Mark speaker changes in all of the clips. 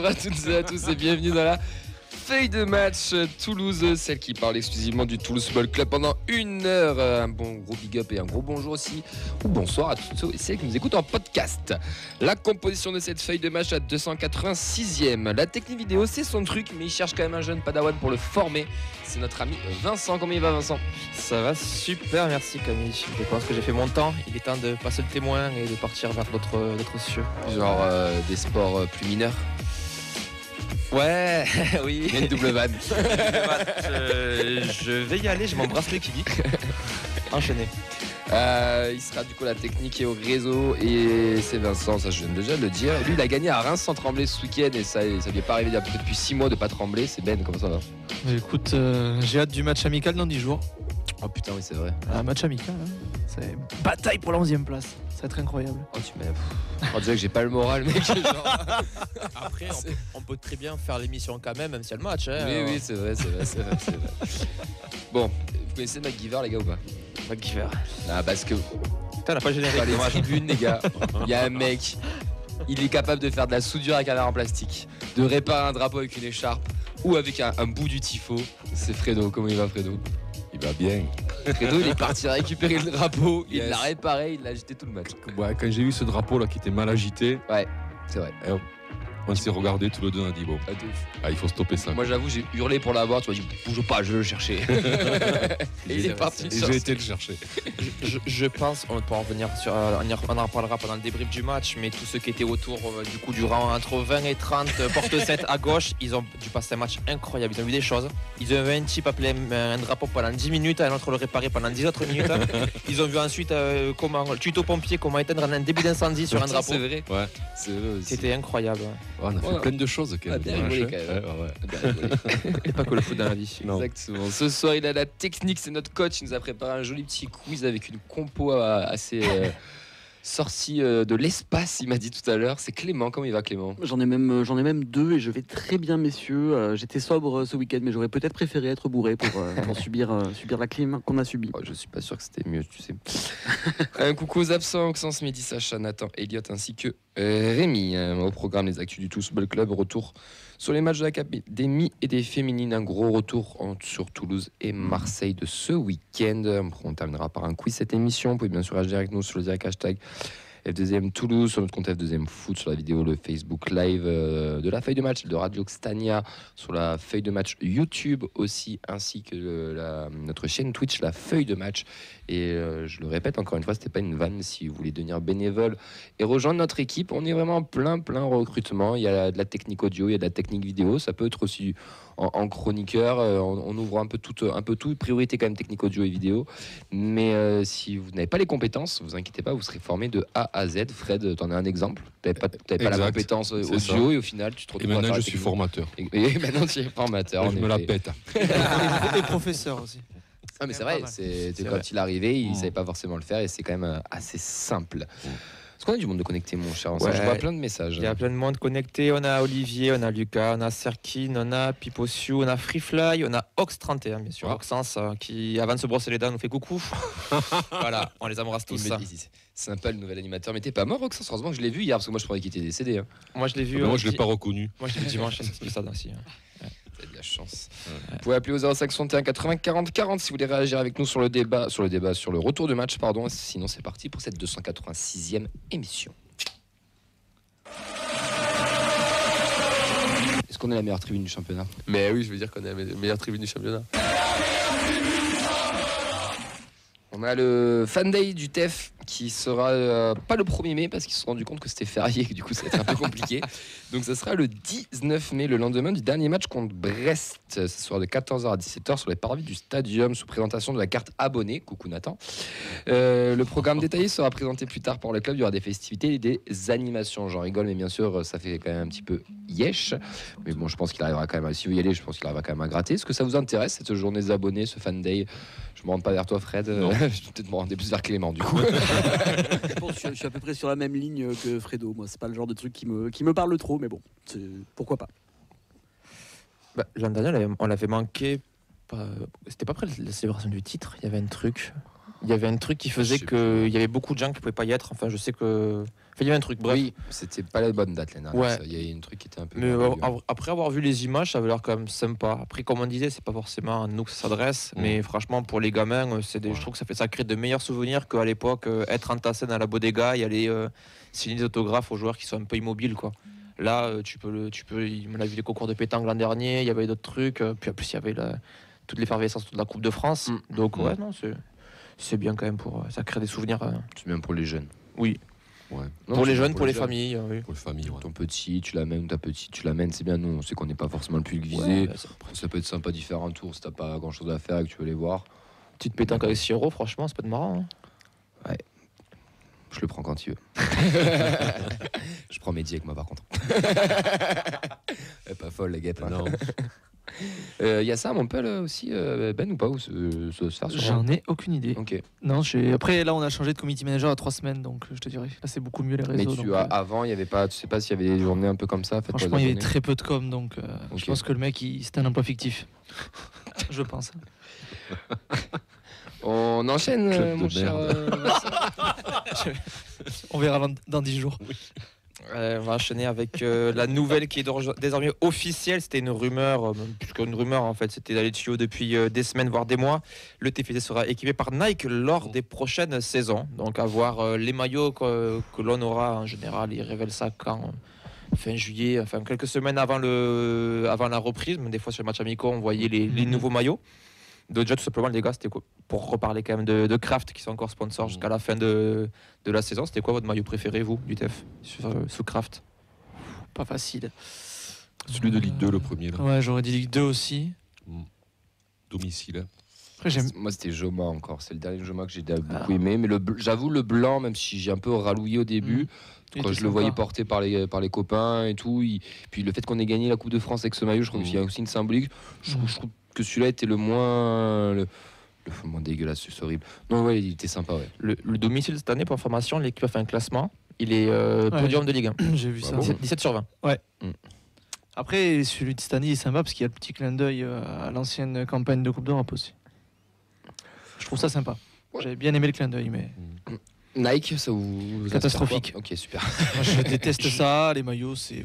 Speaker 1: Bonjour à toutes et à tous et bienvenue dans la feuille de match Toulouse, celle qui parle exclusivement du Toulouse Football Club pendant 1 heure. Un bon gros big up et un gros bonjour aussi, ou bonsoir à toutes ceux et celles qui nous écoutent en podcast. La composition de cette feuille de match à 286e. La technique vidéo, c'est son truc, mais il cherche quand même un jeune padawan pour le former. C'est notre ami Vincent. Comment il va, Vincent ?
Speaker 2: Ça va super, merci Camille. Je pense que j'ai fait mon temps. Il est temps de passer le témoin et de partir vers d'autres cieux.
Speaker 1: Genre des sports plus mineurs.
Speaker 2: Ouais, oui.
Speaker 1: Il y a une double vanne.
Speaker 2: Je vais y aller, j'ai mon bracelet qui dit. Enchaîné.
Speaker 1: Il sera du coup la technique et au réseau, et c'est Vincent, ça je viens déjà de le dire. Lui il a gagné à Reims sans trembler ce week-end et ça lui est pas arrivé depuis 6 mois de pas trembler. C'est Ben, comment ça va ?
Speaker 3: Écoute, j'ai hâte du match amical dans 10 jours.
Speaker 1: Oh putain oui c'est vrai.
Speaker 3: Un match amical, hein. C'est bataille pour la 11e place. Ça va être incroyable.
Speaker 1: Oh tu m'as... On dirait que j'ai pas le moral mec. Genre...
Speaker 2: Après on peut très bien faire l'émission quand même s'il y a le match. Hein,
Speaker 1: oui c'est vrai. Bon, vous connaissez MacGyver les gars ou pas ?
Speaker 2: MacGyver.
Speaker 1: Ah parce que...
Speaker 2: Putain, la page générique.
Speaker 1: Dans les tribunes les gars, il y a un mec, il est capable de faire de la soudure avec un verre en plastique, de réparer un drapeau avec une écharpe ou avec un bout du tifo. C'est Fredo. Comment il va Fredo ?
Speaker 4: Il va bien.
Speaker 1: Fredo il est parti récupérer le drapeau, il l'a réparé, il l'a agité tout le match.
Speaker 4: Ouais, quand j'ai vu ce drapeau là qui était mal agité,
Speaker 1: Ouais, c'est vrai.
Speaker 4: on s'est regardé tous les deux, on a dit bon, il faut stopper ça.
Speaker 1: Moi j'avoue j'ai hurlé pour l'avoir, tu vois, dit bouge pas, je vais le chercher. Et il est parti.
Speaker 4: Et j'ai été le chercher.
Speaker 2: Je pense, on peut en revenir sur, on en reparlera pendant le débrief du match, mais tous ceux qui étaient autour du coup du rang entre 20 et 30, porte 7 à gauche, ils ont dû passer un match incroyable, ils ont vu des choses. Ils ont vu un type appeler un drapeau pendant 10 minutes, un autre le réparer pendant 10 autres minutes. Ils ont vu ensuite comment le tuto pompier, comment éteindre un début d'incendie sur un drapeau.
Speaker 1: C'est vrai.
Speaker 4: Ouais.
Speaker 1: C'est vrai aussi.
Speaker 2: C'était incroyable. Ouais.
Speaker 4: Ouais, on a fait plein de choses quand
Speaker 1: On a
Speaker 4: même.
Speaker 1: bien rigolé, quand même.
Speaker 4: Ouais.
Speaker 2: Et pas que le foot dans la vie.
Speaker 4: Non.
Speaker 1: Exactement. Ce soir, il a la technique, c'est notre coach. Il nous a préparé un joli petit quiz avec une compo assez sortie de l'espace, il m'a dit tout à l'heure. C'est Clément. Comment il va, Clément ?
Speaker 5: J'en ai même 2 et je vais très bien, messieurs. J'étais sobre ce week-end, mais j'aurais peut-être préféré être bourré pour subir la clim qu'on a subie.
Speaker 1: Oh, je suis pas sûr que c'était mieux, tu sais. Un coucou aux absents, Oxens, Mehdi, Sacha, Nathan, Elliot ainsi que Rémi. Au programme, les actus du Toulouse Football Club. Retour sur les matchs de l'académie et des féminines. Un gros retour sur Toulouse et Marseille de ce week-end. On terminera par un quiz cette émission. Vous pouvez bien sûr réagir avec nous sur le direct hashtag F2M Toulouse, sur notre compte F2M Foot, sur la vidéo, le Facebook Live de la feuille de match de Radio Xtania, sur la feuille de match YouTube aussi, ainsi que notre chaîne Twitch, la feuille de match. Et je le répète encore une fois, c'était pas une vanne. Si vous voulez devenir bénévole et rejoindre notre équipe, on est vraiment plein recrutement. Il y a de la technique audio, il y a de la technique vidéo. Ça peut être aussi en chroniqueur. On ouvre un peu tout. Priorité quand même technique audio et vidéo. Mais si vous n'avez pas les compétences, vous inquiétez pas, vous serez formé de A à Z. Fred, t'en as un exemple ? T'avais pas la compétence audio ça. Et au final, tu te retrouves.
Speaker 4: Et maintenant, je suis formateur.
Speaker 1: Et maintenant, tu es formateur.
Speaker 4: Je me la pète.
Speaker 3: Et professeur aussi.
Speaker 1: Ah mais c'est vrai, quand il est arrivé, il savait pas forcément le faire et c'est quand même assez simple. Est-ce qu'on a du monde de connecté, mon cher Vincent ?
Speaker 2: Ouais.
Speaker 1: Je vois plein de messages.
Speaker 2: Il y a plein de monde connecté. On a Olivier, on a Lucas, on a Serkin, on a Piposiu, on a Freefly, on a Ox31, bien sûr.
Speaker 4: Ah.
Speaker 2: Oxens qui, avant de se brosser les dents, nous fait coucou. Voilà, on les embrasse tous.
Speaker 1: C'est sympa le nouvel animateur. Mais t'es pas mort, Oxens ? Heureusement que je l'ai vu hier parce que moi je croyais qu'il était décédé. Hein.
Speaker 2: Moi je l'ai vu.
Speaker 4: Moi, je l'ai pas reconnu.
Speaker 2: Moi je l'ai vu dimanche, c'est ça aussi.
Speaker 1: T'as de la chance. Vous pouvez appeler au 05 61 80 40 40 si vous voulez réagir avec nous sur le retour du match, pardon. Sinon c'est parti pour cette 286e émission. Est-ce qu'on est la meilleure tribune du championnat ?
Speaker 6: Mais oui, je veux dire qu'on est la meilleure tribune du championnat.
Speaker 1: On a le Fan Day du TEF qui sera pas le 1er mai parce qu'ils se sont rendus compte que c'était férié et que du coup ça va être un peu compliqué. Donc ça sera le 19 mai, le lendemain du dernier match contre Brest. Ce sera de 14h à 17h sur les parvis du stadium sous présentation de la carte abonnée. Coucou Nathan. Le programme détaillé sera présenté plus tard par le club. Il y aura des festivités et des animations. J'en rigole, mais bien sûr ça fait quand même un petit peu yesh. Mais bon, je pense qu'il arrivera quand même, si vous y allez, je pense qu'il arrivera quand même à gratter. Est-ce que ça vous intéresse, cette journée des abonnés, ce Fan Day ? Je me rends pas vers toi Fred, je vais peut-être me rendre plus vers Clément du coup.
Speaker 5: Je suis à peu près sur la même ligne que Fredo. Moi, c'est pas le genre de truc qui me parle trop, mais bon, pourquoi pas.
Speaker 2: L'an dernier, on l'avait manqué. C'était pas après la célébration du titre. Il y avait un truc qui faisait qu'il y avait beaucoup de gens qui pouvaient pas y être. Enfin, je sais que il y avait un truc, bref.
Speaker 1: Oui, c'était pas la bonne date, Léna.
Speaker 2: Ouais.
Speaker 1: Il y a un truc qui était un peu.
Speaker 2: Mais après avoir vu les images, ça avait l'air quand même sympa. Après, comme on disait, c'est pas forcément à nous que ça s'adresse, mais franchement, pour les gamins, je trouve que ça crée de meilleurs souvenirs qu'à l'époque, être entassé dans la bodega et aller signer des autographes aux joueurs qui sont un peu immobiles, quoi. Là, tu peux, on a vu les concours de pétanque l'an dernier, il y avait d'autres trucs, puis en plus, il y avait toute l'effervescence de la Coupe de France. Donc, ouais, non, c'est bien quand même ça crée des souvenirs.
Speaker 1: C'est bien pour les jeunes.
Speaker 2: Oui.
Speaker 4: Ouais.
Speaker 1: Non,
Speaker 2: Pour les
Speaker 1: c'est
Speaker 2: jeunes,
Speaker 1: bien
Speaker 2: pour les
Speaker 1: jeunes.
Speaker 2: familles. Oui.
Speaker 4: Pour les familles, ouais.
Speaker 1: Ton petit, tu l'amènes, ou ta petite, tu l'amènes, c'est bien. Nous, on sait qu'on n'est pas forcément le public visé.
Speaker 2: Ouais,
Speaker 1: Ça peut être sympa d'y faire un tour si t'as pas grand chose à faire et que tu veux les voir.
Speaker 2: petite pétanque avec 6 €, franchement, c'est pas de marrant. Hein.
Speaker 1: Je le prends quand il veut. Je prends Mehdi avec moi par contre. Elle est pas folle, la guêpe.
Speaker 4: Non.
Speaker 1: Il y a ça à Montpellier aussi, Ben, ou pas, ou se faire sur
Speaker 3: J'en ai aucune idée.
Speaker 1: Ok.
Speaker 3: Non, après là on a changé de community manager à 3 semaines, donc je te dirais. Là c'est beaucoup mieux les
Speaker 1: Mais
Speaker 3: réseaux. donc,
Speaker 1: avant, il y avait pas, tu sais pas s'il y avait des journées un peu comme ça. faites
Speaker 3: franchement
Speaker 1: pas
Speaker 3: il y
Speaker 1: des
Speaker 3: avait
Speaker 1: journées.
Speaker 3: très peu de com, donc
Speaker 1: Ok.
Speaker 3: je pense que le mec c'est un emploi fictif. Je pense.
Speaker 1: On enchaîne,
Speaker 4: Club
Speaker 1: mon
Speaker 4: de
Speaker 1: cher.
Speaker 3: On verra dans 10 jours.
Speaker 2: On va enchaîner avec la nouvelle qui est désormais officielle. C'était une rumeur, même plus qu'une rumeur en fait. C'était dans les tuyaux depuis des semaines, voire des mois. Le TFC sera équipé par Nike lors des prochaines saisons. Donc à voir les maillots que l'on aura en général. Ils révèlent ça quand fin juillet, enfin quelques semaines avant la reprise. Mais des fois sur les matchs amicaux, on voyait les nouveaux maillots. Donc déjà tout simplement les gars, c'était quoi, pour reparler quand même de Kraft qui sont encore sponsors jusqu'à la fin de la saison. C'était quoi votre maillot préféré vous du TEF sous Kraft?
Speaker 3: Pas facile.
Speaker 4: Celui de Ligue 2, le premier, là.
Speaker 3: Ouais, j'aurais dit Ligue 2 aussi.
Speaker 4: Domicile.
Speaker 3: Après j'aime.
Speaker 1: Moi, c'était Joma encore. C'est le dernier Joma que j'ai beaucoup aimé. Mais j'avoue, le blanc, même si j'ai un peu ralloué au début,
Speaker 3: Il
Speaker 1: quand
Speaker 3: était
Speaker 1: je le
Speaker 3: sympa.
Speaker 1: voyais porté par les copains et tout. Puis le fait qu'on ait gagné la Coupe de France avec ce maillot, je trouve qu'il y a aussi une symbolique. Je trouve que celui-là était le moins dégueulasse, c'est horrible. Non, ouais, il était sympa, ouais.
Speaker 2: Le domicile cette année, pour information, l'équipe a fait un classement. Il est podium de Ligue 1.
Speaker 3: J'ai vu ça.
Speaker 2: 17 sur 20.
Speaker 3: Après celui de cette année il est sympa parce qu'il y a le petit clin d'œil à l'ancienne campagne de Coupe d'Europe aussi. Je trouve ça sympa. J'avais bien aimé le clin d'œil, mais
Speaker 1: Nike, ça vous
Speaker 3: Catastrophique.
Speaker 1: inspire quoi? Ok, super.
Speaker 3: moi, je déteste ça. Les maillots, c'est.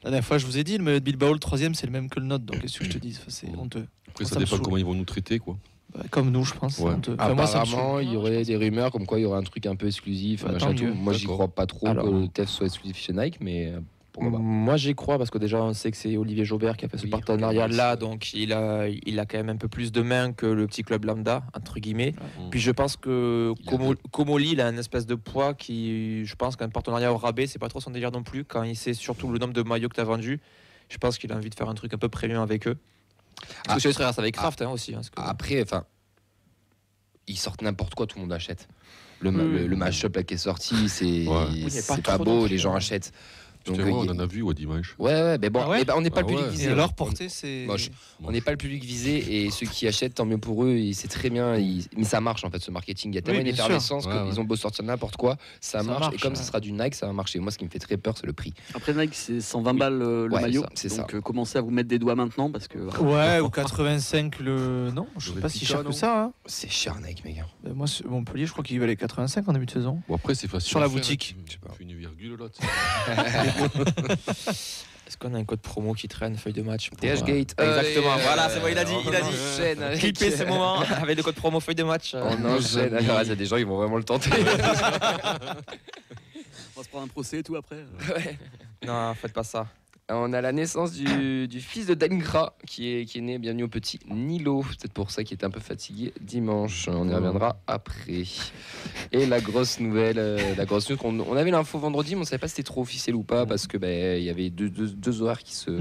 Speaker 3: La dernière fois, je vous ai dit, le maillot de Bilbao, le 3e, c'est le même que le nôtre. Donc, qu'est-ce que je te dis? Enfin, c'est honteux.
Speaker 4: Après,
Speaker 3: Ça
Speaker 4: ça
Speaker 3: me
Speaker 4: dépend
Speaker 3: saoule.
Speaker 4: comment ils vont nous traiter, quoi.
Speaker 3: Bah, comme nous, je pense. c'est
Speaker 4: Ouais.
Speaker 3: honteux. Enfin, moi, ça me
Speaker 1: Apparemment,
Speaker 3: saoule.
Speaker 1: il y aurait des rumeurs comme quoi il y aurait un truc un peu exclusif.
Speaker 3: Bah,
Speaker 1: machin,
Speaker 3: tant
Speaker 1: tout.
Speaker 3: mieux.
Speaker 1: Moi, j'y
Speaker 4: D'accord.
Speaker 1: crois pas trop
Speaker 2: Alors,
Speaker 1: que le TEF soit exclusif chez Nike, mais pourquoi pas.
Speaker 2: Moi j'y crois parce que déjà on sait que c'est Olivier Jaubert qui a fait ce
Speaker 1: Oui,
Speaker 2: partenariat
Speaker 1: regarde,
Speaker 2: là,
Speaker 1: c'est-
Speaker 2: donc il a quand même un peu plus de mains que le petit club lambda entre guillemets.
Speaker 4: Ouais.
Speaker 2: Puis je pense que
Speaker 4: Il a
Speaker 2: comme Oli, il a une espèce de poids qui, je pense qu'un partenariat au rabais c'est pas trop son délire non plus quand il sait surtout le nombre de maillots que tu as vendu. Je pense qu'il a envie de faire un truc un peu premium avec eux. Parce que c'est très rare avec Kraft aussi. Hein, parce que-
Speaker 1: Après, enfin, ils sortent n'importe quoi, tout le monde achète. Le
Speaker 3: Oui.
Speaker 1: match-up là qui est sorti, c'est
Speaker 4: Ouais.
Speaker 2: Oui, mais pas
Speaker 1: c'est pas
Speaker 2: trop
Speaker 1: beau,
Speaker 2: non plus,
Speaker 1: les gens
Speaker 2: hein.
Speaker 1: achètent. Donc,
Speaker 4: Putain, ouais,
Speaker 1: il y
Speaker 4: on
Speaker 1: a-
Speaker 4: en a vu dimanche.
Speaker 1: ouais, mais bon,
Speaker 3: Ah ouais
Speaker 1: eh ben, on n'est pas
Speaker 4: Ah
Speaker 1: le public
Speaker 4: ouais.
Speaker 1: visé.
Speaker 3: Et
Speaker 1: hein.
Speaker 3: alors, porter, c'est.
Speaker 1: Moche. On n'est pas le public visé et ceux qui achètent, tant mieux pour eux. Et c'est très bien. Mais ça marche en fait ce marketing. Il y a tellement
Speaker 3: Oui,
Speaker 1: une
Speaker 3: bien
Speaker 1: effervescence
Speaker 4: sûr.
Speaker 1: qu'ils
Speaker 4: Ouais, ouais.
Speaker 1: ont beau sortir n'importe quoi, ça
Speaker 3: Ça
Speaker 1: marche.
Speaker 3: marche,
Speaker 1: Et comme ça
Speaker 3: ouais.
Speaker 1: sera du Nike, ça va marcher. Moi, ce qui me fait très peur, c'est le prix.
Speaker 5: Après Nike, c'est 120 balles le
Speaker 1: Ouais,
Speaker 5: maillot.
Speaker 1: ça, c'est
Speaker 5: donc
Speaker 1: ça.
Speaker 5: commencez à vous mettre des doigts maintenant parce que.
Speaker 3: Ouais, ou 85 le. Non, je sais
Speaker 4: Le
Speaker 3: pas si
Speaker 4: réplica,
Speaker 3: cher que
Speaker 4: non
Speaker 3: ça. Hein.
Speaker 1: C'est cher Nike, mec.
Speaker 3: Ben, moi, Montpellier, je crois qu'il valait 85 en début de saison.
Speaker 4: Bon, après, c'est facile.
Speaker 3: Sur la
Speaker 4: à faire,
Speaker 3: boutique.
Speaker 4: hein. Tu fais une virgule, là.
Speaker 2: Est-ce qu'on a un code promo qui traîne, feuille de match pour,
Speaker 1: THgate.
Speaker 2: Exactement, voilà, c'est bon, il a dit.
Speaker 1: Enchaîne.
Speaker 2: Clipper ce moment avec le code promo feuille de match.
Speaker 1: On enchaîne. Alors, il y a des gens qui vont vraiment le tenter.
Speaker 5: On va se prendre un procès et tout après.
Speaker 2: Non, faites pas ça.
Speaker 1: On a la naissance du fils de Dankra qui est né, bienvenue au petit Nilo. C'est peut-être pour ça qu'il était un peu fatigué dimanche. On y reviendra après. Et la grosse nouvelle, on avait l'info vendredi, mais on savait pas si c'était trop officiel ou pas parce que il y avait deux horaires qui se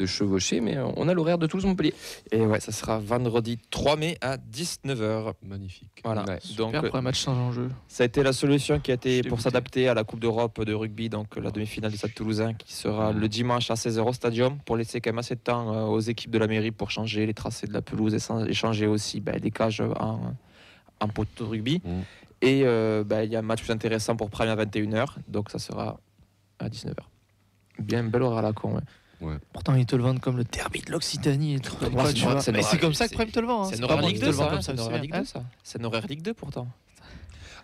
Speaker 1: chevauchaient, mais on a l'horaire de Toulouse-Montpellier.
Speaker 2: Et ouais, ça sera vendredi 3 mai à 19h.
Speaker 4: Magnifique.
Speaker 2: Voilà.
Speaker 1: Ouais.
Speaker 2: Donc
Speaker 3: Super pour un match sans enjeu.
Speaker 2: ça a été la solution qui a été
Speaker 3: Je
Speaker 2: pour
Speaker 3: l'ai
Speaker 2: s'adapter à la Coupe d'Europe de rugby, donc la demi-finale du Stade Toulousain qui sera le dimanche à 16h au Stadium pour laisser quand même assez de temps aux équipes de la mairie pour changer les tracés de la pelouse et changer aussi les cages en poteau de rugby.
Speaker 4: Mm.
Speaker 2: Et il y a un match plus intéressant pour Prime à 21h, donc ça sera à 19h. Bien bel horaire à la con. Ouais.
Speaker 3: Pourtant, ils te le vendent comme le derby de l'Occitanie et tout.
Speaker 2: Ouais,
Speaker 3: Quoi,
Speaker 2: c'est
Speaker 3: tu
Speaker 2: vrai,
Speaker 3: vois.
Speaker 2: c'est
Speaker 3: Mais
Speaker 2: vrai,
Speaker 3: c'est comme ça que
Speaker 2: c'est-
Speaker 3: Prime te le vend. hein.
Speaker 2: C'est une
Speaker 3: pas
Speaker 2: horaire
Speaker 3: moi
Speaker 2: Ligue
Speaker 3: qui te
Speaker 2: 2,
Speaker 3: le vends
Speaker 2: ça.
Speaker 3: comme
Speaker 2: C'est
Speaker 3: ça.
Speaker 2: une horaire
Speaker 3: aussi,
Speaker 2: Ligue
Speaker 3: hein.
Speaker 2: 2, ça. C'est une horaire Ligue 2 pourtant.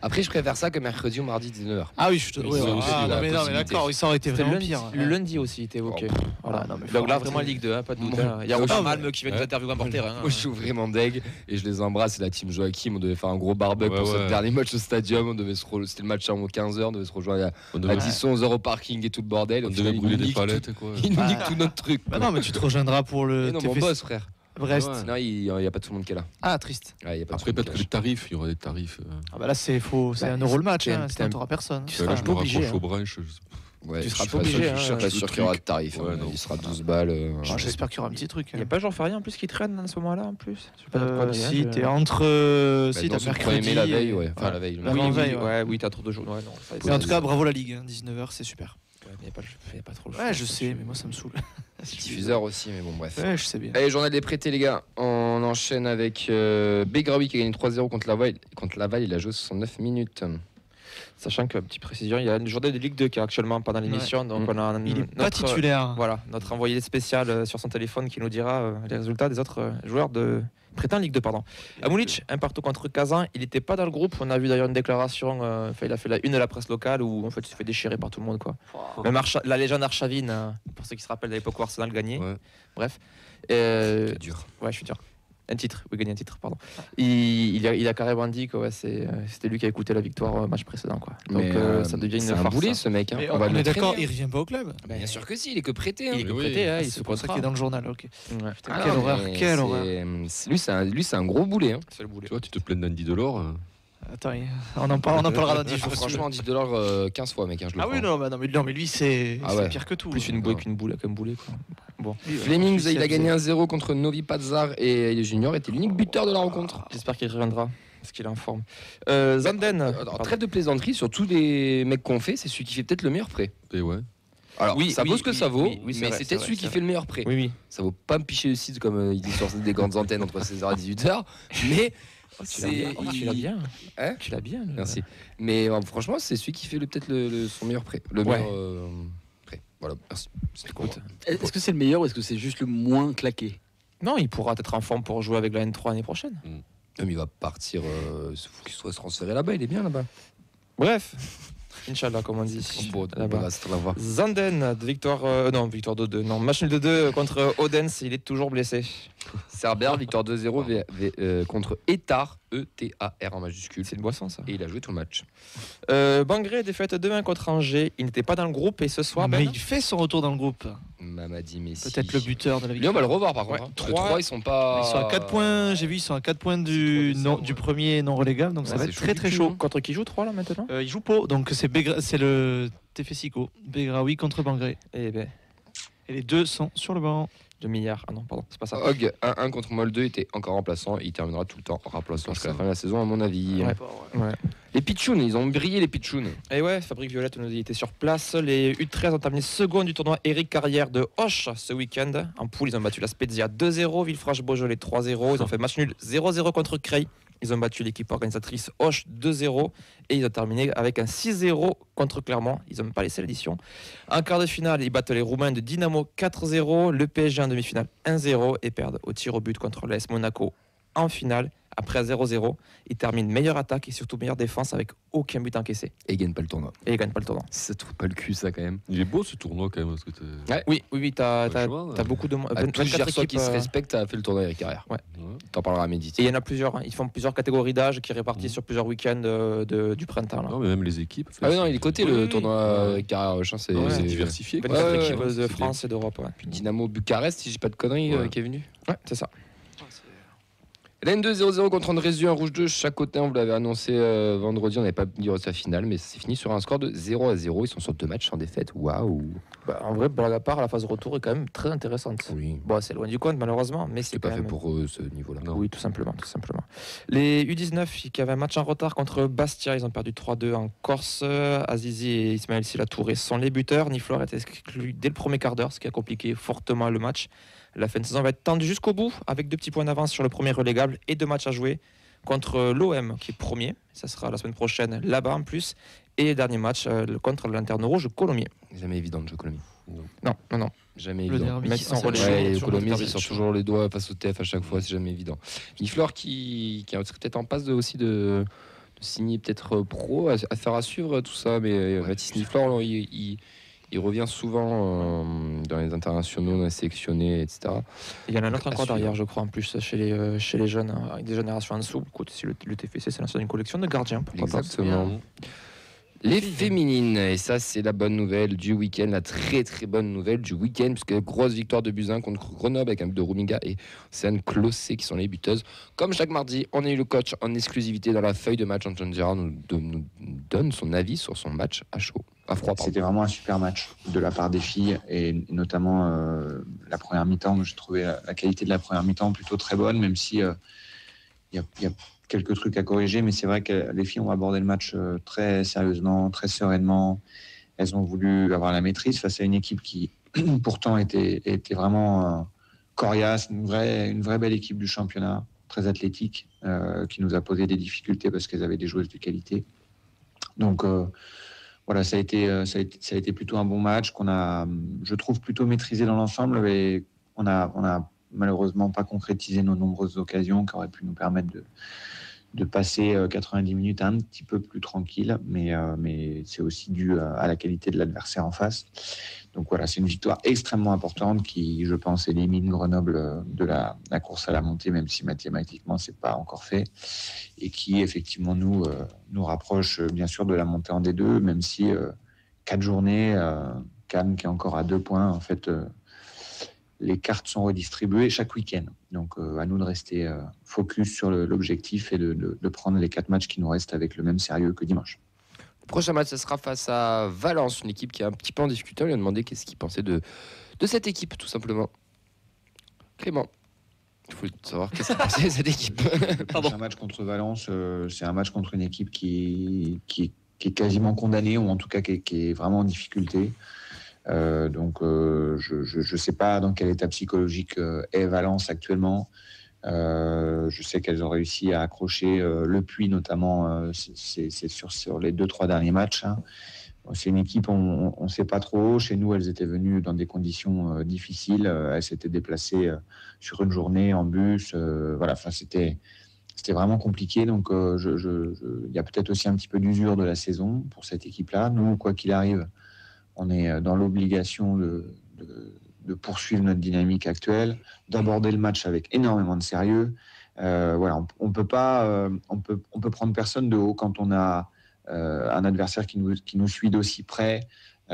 Speaker 1: Après, je préfère ça que mercredi ou mardi 19h.
Speaker 3: Ah oui, je te.
Speaker 4: Oui,
Speaker 3: Ouais,
Speaker 4: ça
Speaker 3: ouais,
Speaker 4: aussi,
Speaker 3: ah,
Speaker 4: la
Speaker 3: non, mais
Speaker 1: possibilité.
Speaker 3: d'accord, ça aurait été
Speaker 2: C'était
Speaker 3: vraiment
Speaker 2: le lundi,
Speaker 3: pire.
Speaker 2: le lundi aussi était évoqué. Voilà.
Speaker 3: Ah, non, mais
Speaker 2: Donc là,
Speaker 3: faut
Speaker 2: vraiment
Speaker 3: arrêter.
Speaker 2: Ligue 2, pas de doute.
Speaker 1: Moi,
Speaker 2: Il y a
Speaker 1: moi,
Speaker 2: Romain
Speaker 3: je-
Speaker 2: Malm qui vient de nous interviewer en terrain.
Speaker 1: Moi, je suis vraiment deg et je les embrasse. C'est la team Joachim. On devait faire un gros barbecue
Speaker 4: Ouais,
Speaker 1: pour ce
Speaker 4: ouais.
Speaker 1: dernier match au stadium. On devait c'était le match à 15h. On devait se rejoindre
Speaker 4: On
Speaker 1: à
Speaker 4: devait,
Speaker 1: 10-11 au parking et tout le bordel.
Speaker 4: on
Speaker 1: Au
Speaker 4: devait
Speaker 1: final,
Speaker 4: brûler
Speaker 1: il nous
Speaker 4: des
Speaker 1: nique
Speaker 4: palettes, quoi.
Speaker 1: Il nous
Speaker 3: Ah.
Speaker 1: nique tout notre truc.
Speaker 3: Bah non, mais tu te rejoindras pour
Speaker 1: Mais
Speaker 3: le
Speaker 1: non, mon
Speaker 3: TFC
Speaker 1: boss, frère.
Speaker 3: Brest.
Speaker 4: Ouais.
Speaker 1: Non, il n'y a pas tout le monde qui est là.
Speaker 3: Ah, triste.
Speaker 1: Ouais, il y a pas
Speaker 4: Après,
Speaker 1: tout le monde
Speaker 4: peut-être que
Speaker 1: qui
Speaker 4: les
Speaker 1: est
Speaker 4: tarifs, il y aura des tarifs.
Speaker 3: Ah bah là, c'est faux. C'est
Speaker 1: Bah,
Speaker 3: 1 euro le match.
Speaker 1: t'es-
Speaker 3: Hein,
Speaker 1: t'es
Speaker 3: sinon,
Speaker 1: un-
Speaker 3: t'auras personne.
Speaker 2: Tu
Speaker 4: Là,
Speaker 2: seras
Speaker 4: je
Speaker 2: pas
Speaker 4: me
Speaker 2: obligé.
Speaker 4: rapproche au branche.
Speaker 1: là. Ouais,
Speaker 2: Tu
Speaker 1: je
Speaker 2: seras
Speaker 1: suis
Speaker 2: pas obligé,
Speaker 1: Je suis
Speaker 2: hein,
Speaker 1: pas
Speaker 4: ce
Speaker 1: sûr qu'il y aura de
Speaker 4: truc.
Speaker 1: tarif.
Speaker 4: Ouais,
Speaker 1: hein.
Speaker 4: non.
Speaker 1: Il sera 12 balles.
Speaker 3: Ah, j'espère qu'il y aura un petit truc.
Speaker 2: Il n'y a pas Jean Ferrier en plus qui traîne à ce moment-là en plus. Je sais pas de quoi,
Speaker 3: Si,
Speaker 2: je-
Speaker 3: t'es entre.
Speaker 1: Bah,
Speaker 3: Si,
Speaker 1: dans
Speaker 3: t'as
Speaker 1: ce
Speaker 3: mercredi.
Speaker 1: 1er mai la veille,
Speaker 3: et-
Speaker 1: ouais. Enfin, la veille. le
Speaker 3: La
Speaker 2: Oui,
Speaker 1: matin.
Speaker 3: veille,
Speaker 2: oui,
Speaker 3: ouais.
Speaker 2: oui, t'as trop de jours. Ouais, non,
Speaker 3: Mais en tout cas, bravo la Ligue. 19h, c'est super.
Speaker 2: Ouais, mais il n'y a pas trop le
Speaker 3: Ouais, je sais, mais moi, ça me saoule.
Speaker 1: Diffuseur aussi, mais bon, bref.
Speaker 3: Ouais, je sais bien.
Speaker 1: Allez, journal des prêtés, les gars. On enchaîne avec Begraoui qui a gagné 3-0 contre Laval. Contre Laval, il a joué 69 minutes.
Speaker 2: Sachant que, petite précision, il y a une journée de Ligue 2 qui est actuellement pendant l'émission. Donc on a
Speaker 3: Il est pas
Speaker 2: notre,
Speaker 3: titulaire.
Speaker 2: voilà, notre envoyé spécial sur son téléphone qui nous dira les résultats des autres joueurs de prêtés en Ligue 2. Pardon. Amoulich, un partout contre Kazan. Il n'était pas dans le groupe. On a vu d'ailleurs une déclaration. Il a fait la une de la presse locale où en fait, il s'est fait déchirer par tout le monde. Quoi. Même la légende Arshavin, pour ceux qui se rappellent de l'époque où Arsenal gagnait.
Speaker 4: Ouais.
Speaker 2: Bref.
Speaker 1: C'est dur.
Speaker 2: Ouais, je suis dur. Un titre, oui, gagner un titre, pardon. Il a carrément dit que ouais, c'était lui qui a écouté la victoire au match précédent. Quoi. Donc ça devient une
Speaker 1: c'est un
Speaker 2: farce.
Speaker 1: boulet,
Speaker 2: Ça.
Speaker 1: ce mec. Hein.
Speaker 3: Mais
Speaker 1: On va
Speaker 3: on
Speaker 1: le
Speaker 3: est d'accord,
Speaker 1: traîner,
Speaker 3: il revient pas au club.
Speaker 1: hein. Bien sûr que si, il est que prêté. Hein.
Speaker 2: Il est que
Speaker 4: Oui.
Speaker 2: prêté, hein, il se
Speaker 3: C'est pour ça
Speaker 2: contrat.
Speaker 3: qu'il est dans le journal. Ok.
Speaker 2: Ouais.
Speaker 1: Ah
Speaker 3: Quelle
Speaker 1: non,
Speaker 3: horreur,
Speaker 1: mais
Speaker 3: quelle
Speaker 1: c'est-
Speaker 3: horreur.
Speaker 1: Lui, c'est un gros boulet. Hein.
Speaker 2: C'est le boulet.
Speaker 4: Tu vois, tu te plains d'Andy Delors.
Speaker 3: Attends, on en parlera dans 10 jours.
Speaker 1: Franchement, 10 $, 15 fois, mec. Hein, je le
Speaker 3: Ah oui,
Speaker 1: prends.
Speaker 3: non, mais lui, c'est
Speaker 1: Ah ouais.
Speaker 3: pire que tout.
Speaker 2: Plus une bouée qu'une boule, qu'un boulet. Quoi. Bon.
Speaker 1: Flemings, il a gagné 1-0 contre Novi Pazar et les juniors était l'unique buteur de la rencontre.
Speaker 2: J'espère qu'il reviendra, parce qu'il est en forme. Zanden.
Speaker 1: Alors, trêve de plaisanterie sur tous les mecs qu'on fait, c'est celui qui fait peut-être le meilleur prêt.
Speaker 4: Et ouais.
Speaker 1: Alors,
Speaker 2: Oui,
Speaker 1: ça
Speaker 2: oui,
Speaker 1: vaut ce que
Speaker 2: oui,
Speaker 1: ça vaut,
Speaker 2: oui, c'est
Speaker 1: mais
Speaker 2: vrai,
Speaker 1: c'est
Speaker 2: c'est
Speaker 1: peut-être
Speaker 2: vrai,
Speaker 1: celui qui
Speaker 2: c'est
Speaker 1: fait le meilleur prêt.
Speaker 2: Oui, oui.
Speaker 1: Ça vaut pas me picher le site comme il dit sur des grandes antennes entre 16h et 18h, mais
Speaker 2: Tu l'as bien. Tu l'as bien.
Speaker 1: Hein
Speaker 2: Tu l'as bien.
Speaker 1: Merci. Mais franchement, c'est celui qui fait peut-être son meilleur prêt. Le
Speaker 2: Ouais.
Speaker 1: meilleur prêt. Voilà, merci. C'était pour
Speaker 2: Écoute.
Speaker 1: moi.
Speaker 5: Est-ce que c'est le meilleur ou est-ce que c'est juste le moins claqué?
Speaker 2: Non, il pourra être en forme pour jouer avec la N3 l'année prochaine.
Speaker 1: Mais il va partir, il faut qu'il soit transféré là-bas, il est bien là-bas.
Speaker 2: Bref. Inch'Allah, comme on dit.
Speaker 1: Bon,
Speaker 2: Là-bas.
Speaker 1: voilà, c'est à voir.
Speaker 2: Zanden, victoire victoire 2-2. Non, match nul de 2 contre Odense, il est toujours blessé.
Speaker 1: Cerbère, victoire 2-0 contre Etar, E-T-A-R en majuscule.
Speaker 2: C'est une boisson, ça.
Speaker 1: Et il a joué tout le match.
Speaker 2: Bangré, défaite 2-1 contre Angers. Il n'était pas dans le groupe et ce soir,
Speaker 3: Mais
Speaker 2: Ben,
Speaker 3: il fait son retour dans le groupe.
Speaker 1: Mamadi Messi.
Speaker 3: Peut-être le buteur de la
Speaker 1: Lui, on
Speaker 3: victoire.
Speaker 1: va le revoir par
Speaker 2: Ouais,
Speaker 1: contre. Hein.
Speaker 2: trois-
Speaker 1: Le 3, ils sont pas.
Speaker 3: Ils sont à 4 points, j'ai vu, ils sont à 4 points du,
Speaker 1: C'est trop
Speaker 3: du
Speaker 1: ouais.
Speaker 3: premier non relégable, donc ça
Speaker 1: Ouais,
Speaker 3: va
Speaker 1: c'est
Speaker 3: être
Speaker 1: chaud
Speaker 3: très
Speaker 1: du
Speaker 3: très
Speaker 1: cul,
Speaker 3: chaud.
Speaker 1: hein.
Speaker 2: contre qui joue 3 là maintenant
Speaker 3: Il joue Pau, donc c'est le Tefesico, Begraoui contre Bangré.
Speaker 2: Eh ben,
Speaker 3: Et les deux sont sur le banc.
Speaker 2: 2 milliards. Ah non, pardon, c'est pas ça.
Speaker 1: Hog 1-1 contre Molde était encore remplaçant. Il terminera tout le temps remplaçant jusqu'à la fin de la saison, à mon avis.
Speaker 2: Ouais.
Speaker 1: Les Pichounes, ils ont brillé les Pichounes.
Speaker 2: Et ouais, Fabrique Violette nous dit qu'il était sur place. Les U13 ont terminé second du tournoi Eric Carrière de Hoche ce week-end. En poule, ils ont battu la Spezia 2-0, Villefranche-Beaujolais 3-0. Ils ont fait match nul 0-0 contre Creil. Ils ont battu l'équipe organisatrice Hoche 2-0 et ils ont terminé avec un 6-0 contre Clermont. Ils n'ont même pas laissé l'édition. En quart de finale, ils battent les Roumains de Dynamo 4-0, le PSG en demi-finale 1-0 et perdent au tir au but contre l'AS Monaco en finale. Après 0-0, ils terminent meilleure attaque et surtout meilleure défense avec aucun but encaissé.
Speaker 1: Et ils gagnent pas le tournoi.
Speaker 2: Et ils gagnent pas le tournoi.
Speaker 1: Ça te fout pas le cul, ça, quand même.
Speaker 4: Il est beau ce tournoi quand même. Parce que t'es-
Speaker 2: Oui, t'as
Speaker 4: Franchement,
Speaker 2: beaucoup de monde.
Speaker 1: À tout Gersois qui se
Speaker 2: euh,
Speaker 1: respecte a fait le tournoi avec Carrière.
Speaker 4: Ouais.
Speaker 1: T'en parleras à Mehdi.
Speaker 2: Et il y en a plusieurs. Ils font plusieurs catégories d'âge qui répartissent sur plusieurs week-ends du printemps. Là.
Speaker 4: Non, mais même les équipes.
Speaker 1: Ah oui, non, il est coté
Speaker 2: Oui,
Speaker 1: le
Speaker 2: oui.
Speaker 1: tournoi
Speaker 4: Ouais.
Speaker 1: Carrière Hoche. C'est
Speaker 2: Ouais,
Speaker 4: C'est diversifié. quoi.
Speaker 2: 24
Speaker 1: Ouais, ouais,
Speaker 2: équipes
Speaker 1: ouais,
Speaker 2: de
Speaker 4: c'est
Speaker 2: France et d'Europe. Ouais.
Speaker 1: Puis Dynamo Bucarest, si j'ai pas de conneries,
Speaker 4: Ouais.
Speaker 1: qui est venu.
Speaker 2: Ouais, c'est ça.
Speaker 1: L'N2 0-0 contre Andrézieux, un rouge 2 chaque côté. On vous l'avait annoncé vendredi, on n'avait pas dit sa finale, mais c'est fini sur un score de 0-0. Ils sont sur 2 matchs sans défaite. Waouh!
Speaker 2: Bah, en vrai, blague à part, la phase retour est quand même très intéressante.
Speaker 1: Oui,
Speaker 2: Bon, c'est loin du compte, malheureusement, mais c'est
Speaker 1: c'est
Speaker 2: quand
Speaker 1: pas fait
Speaker 2: même...
Speaker 1: pour eux ce niveau-là.
Speaker 4: Non.
Speaker 2: Oui, tout simplement, tout simplement. Les U19 qui avaient un match en retard contre Bastia, ils ont perdu 3-2 en Corse. Azizi et Ismaël Silla Touré sont les buteurs. Niflor est exclu dès le premier quart d'heure, ce qui a compliqué fortement le match. La fin de saison va être tendue jusqu'au bout, avec 2 petits points d'avance sur le premier relégable et 2 matchs à jouer contre l'OM qui est premier. Ça sera la semaine prochaine là-bas en plus. Et le dernier match contre la Lanterne Rouge Colomiers.
Speaker 1: Jamais évident de jouer Colomiers.
Speaker 2: Non.
Speaker 1: Jamais
Speaker 3: Le
Speaker 1: évident.
Speaker 3: derby.
Speaker 2: Mais ils sont
Speaker 3: c'est
Speaker 2: relégés.
Speaker 3: chaud,
Speaker 1: Ouais, les
Speaker 3: chaud,
Speaker 1: Colomiers,
Speaker 3: derby,
Speaker 1: ils sortent
Speaker 3: chaud.
Speaker 1: toujours les doigts face au TF à chaque fois, c'est jamais évident. Niflor qui est peut-être en passe aussi de signer peut-être pro, affaire à suivre tout ça. Mais Mathis Niflor, il revient souvent dans les internationaux, dans les sélectionnés, etc.
Speaker 2: Il y en a un autre encore derrière, je crois, en plus, chez les jeunes, avec des générations en dessous. Écoute, si le TFC c'est lancé une collection de gardiens, pourquoi pas.
Speaker 1: Exactement. Les féminines, et ça c'est la bonne nouvelle du week-end, la très très bonne nouvelle du week-end, puisque grosse victoire de Buzyn contre Grenoble avec un but de Ruminga et Océane Clossé qui sont les buteuses. Comme chaque mardi, on a eu le coach en exclusivité dans la feuille de match. Antoine Gérard nous donne son avis sur son match à chaud, à froid.
Speaker 7: C'était vraiment un super match de la part des filles, et notamment la première mi-temps. J'ai trouvé la qualité de la première mi-temps plutôt très bonne, même si il y a quelques trucs à corriger, mais c'est vrai que les filles ont abordé le match très sérieusement, très sereinement. Elles ont voulu avoir la maîtrise face à une équipe qui pourtant était vraiment coriace, une vraie belle équipe du championnat, très athlétique, qui nous a posé des difficultés parce qu'elles avaient des joueuses de qualité. Donc voilà, ça a été plutôt un bon match qu'on a, je trouve, plutôt maîtrisé dans l'ensemble, mais on a malheureusement pas concrétisé nos nombreuses occasions qui auraient pu nous permettre de passer 90 minutes un petit peu plus tranquille, mais c'est aussi dû à la qualité de l'adversaire en face. Donc voilà, c'est une victoire extrêmement importante qui, je pense, élimine Grenoble de la course à la montée, même si mathématiquement c'est pas encore fait, et qui effectivement nous rapproche bien sûr de la montée en D2, même si 4 journées, Cannes qui est encore à 2 points, en fait. Les cartes sont redistribuées chaque week-end. Donc, à nous de rester focus sur l'objectif et de prendre les 4 matchs qui nous restent avec le même sérieux que dimanche.
Speaker 1: Le prochain match, ce sera face à Valence, une équipe qui est un petit peu en discutant. On lui a demandé qu'est-ce qu'il pensait de cette équipe, tout simplement. Clément, il faut savoir qu'est-ce qu'il pensait de cette équipe.
Speaker 7: Un match contre Valence, c'est un match contre une équipe qui est quasiment condamnée, ou en tout cas qui est vraiment en difficulté. Donc je sais pas dans quel état psychologique est Valence actuellement. Je sais qu'elles ont réussi à accrocher Le Puy notamment, c'est sur les 2-3 derniers matchs, hein. C'est une équipe, on sait pas trop. Chez nous, elles étaient venues dans des conditions difficiles. Elles s'étaient déplacées sur une journée en bus. Voilà, enfin c'était vraiment compliqué. Donc il y a peut-être aussi un petit peu d'usure de la saison pour cette équipe-là. Nous, quoi qu'il arrive, on est dans l'obligation de poursuivre notre dynamique actuelle, d'aborder le match avec énormément de sérieux. Voilà, on peut prendre personne de haut quand on a un adversaire qui nous suit d'aussi près, et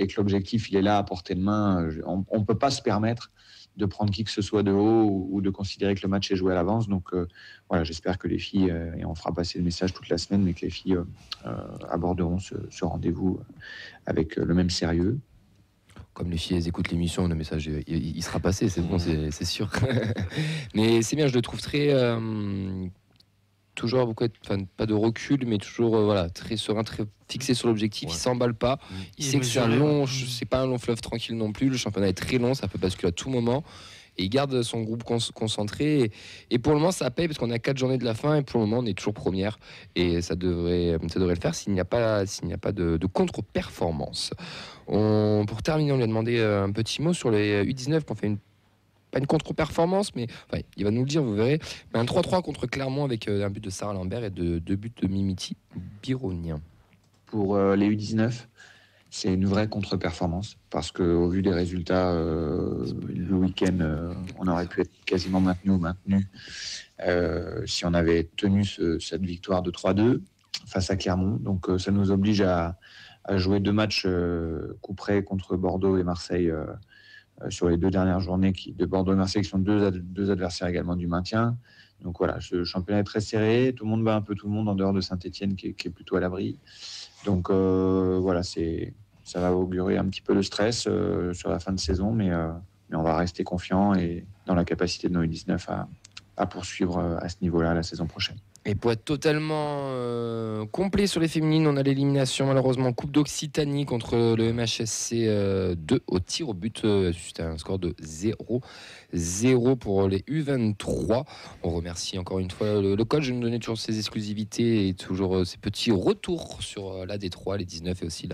Speaker 7: que l'objectif il est là à portée de main. On peut pas se permettre de prendre qui que ce soit de haut ou de considérer que le match est joué à l'avance. Donc voilà, j'espère que les filles, et on fera passer le message toute la semaine, mais que les filles aborderont ce rendez-vous avec le même sérieux.
Speaker 1: Comme les filles elles écoutent l'émission, le message il sera passé, c'est bon, c'est sûr. Mais c'est bien, je le trouve très toujours beaucoup, pas de recul, mais toujours voilà, très serein, très fixé sur l'objectif. Ouais. Il s'emballe pas. Il sait que c'est pas un long fleuve tranquille non plus. Le championnat est très long, ça peut basculer à tout moment. Et il garde son groupe concentré. Et pour le moment, ça paye parce qu'on a 4 journées de la fin. Et pour le moment, on est toujours première. Et ça devrait le faire s'il n'y a pas de contre-performance. Pour terminer, on lui a demandé un petit mot sur les U19 qu'on fait pas une contre-performance, mais enfin, il va nous le dire, vous verrez. Mais un 3-3 contre Clermont avec un but de Sarah Lambert et 2 buts de Mimiti Bironien.
Speaker 7: Pour les U19, c'est une vraie contre-performance parce qu'au vu des résultats, le week-end, on aurait pu être quasiment maintenu si on avait tenu cette victoire de 3-2 face à Clermont. Donc ça nous oblige à jouer 2 matchs coup près contre Bordeaux et Marseille sur les 2 dernières journées de Bordeaux et Marseille, qui sont 2 adversaires également du maintien. Donc voilà, ce championnat est très serré, tout le monde bat un peu tout le monde en dehors de Saint-Etienne qui est plutôt à l'abri. Donc voilà, ça va augurer un petit peu de stress sur la fin de saison, mais on va rester confiant et dans la capacité de nos U19 à poursuivre à ce niveau-là la saison prochaine.
Speaker 1: Et pour être totalement complet sur les féminines, on a l'élimination malheureusement Coupe d'Occitanie contre le MHSC 2 au tir au but. C'était un score de 0-0 pour les U23. On remercie encore une fois le coach de nous donner toujours ses exclusivités et toujours ses petits retours sur la D3, les 19 et aussi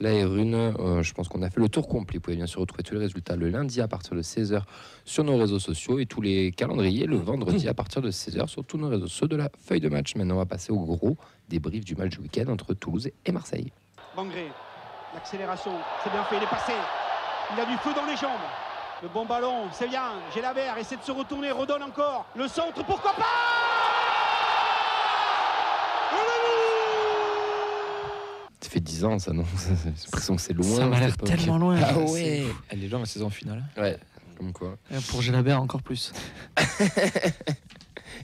Speaker 1: La R1, je pense qu'on a fait le tour complet. Vous pouvez bien sûr retrouver tous les résultats le lundi à partir de 16h sur nos réseaux sociaux et tous les calendriers le vendredi à partir de 16h sur tous nos réseaux sociaux de la feuille de match. Maintenant, on va passer au gros débrief du match du week-end entre Toulouse et Marseille.
Speaker 8: Bangré, l'accélération, c'est bien fait, il est passé. Il a du feu dans les jambes. Le bon ballon, c'est bien. Gélabert essaie de se retourner, redonne encore. Le centre, pourquoi pas?
Speaker 1: Ça fait 10 ans, ça, non? J'ai l'impression que c'est loin.
Speaker 3: Ça m'a l'air
Speaker 1: cette époque.
Speaker 3: tellement loin.
Speaker 1: Ah ouais.
Speaker 2: Elle est longue la saison finale.
Speaker 1: Ouais, comme quoi.
Speaker 3: Et pour Gélabert, encore plus.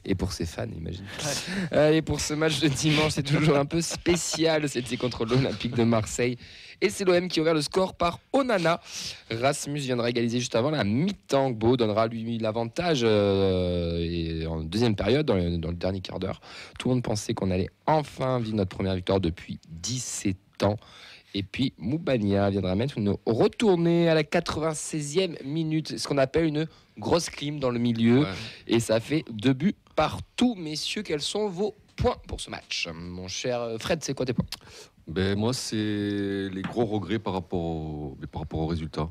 Speaker 1: Et pour ses fans, imagine. Allez, pour ce match de dimanche, c'est toujours un peu spécial. C'était contre l'Olympique de Marseille. Et c'est l'OM qui a ouvert le score par Onana. Rasmus viendra égaliser juste avant la mi-temps. Gbo donnera lui l'avantage et en deuxième période, dans le dernier quart d'heure. Tout le monde pensait qu'on allait enfin vivre notre première victoire depuis 17 ans. Et puis Moubania viendra mettre une retournée à la 96e minute, ce qu'on appelle une grosse clim dans le milieu.
Speaker 6: Ouais.
Speaker 1: Et ça fait 2 buts partout. Messieurs, quels sont vos points pour ce match? Mon cher Fred, c'est quoi tes points?
Speaker 4: Moi, c'est les gros regrets par rapport au résultat.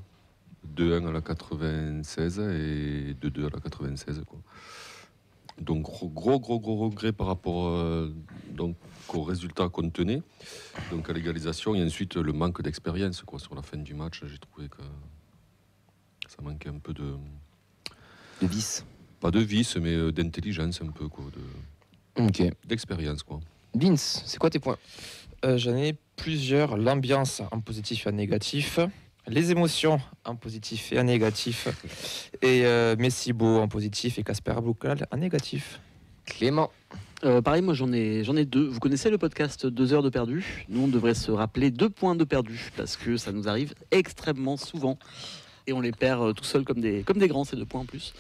Speaker 4: 2-1 à la 96 et 2-2 à la 96. Quoi. Donc, gros regrets par rapport donc, au résultat qu'on tenait. Donc, à l'égalisation. Et ensuite, le manque d'expérience quoi, sur la fin du match. J'ai trouvé que ça manquait un peu de
Speaker 1: vice.
Speaker 4: Pas de vice, mais d'intelligence un peu. Quoi, d'expérience. Quoi.
Speaker 1: Vince, c'est quoi tes points?
Speaker 2: J'en ai plusieurs. L'ambiance en positif et en négatif. Les émotions en positif et en négatif. Et Messi Beau en positif et Casper Abloukal en négatif.
Speaker 1: Clément.
Speaker 5: Pareil, moi j'en ai 2. Vous connaissez le podcast 2 heures de perdu? Nous, on devrait se rappeler 2 points de perdu parce que ça nous arrive extrêmement souvent et on les perd tout seuls comme des grands, ces 2 points en plus.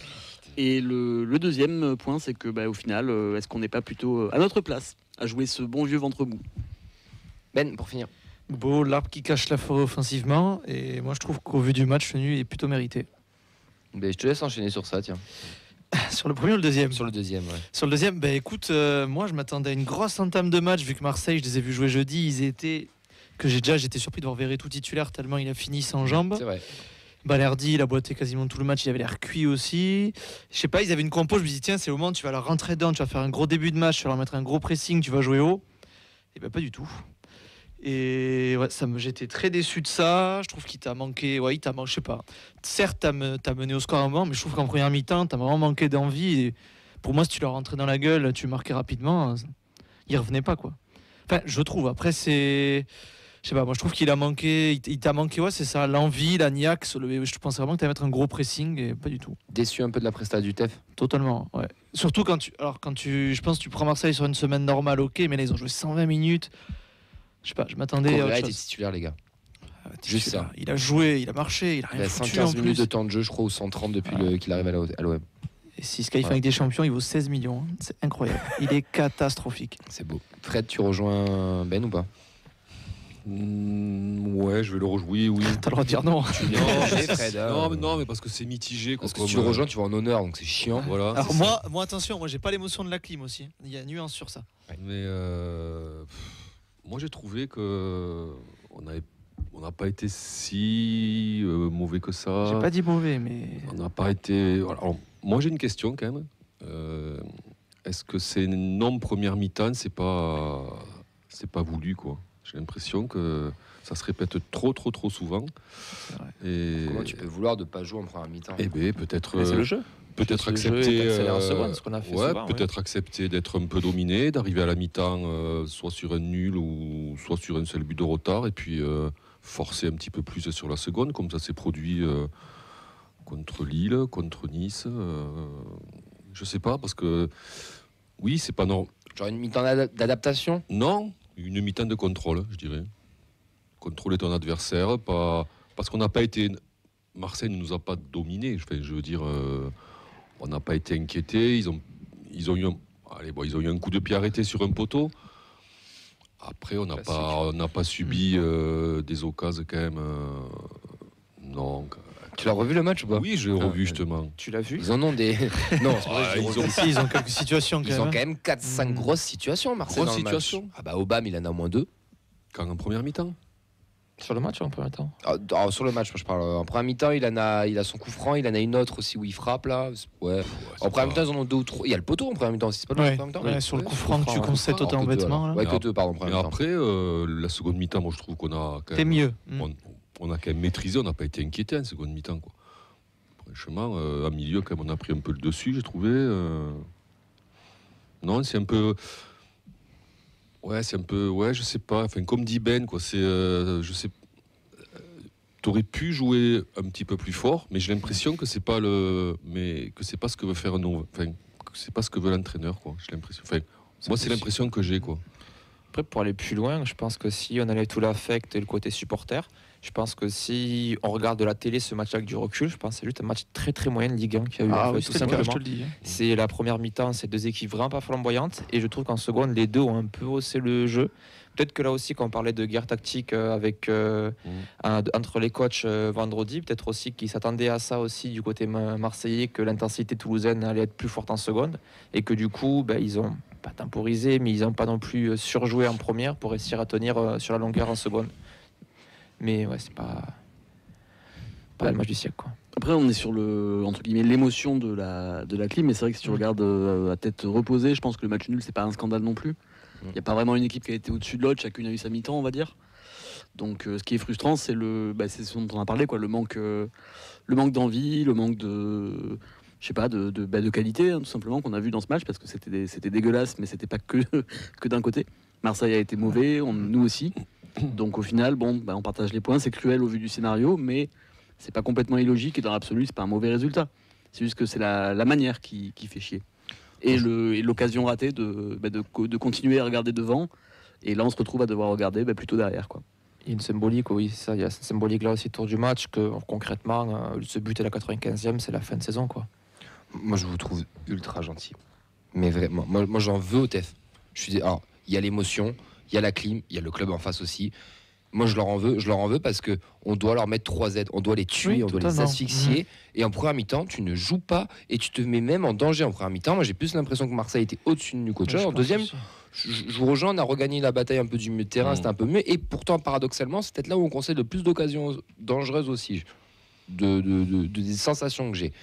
Speaker 5: Et le deuxième point, c'est que au final, est-ce qu'on n'est pas plutôt à notre place à jouer ce bon vieux ventre mou?
Speaker 1: Ben, pour finir.
Speaker 3: Beau, l'arbre qui cache la forêt offensivement. Et moi, je trouve qu'au vu du match, le nul est plutôt mérité.
Speaker 1: Ben, je te laisse enchaîner sur ça, tiens.
Speaker 3: Sur le premier ou le deuxième?
Speaker 1: Sur le deuxième, ouais.
Speaker 3: Sur le deuxième, écoute, moi je m'attendais à une grosse entame de match vu que Marseille, je les ai vus jouer jeudi, j'étais surpris de voir Verret tout titulaire tellement il a fini sans jambes.
Speaker 1: C'est vrai.
Speaker 3: Balerdi, il a boité quasiment tout le match, il avait l'air cuit aussi. Je sais pas, ils avaient une compo, je me dis tiens, c'est le moment, tu vas leur rentrer dedans, tu vas faire un gros début de match, tu vas leur mettre un gros pressing, tu vas jouer haut. Et pas du tout. Et ouais, j'étais très déçu de ça. Je trouve qu'il t'a manqué. Ouais, je sais pas. Certes, t'as mené au score à un moment, mais je trouve qu'en première mi-temps, t'as vraiment manqué d'envie. Et pour moi, si tu leur rentrais dans la gueule, tu marquais rapidement, ils revenaient pas, quoi. Enfin, je trouve. Après, je sais pas, moi je trouve qu'il a manqué. Il t'a manqué, ouais, c'est ça, l'envie, la niaque. Je pensais vraiment que t'allais mettre un gros pressing et pas du tout.
Speaker 1: Déçu un peu de la prestation du TEF?
Speaker 3: Totalement, ouais. Surtout quand je pense que tu prends Marseille sur une semaine normale, ok, mais là ils ont joué 120 minutes. Je sais pas, je m'attendais à autre
Speaker 1: Correa était
Speaker 3: chose.
Speaker 1: titulaire, les gars.
Speaker 3: Juste ça. Il a joué, il a marché, il a
Speaker 1: Il
Speaker 3: rien
Speaker 1: a
Speaker 3: foutu
Speaker 1: 115
Speaker 3: en
Speaker 1: minutes
Speaker 3: plus.
Speaker 1: de temps de jeu, je crois, ou 130 depuis qu'il arrive à l'OM.
Speaker 3: Et s'il se qualifie avec des champions, il vaut 16 millions. C'est incroyable. Il est catastrophique.
Speaker 1: C'est beau. Fred, tu rejoins Ben ou pas?
Speaker 4: Ouais, je vais le rejouer, oui.
Speaker 3: T'as le droit de dire non.
Speaker 4: Non, mais parce que c'est mitigé.
Speaker 1: Parce que si tu rejoins, tu vas en honneur, donc c'est chiant.
Speaker 4: Voilà.
Speaker 3: Alors moi, attention, moi j'ai pas l'émotion de la clim aussi. Il y a nuance sur ça.
Speaker 4: Mais moi j'ai trouvé que on n'a pas été si mauvais que ça.
Speaker 3: J'ai pas dit mauvais, mais
Speaker 4: On n'a pas été. Alors, moi j'ai une question quand même. Est-ce que c'est non première mi-temps, c'est pas voulu quoi? J'ai l'impression que ça se répète trop souvent. Et
Speaker 1: Comment tu peux vouloir de pas jouer en première mi-temps?
Speaker 4: Eh bien, peut-être.
Speaker 2: Mais c'est le jeu.
Speaker 4: Peut-être
Speaker 2: Le jeu est
Speaker 4: accepter,
Speaker 2: accéléré en seconde, ce qu'on a fait souvent,
Speaker 4: peut-être accepter d'être un peu dominé, d'arriver à la mi-temps, soit sur un nul ou soit sur un seul but de retard, et puis forcer un petit peu plus sur la seconde, comme ça s'est produit contre Lille, contre Nice. Je sais pas, parce que oui, c'est pas non.
Speaker 1: Genre une mi-temps d'adaptation?
Speaker 4: Non, une mi-temps de contrôle, je dirais. Contrôler ton adversaire, parce qu'on n'a pas été. Marseille ne nous a pas dominés. Enfin, je veux dire, on n'a pas été inquiétés. Ils ont eu un coup de pied arrêté sur un poteau. Après, on n'a pas subi des occasions quand même. Non.
Speaker 1: Tu l'as revu le match ou pas?
Speaker 4: Oui, je l'ai revu justement.
Speaker 2: Tu l'as vu?
Speaker 1: Ils en ont des. Non, c'est pas vrai,
Speaker 3: ils ont quelques situations quand
Speaker 1: ils
Speaker 3: même.
Speaker 1: ont quand même 4-5 grosses situations, Marseille.
Speaker 4: Grosses
Speaker 1: dans le match.
Speaker 4: situations.
Speaker 1: Ah bah Obama, il en a au moins 2.
Speaker 4: Quand en première mi-temps.
Speaker 2: Sur le match en premier temps.
Speaker 1: Sur le match, moi je parle. En première mi-temps, il a son coup franc, il en a une autre aussi où il frappe là. Ouais. En première mi-temps, ils en ont 2 ou 3. Il y a le poteau en première mi-temps aussi, c'est pas le en première mi-temps.
Speaker 3: Ouais, sur le coup franc que tu concèdes autant
Speaker 1: que deux,
Speaker 3: bêtement.
Speaker 1: alors. Ouais, que 2, pardon. En première
Speaker 4: Et
Speaker 1: mi-temps.
Speaker 4: après, la seconde mi-temps, moi je trouve qu'on a quand
Speaker 3: T'es
Speaker 4: même.
Speaker 3: mieux.
Speaker 4: On a quand même maîtrisé, on n'a pas été inquiété en seconde mi-temps, quoi. Franchement, à milieu, quand même, on a pris un peu le dessus, j'ai trouvé. Non, c'est un peu. Ouais, c'est un peu. Ouais, je sais pas. Enfin, comme dit Ben, quoi. C'est. Je sais. T'aurais pu jouer un petit peu plus fort, mais j'ai l'impression que c'est pas ce que veut faire enfin, que c'est pas ce que veut l'entraîneur, quoi. J'ai l'impression. Enfin, moi, c'est l'impression que j'ai, quoi.
Speaker 2: Après, pour aller plus loin, je pense que si on allait tout l'affect et le côté supporter, je pense que si on regarde de la télé ce match avec du recul, je pense que c'est juste un match très très moyen de Ligue 1 qu'il y a eu.
Speaker 3: Ah
Speaker 2: en fait,
Speaker 3: oui,
Speaker 2: tout
Speaker 3: c'est le cas, je
Speaker 2: simplement.
Speaker 3: te le dis.
Speaker 2: C'est la première mi-temps, c'est 2 équipes vraiment pas flamboyantes, et je trouve qu'en seconde, les deux ont un peu haussé le jeu. Peut-être que là aussi, quand on parlait de guerre tactique entre les coachs vendredi, peut-être aussi qu'ils s'attendaient à ça aussi du côté marseillais, que l'intensité toulousaine allait être plus forte en seconde, et que du coup, ils ont pas temporisé, mais ils n'ont pas non plus surjoué en première pour réussir à tenir sur la longueur en seconde. Mais ouais, c'est pas le match du siècle, quoi.
Speaker 5: Après, on est sur entre guillemets l'émotion de la clim, mais c'est vrai que si tu regardes à tête reposée, je pense que le match nul, c'est pas un scandale non plus. Il n'y a pas vraiment une équipe qui a été au-dessus de l'autre, chacune a eu sa mi-temps, on va dire. Donc ce qui est frustrant, c'est c'est ce dont on a parlé, quoi, le manque d'envie, le manque de qualité, hein, tout simplement, qu'on a vu dans ce match, parce que c'était dégueulasse, mais c'était pas que d'un côté. Marseille a été mauvais, nous aussi. Donc au final, on partage les points, c'est cruel au vu du scénario, mais c'est pas complètement illogique, et dans l'absolu, c'est pas un mauvais résultat. C'est juste que c'est la manière qui fait chier. Et l'occasion ratée de continuer à regarder devant. Et là, on se retrouve à devoir regarder plutôt derrière, quoi.
Speaker 2: Il y a une symbolique, oui, ça. Il y a cette symbolique là aussi autour du match, que concrètement, ce but à la 95e, c'est la fin de saison, quoi.
Speaker 1: Moi, je vous trouve ultra gentil. Mais vraiment, moi j'en veux au TEF. Alors, il y a l'émotion, il y a la clim, il y a le club en face aussi. Moi, je leur en veux parce que on doit leur mettre 3 aides, on doit les tuer,
Speaker 3: Oui,
Speaker 1: on doit les
Speaker 3: totalement.
Speaker 1: asphyxier. Et en première mi-temps, tu ne joues pas et tu te mets même en danger en première mi-temps. Moi, j'ai plus l'impression que Marseille était au-dessus de Nukocha. En deuxième, je vous rejoins, on a regagné la bataille un peu du milieu de terrain, c'était un peu mieux. Et pourtant, paradoxalement, c'est peut-être là où on concède le plus d'occasions dangereuses aussi, des sensations que j'ai.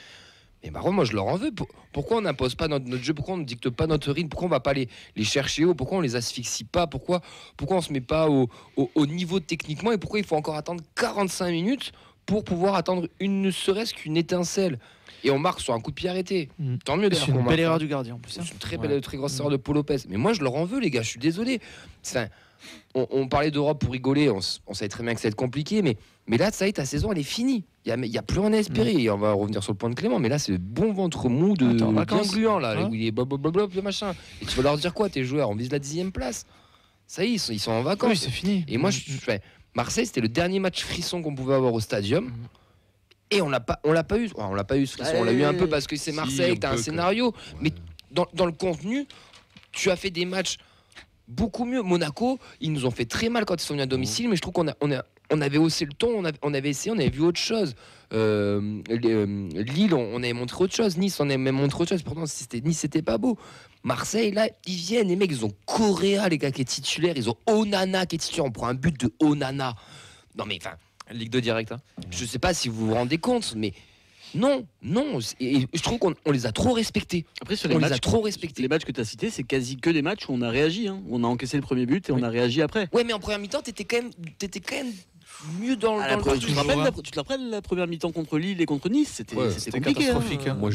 Speaker 1: Mais par contre, moi, je leur en veux. Pourquoi on n'impose pas notre jeu? Pourquoi on ne dicte pas notre rythme? Pourquoi on ne va pas les chercher haut? Pourquoi on les asphyxie pas? Pourquoi on ne se met pas au niveau techniquement? Et pourquoi il faut encore attendre 45 minutes pour pouvoir attendre ne serait-ce qu'une étincelle? Et on marque sur un coup de pied arrêté. Tant mieux d'ailleurs.
Speaker 3: C'est une
Speaker 1: qu'on
Speaker 3: belle
Speaker 1: marque,
Speaker 3: erreur
Speaker 1: hein.
Speaker 3: du gardien en plus.
Speaker 1: C'est une très grosse erreur de Paul Lopez. Mais moi, je leur en veux, les gars. Je suis désolé. On parlait d'Europe pour rigoler. On savait très bien que ça allait être compliqué. Mais là, ça y est, ta saison, elle est finie. Il n'y a plus rien à espérer. Et on va revenir sur le point de Clément. Mais là, c'est le bon ventre mou de bien gluant. Là, où il est blablabla, machin. Et tu vas leur dire quoi, tes joueurs? On vise la 10e place. Ça y est, ils sont en vacances.
Speaker 3: Oui, c'est fini.
Speaker 1: Et moi, Marseille, c'était le dernier match frisson qu'on pouvait avoir au stadium. Et on l'a pas eu. On l'a pas eu ce frisson. On l'a eu un peu parce que c'est Marseille, t'as un scénario. Mais dans le contenu, tu as fait des matchs beaucoup mieux. Monaco, ils nous ont fait très mal quand ils sont venus à domicile, mais je trouve qu'on avait haussé le ton, on avait essayé, on avait vu autre chose. Lille, on avait montré autre chose. Nice, on avait même montré autre chose. Pourtant, Nice, c'était pas beau. Marseille, là, ils viennent, les mecs, ils ont Correa, les gars, qui est titulaire. Ils ont Onana qui est titulaire. On prend un but de Onana. Non, mais enfin,
Speaker 2: Ligue 2 direct, hein.
Speaker 1: je sais pas si vous vous rendez compte, mais non. Et je trouve qu'on les a trop respectés.
Speaker 5: Après, sur
Speaker 1: On les a trop respectés.
Speaker 5: les matchs que tu as cités, c'est quasi que des matchs où on a réagi, hein. On a encaissé le premier but et on a réagi après.
Speaker 1: Ouais, mais en première mi-temps, t'étais quand même mieux dans le
Speaker 5: Tu te rappelles la première mi-temps contre Lille et contre Nice, c'était compliqué,
Speaker 3: catastrophique, hein.
Speaker 4: Moi,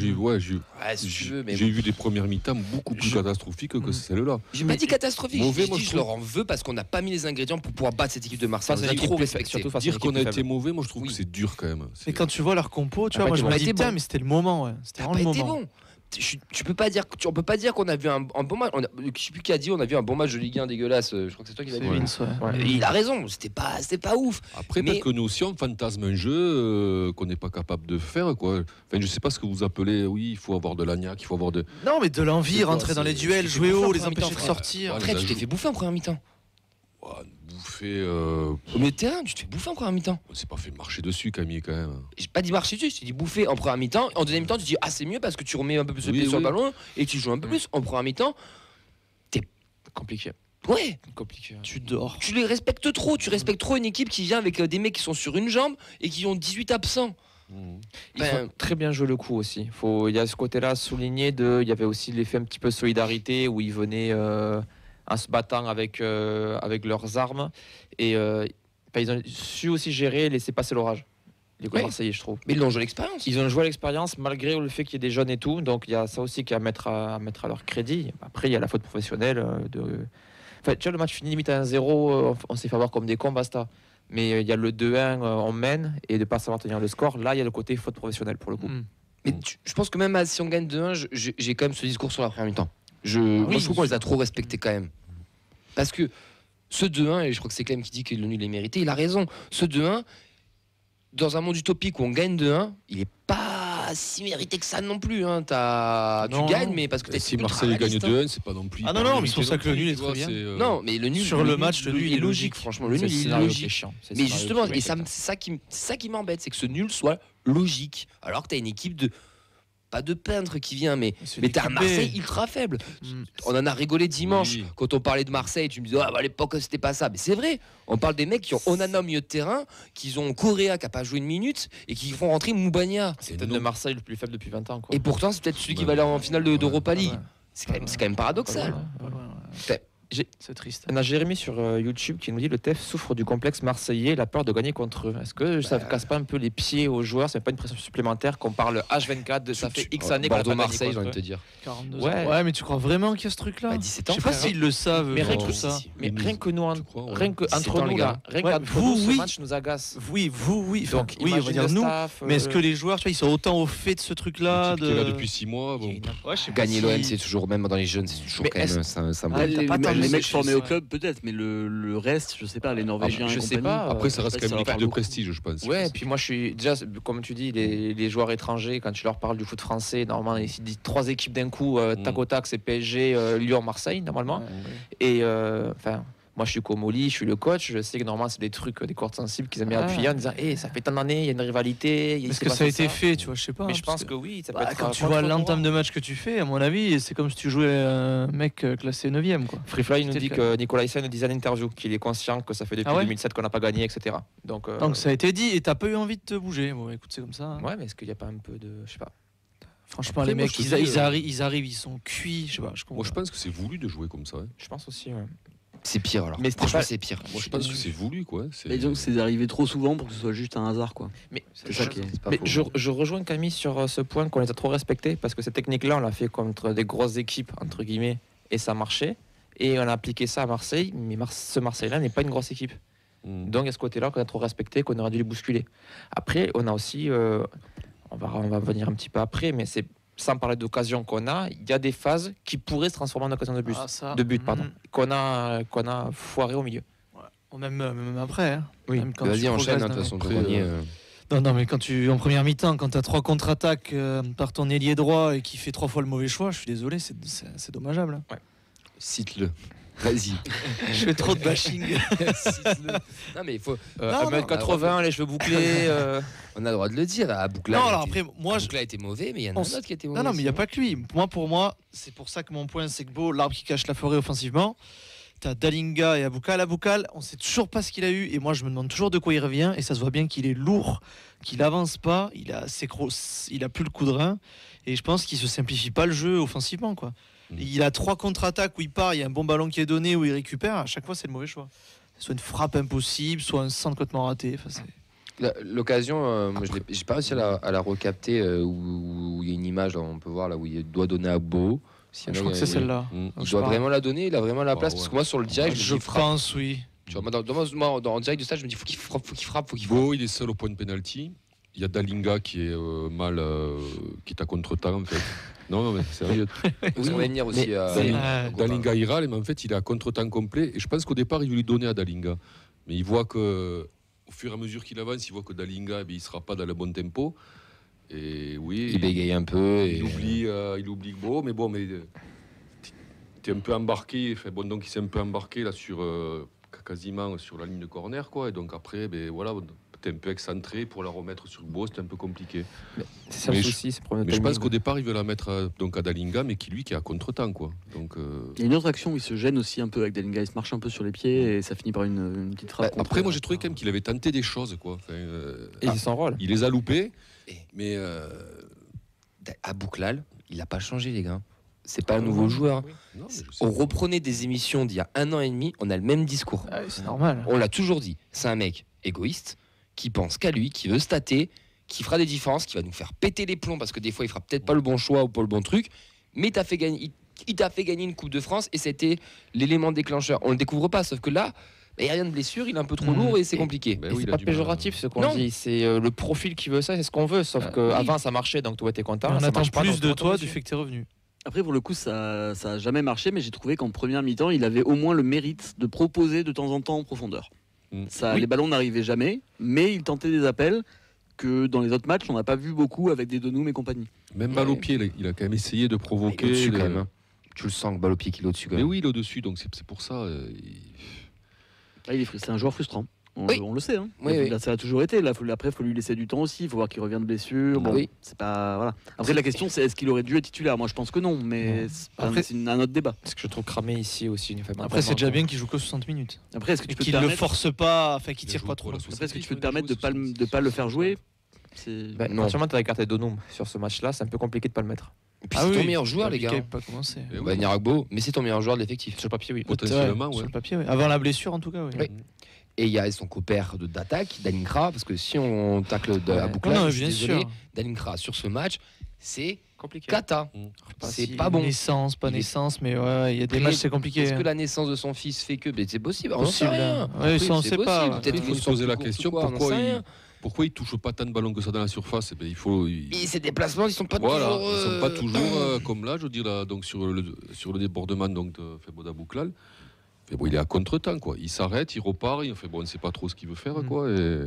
Speaker 1: si tu veux, mais
Speaker 4: j'ai vu des premières mi-temps beaucoup plus catastrophiques que celle-là.
Speaker 1: j'ai pas dit catastrophique.
Speaker 4: Mauvais,
Speaker 1: J'ai
Speaker 4: moi,
Speaker 1: dit
Speaker 4: je
Speaker 1: je leur en veux parce qu'on n'a pas mis les ingrédients pour pouvoir battre cette équipe de Marseille.
Speaker 2: Face à
Speaker 1: On les a
Speaker 2: l'équipe
Speaker 1: trop
Speaker 2: plus
Speaker 1: respectés.
Speaker 2: surtout face à
Speaker 4: Dire
Speaker 2: l'équipe
Speaker 4: qu'on a
Speaker 2: plus
Speaker 4: été
Speaker 2: faible.
Speaker 4: mauvais, moi je trouve
Speaker 1: Oui.
Speaker 4: que c'est dur quand même.
Speaker 3: Mais quand tu vois leur compo, tu vois,
Speaker 2: pas
Speaker 3: moi je
Speaker 2: été
Speaker 3: me
Speaker 1: bon.
Speaker 3: dis,
Speaker 1: Pas été
Speaker 3: putain,
Speaker 1: bon.
Speaker 3: mais c'était le moment, ouais. C'était
Speaker 1: T'as
Speaker 3: vraiment
Speaker 1: pas
Speaker 3: le
Speaker 1: été
Speaker 3: moment.
Speaker 1: bon. Tu peux pas dire, on peut pas dire qu'on a vu un bon match. Je sais plus qui a dit, on a vu un bon match de Ligue 1 dégueulasse. Je crois que c'est toi qui l'as
Speaker 3: C'est
Speaker 1: dit.
Speaker 3: Vince, ouais.
Speaker 1: Et il a raison. C'était pas ouf.
Speaker 4: Après,
Speaker 1: Mais-
Speaker 4: peut-être que nous aussi, on fantasme un jeu qu'on n'est pas capable de faire, quoi. Enfin, je sais pas ce que vous appelez, oui, il faut avoir de l'agnac, il faut avoir de.
Speaker 3: Non, mais de l'envie,
Speaker 4: C'est quoi,
Speaker 3: rentrer dans les
Speaker 4: c'est-
Speaker 3: duels,
Speaker 1: c'est
Speaker 3: jouer
Speaker 1: pour
Speaker 3: haut,
Speaker 1: faire
Speaker 3: les
Speaker 1: un
Speaker 3: empêcher de
Speaker 1: mi-temps,
Speaker 3: sortir.
Speaker 4: ouais.
Speaker 1: Après,
Speaker 4: les
Speaker 1: tu t'es
Speaker 4: ajouts.
Speaker 1: fait bouffer en première mi-temps.
Speaker 4: Bouffer.
Speaker 1: Au milieu de terrain, tu te fais bouffer en première mi-temps.
Speaker 4: On s'est pas fait marcher dessus, Camille, quand même.
Speaker 1: J'ai pas dit marcher dessus, je t'ai dit bouffer en première mi-temps. En deuxième mi-temps, tu te dis c'est mieux parce que tu remets un peu plus le
Speaker 4: Oui,
Speaker 1: pied sur le
Speaker 4: oui.
Speaker 1: ballon et tu joues un peu plus. En première mi-temps,
Speaker 2: Compliqué.
Speaker 1: Ouais,
Speaker 2: Compliqué.
Speaker 3: Tu dors.
Speaker 1: tu les respectes trop. Tu respectes trop une équipe qui vient avec des mecs qui sont sur une jambe et qui ont 18 absents.
Speaker 2: Ils
Speaker 1: Ben-
Speaker 2: ont très bien joué le coup aussi. Il y a ce côté-là à souligner. Il y avait aussi l'effet un petit peu solidarité où ils venaient en se battant avec leurs armes. Et ils ont su aussi gérer et laisser passer l'orage. Les
Speaker 1: Ouais.
Speaker 2: Marseillais, je trouve.
Speaker 1: Mais ils ont joué l'expérience.
Speaker 2: Ils ont joué à l'expérience malgré le fait qu'il y ait des jeunes et tout. Donc il y a ça aussi qui est à mettre à leur crédit. Après, il y a la faute professionnelle. Enfin, tu vois, le match finit limite à 1-0. On s'est fait avoir comme des cons, basta. Mais il y a le 2-1, on mène. Et de ne pas savoir tenir le score, là, il y a le côté faute professionnelle pour le coup.
Speaker 1: Mais je pense que même si on gagne 2-1, j'ai quand même ce discours sur la première mi-temps. Moi, je trouve qu'on les a trop respectés quand même. Parce que ce 2-1, et je crois que c'est Clem qui dit que le nul est mérité, il a raison. Ce 2-1, dans un monde utopique où on gagne 2-1, il est pas si mérité que ça non plus. Hein.
Speaker 3: Non,
Speaker 1: tu gagnes,
Speaker 3: non.
Speaker 1: mais parce que t'es
Speaker 4: Si
Speaker 1: ultra
Speaker 4: Marseille gagne
Speaker 1: réaliste, hein.
Speaker 4: 2-1, c'est pas non plus.
Speaker 3: Ah non,
Speaker 4: hyper
Speaker 3: non, mais c'est pour
Speaker 4: mérité
Speaker 3: ça que le
Speaker 4: non
Speaker 3: nul
Speaker 4: plus,
Speaker 3: est
Speaker 4: tu
Speaker 3: très
Speaker 4: vois,
Speaker 3: bien.
Speaker 1: Non, mais le nul.
Speaker 3: Sur le match, le nul, il est logique.
Speaker 1: Franchement, le nul,
Speaker 2: C'est
Speaker 1: il est
Speaker 2: scénario qui est
Speaker 1: logique.
Speaker 2: chiant. C'est le
Speaker 1: Mais
Speaker 2: scénario
Speaker 1: justement,
Speaker 2: qui est
Speaker 1: et c'est ça qui m'embête, c'est que ce nul soit logique. Alors que t'as une équipe de. Pas de peintre qui vient, mais t'as un Marseille ultra faible. On en a rigolé dimanche
Speaker 4: Oui.
Speaker 1: quand on parlait de Marseille. Tu me disais, à l'époque, c'était pas ça. Mais c'est vrai. On parle des mecs qui ont Onana au milieu de terrain, qui ont Correa qui a pas joué une minute et qui font rentrer Moubagna.
Speaker 2: C'est peut-être le Marseille le plus faible depuis 20 ans. Quoi.
Speaker 1: Et pourtant, c'est peut-être celui qui
Speaker 4: Ouais.
Speaker 1: va aller en finale d'Europa League.
Speaker 2: Ouais.
Speaker 1: C'est quand même paradoxal.
Speaker 3: C'est triste.
Speaker 2: On a Jérémy sur YouTube qui nous dit le TEF souffre du complexe marseillais, la peur de gagner contre eux. Est-ce que ça ne casse pas un peu les pieds aux joueurs? C'est pas une pression supplémentaire qu'on parle H24 de ça fait X années qu'on a pas gagné
Speaker 1: Bordeaux-Marseille, j'ai
Speaker 2: contre
Speaker 1: envie de
Speaker 2: eux.
Speaker 1: te dire.
Speaker 3: 42
Speaker 2: Ouais.
Speaker 3: ans. Ouais, mais tu crois vraiment qu'il y a ce truc-là?
Speaker 1: À 17
Speaker 3: Je
Speaker 1: ans,
Speaker 3: sais pas
Speaker 1: frère,
Speaker 3: s'ils le savent.
Speaker 2: Mais rien
Speaker 3: tout
Speaker 2: que
Speaker 3: ça.
Speaker 2: Mais rien que nous,
Speaker 4: Tu crois, ouais.
Speaker 2: rien que
Speaker 1: 17
Speaker 2: entre
Speaker 1: ans,
Speaker 2: nous
Speaker 1: les
Speaker 2: là,
Speaker 1: gars.
Speaker 2: rien
Speaker 3: Ouais,
Speaker 2: qu'entre
Speaker 3: vous,
Speaker 2: nous, ce
Speaker 3: oui.
Speaker 2: match nous agace.
Speaker 3: Oui, oui. Enfin,
Speaker 2: Donc,
Speaker 3: oui, on va
Speaker 2: imagine
Speaker 3: dire
Speaker 2: le
Speaker 3: nous.
Speaker 2: staff,
Speaker 3: Mais est-ce que les joueurs, tu vois, ils sont autant au fait de ce truc-là?
Speaker 4: L'équipe qui est là depuis 6 mois, bon.
Speaker 3: Ouais, je sais pas
Speaker 1: Gagner
Speaker 3: si-
Speaker 1: l'OM, c'est toujours, même dans les jeunes, c'est toujours
Speaker 2: Mais
Speaker 1: quand même
Speaker 2: est-ce-
Speaker 1: un symbole.
Speaker 5: Ah, les,
Speaker 3: pas tant de
Speaker 5: les mecs
Speaker 3: sécher,
Speaker 5: formés
Speaker 3: ça,
Speaker 5: au
Speaker 3: ouais.
Speaker 5: club peut-être, mais le reste, je sais pas, les Norvégiens
Speaker 2: je
Speaker 5: et
Speaker 2: sais
Speaker 5: compagnie.
Speaker 2: pas.
Speaker 4: Après, ça reste
Speaker 5: peut-être
Speaker 4: quand même
Speaker 5: ça
Speaker 4: une
Speaker 5: va
Speaker 4: équipe
Speaker 5: faire
Speaker 4: de
Speaker 5: beaucoup.
Speaker 4: prestige, je pense.
Speaker 2: Ouais, et puis moi je suis déjà, comme tu dis, les joueurs étrangers, quand tu leur parles du foot français, normalement ils disent 3 équipes d'un coup, tac au tac, c'est PSG, Lyon, Marseille normalement. Et enfin, moi je suis comme Oli, je suis le coach, je sais que normalement c'est des trucs, des cordes sensibles qu'ils aiment bien appuyer en disant, ça fait tant d'années, il y a une rivalité. il
Speaker 3: Est-ce
Speaker 2: s'est
Speaker 3: que
Speaker 2: passé
Speaker 3: ça a été fait, tu vois, je sais pas.
Speaker 2: Mais
Speaker 3: hein,
Speaker 2: je
Speaker 3: parce
Speaker 2: pense que oui, ça peut
Speaker 3: bah,
Speaker 2: être
Speaker 3: quand tu vois l'entame de match que tu fais, à mon avis, c'est comme si tu jouais un mec classé 9ème, quoi.
Speaker 2: Freefly nous
Speaker 3: C'était
Speaker 2: dit
Speaker 3: le
Speaker 2: que Nicolas Hyssen disait en interview qu'il est conscient que ça fait depuis
Speaker 3: Ah ouais
Speaker 2: 2007 qu'on n'a pas gagné, etc. Donc
Speaker 3: Ça a été dit et t'as pas eu envie de te bouger. Bon, écoute, c'est comme ça. hein.
Speaker 2: ouais, mais est-ce qu'il n'y a pas un peu de, je sais pas.
Speaker 3: Franchement,
Speaker 4: Après,
Speaker 3: les
Speaker 4: moi,
Speaker 3: mecs,
Speaker 4: je te dis,
Speaker 3: ils arrivent, ils sont cuits. Je sais pas,
Speaker 4: Moi, je pense que c'est voulu de jouer comme ça. Hein.
Speaker 2: Je pense aussi. Ouais.
Speaker 1: C'est pire alors.
Speaker 2: Mais
Speaker 1: Franchement,
Speaker 2: pas-
Speaker 1: c'est pire.
Speaker 4: Moi, je pense que c'est voulu, quoi.
Speaker 5: Et donc c'est arrivé trop souvent pour que ce soit juste un hasard, quoi.
Speaker 2: Mais
Speaker 5: C'est ça qui est.
Speaker 1: C'est pas
Speaker 2: Mais
Speaker 1: faux.
Speaker 2: je rejoins Camille sur ce point qu'on les a trop respectés parce que cette technique-là, on l'a fait contre des grosses équipes, entre guillemets, et ça marchait. Et on a appliqué ça à Marseille, mais ce Marseille-là n'est pas une grosse équipe. Donc il y a ce côté-là qu'on a trop respecté, qu'on aurait dû les bousculer. Après, on a aussi, on va venir un petit peu après, mais c'est sans parler d'occasion qu'on a, il y a des phases qui pourraient se transformer en occasion de but,
Speaker 3: Ah, ça,
Speaker 2: pardon, qu'on a foiré au milieu.
Speaker 3: Ou même après. Hein.
Speaker 2: Oui.
Speaker 3: Même quand
Speaker 1: Vas-y,
Speaker 3: tu
Speaker 1: enchaîne,
Speaker 3: progresses
Speaker 1: de toute façon,
Speaker 4: Après,
Speaker 1: Grenier,
Speaker 3: Non, mais quand en première mi-temps, quand t'as 3 contre-attaques par ton ailier droit et qui fait 3 fois le mauvais choix, je suis désolé, c'est dommageable. hein.
Speaker 1: cite-le. Vas-y.
Speaker 3: Je fais trop de bashing.
Speaker 1: Cite-le. Non, mais il faut.
Speaker 3: Non,
Speaker 2: 1m80, les cheveux bouclés.
Speaker 1: On a le droit de le dire. À Boukla,
Speaker 3: Non, alors après, moi,
Speaker 1: Boukla a été mauvais, mais il y en a
Speaker 3: On
Speaker 1: un autre qui a été mauvais.
Speaker 3: Non, mais il n'y a
Speaker 1: aussi.
Speaker 3: pas que lui. Pour moi, c'est pour ça que mon point, c'est que beau, l'arbre qui cache la forêt offensivement. T'as Dalinga et Aboukal. Aboukal, on sait toujours pas ce qu'il a eu. Et moi, je me demande toujours de quoi il revient. Et ça se voit bien qu'il est lourd, qu'il avance pas. Il a plus le coup de rein. Et je pense qu'il se simplifie pas le jeu offensivement, quoi. Il a 3 contre-attaques où il part, il y a un bon ballon qui est donné, où il récupère. À chaque fois, c'est le mauvais choix. Soit une frappe impossible, soit un centre complètement raté. Enfin,
Speaker 1: L'occasion, moi, j'ai pas réussi à la recapter où il y a une image, là, on peut voir là où il doit donner à Beau.
Speaker 3: je crois que c'est celle-là.
Speaker 1: Il
Speaker 3: Je
Speaker 1: doit
Speaker 3: parle.
Speaker 1: vraiment la donner, il a vraiment la place.
Speaker 4: ouais.
Speaker 1: Parce que moi, sur le direct,
Speaker 3: Je
Speaker 1: me dis, frappe.
Speaker 3: pense, oui.
Speaker 1: Tu vois, moi, en direct de stade, je me dis, faut qu'il frappe, faut qu'il frappe, faut qu'il frappe.
Speaker 4: Beau, il est seul au point de pénalty. Il y a Dalinga qui est qui est à contre-temps, en fait. Non, mais sérieux.
Speaker 1: Oui, on va venir aussi à.
Speaker 4: Dalinga il râle, mais en fait, il est à contre-temps complet. Et je pense qu'au départ, il voulait donner à Dalinga. Mais il voit que, au fur et à mesure qu'il avance, il voit que Dalinga, il ne sera pas dans le bon tempo. Et oui,
Speaker 1: Il bégaye un peu.
Speaker 4: il oublie Beau. Mais bon, tu es un peu embarqué. Enfin, bon, donc, il s'est un peu embarqué là, quasiment sur la ligne de corner. Quoi. Et donc, après, voilà, tu es un peu excentré pour la remettre sur le beau, c'était un peu compliqué.
Speaker 2: C'est ça le
Speaker 4: Mais
Speaker 2: souci, c'est le problème de
Speaker 4: Mais je pense
Speaker 2: timing.
Speaker 4: qu'au départ, il veut la mettre donc à Dalinga, mais qui est à contre-temps, quoi. Donc,
Speaker 5: Il y a une autre action où il se gêne aussi un peu avec Dalinga, il se marche un peu sur les pieds et ça finit par une petite frappe. contre-
Speaker 4: après, moi, j'ai trouvé quand même qu'il avait tenté des choses, quoi. Enfin,
Speaker 2: Et c'est son rôle.
Speaker 4: il les a loupés,
Speaker 1: Et-
Speaker 4: mais
Speaker 1: À Bouklal, il n'a pas changé, les gars. C'est pas un nouveau joueur.
Speaker 4: non, mais je sais
Speaker 1: On
Speaker 4: pas.
Speaker 1: reprenait des émissions d'il y a 1 an et demi, on a le même discours.
Speaker 3: Ah oui, c'est normal.
Speaker 1: On l'a toujours dit. C'est un mec égoïste qui pense qu'à lui, qui veut stater, qui fera des différences, qui va nous faire péter les plombs parce que des fois il fera peut-être pas le bon choix ou pas le bon truc, mais il t'a fait gagner une Coupe de France et c'était l'élément déclencheur. On le découvre pas, sauf que là, il n'y a rien de blessure, il est un peu trop lourd et c'est compliqué.
Speaker 4: Ben
Speaker 2: Et
Speaker 4: oui,
Speaker 2: c'est
Speaker 4: il a
Speaker 2: pas
Speaker 4: du mal à-
Speaker 2: péjoratif ce qu'on
Speaker 1: Non.
Speaker 2: dit, c'est le profil qui veut ça, c'est ce qu'on veut. Sauf
Speaker 1: oui.
Speaker 2: qu'avant ça marchait, donc toi t'es content.
Speaker 3: On
Speaker 2: ça
Speaker 3: attend
Speaker 2: marche pas,
Speaker 3: plus
Speaker 2: donc
Speaker 3: de
Speaker 2: toi,
Speaker 3: toi
Speaker 2: t'es
Speaker 3: du fait que tu es revenu.
Speaker 5: Après, pour le coup, ça a jamais marché, mais j'ai trouvé qu'en première mi-temps, il avait au moins le mérite de proposer de temps en temps en profondeur. Ça,
Speaker 1: Oui.
Speaker 5: Les ballons n'arrivaient jamais, mais il tentait des appels que dans les autres matchs, on n'a pas vu beaucoup avec des Donoum et compagnie.
Speaker 4: Même balle au pied, il a quand même essayé de
Speaker 1: Il est
Speaker 4: provoquer.
Speaker 1: au-dessus
Speaker 4: de-
Speaker 1: quand même. Hein. Tu le sens que balle au pied qu'il est au-dessus quand
Speaker 4: Mais
Speaker 1: même.
Speaker 4: oui, il est au-dessus, donc c'est pour ça.
Speaker 5: Ah, c'est un joueur frustrant.
Speaker 1: Oui.
Speaker 5: On le sait. Hein.
Speaker 1: Oui, oui.
Speaker 5: Là, ça a toujours été. Là, après, il faut lui laisser du temps aussi. Il faut voir qu'il revient de blessure. Bon,
Speaker 1: Oui.
Speaker 5: c'est pas voilà. Après, la question, c'est est-ce qu'il aurait dû être titulaire? Moi, je pense que non, mais
Speaker 3: Après-
Speaker 5: c'est un autre débat.
Speaker 2: Ce que je trouve cramé ici aussi.
Speaker 3: Après, c'est déjà bien qu'il joue que 60 minutes.
Speaker 5: Après, est-ce que tu
Speaker 3: Et
Speaker 5: peux te
Speaker 3: qu'il le
Speaker 5: permettre,
Speaker 3: force pas, enfin qu'il
Speaker 4: Il a
Speaker 3: tire
Speaker 4: joué
Speaker 3: pas
Speaker 4: pour
Speaker 3: trop.
Speaker 4: la
Speaker 3: là.
Speaker 5: après, est-ce que tu peux te
Speaker 4: Il a
Speaker 5: permettre
Speaker 4: joué
Speaker 5: de pas le faire jouer? C'est-
Speaker 1: Non.
Speaker 2: Non. Tu as écarté Donum sur ce match-là, c'est un peu compliqué de pas le mettre.
Speaker 1: Et puis
Speaker 3: Ah
Speaker 1: c'est ton
Speaker 3: oui,
Speaker 1: meilleur joueur, les
Speaker 3: Qui
Speaker 1: gars.
Speaker 3: avait pas commencé.
Speaker 4: Et
Speaker 1: Bah, Nyaragbo, mais c'est ton meilleur joueur de l'effectif.
Speaker 2: Sur le papier, oui.
Speaker 4: Potentiellement,
Speaker 3: Sur
Speaker 4: ouais.
Speaker 3: le papier, ouais. Avant la blessure, en tout cas, oui.
Speaker 1: Oui. Et il y a son copère d'attaque, Dalinkra, parce que si on tacle à
Speaker 3: Non,
Speaker 1: Bouklal,
Speaker 3: non,
Speaker 1: je suis
Speaker 3: bien
Speaker 1: désolé,
Speaker 3: sûr.
Speaker 1: Dalinkra sur ce match, c'est
Speaker 2: Compliqué.
Speaker 1: cata. C'est pas bon.
Speaker 3: Naissance, pas
Speaker 1: Il est-
Speaker 3: naissance, mais ouais, il y a des
Speaker 1: Après,
Speaker 3: matchs, c'est compliqué.
Speaker 1: Est-ce que la naissance de son fils fait que. Mais c'est possible, on n'en sait
Speaker 3: Possible,
Speaker 1: rien.
Speaker 3: hein. Ouais, ça, on
Speaker 1: c'est
Speaker 3: sait pas,
Speaker 1: possible.
Speaker 3: ouais.
Speaker 1: Peut-être
Speaker 4: Il
Speaker 1: qu'il
Speaker 4: faut
Speaker 1: est
Speaker 4: se poser la
Speaker 1: course
Speaker 4: question
Speaker 1: ou quoi, on n'en
Speaker 4: pourquoi
Speaker 1: sait rien.
Speaker 4: pourquoi il touche pas tant de ballons que ça dans la surface? Eh ben,
Speaker 1: Et ces déplacements, ils sont pas
Speaker 4: Voilà,
Speaker 1: toujours.
Speaker 4: ils sont pas toujours comme là, je veux dire, là, donc sur le débordement donc, de Feboda Bouklal. Mais bon, il est à contre-temps, quoi. Il s'arrête, il repart, il fait bon, on ne sait pas trop ce qu'il veut faire, quoi. Et...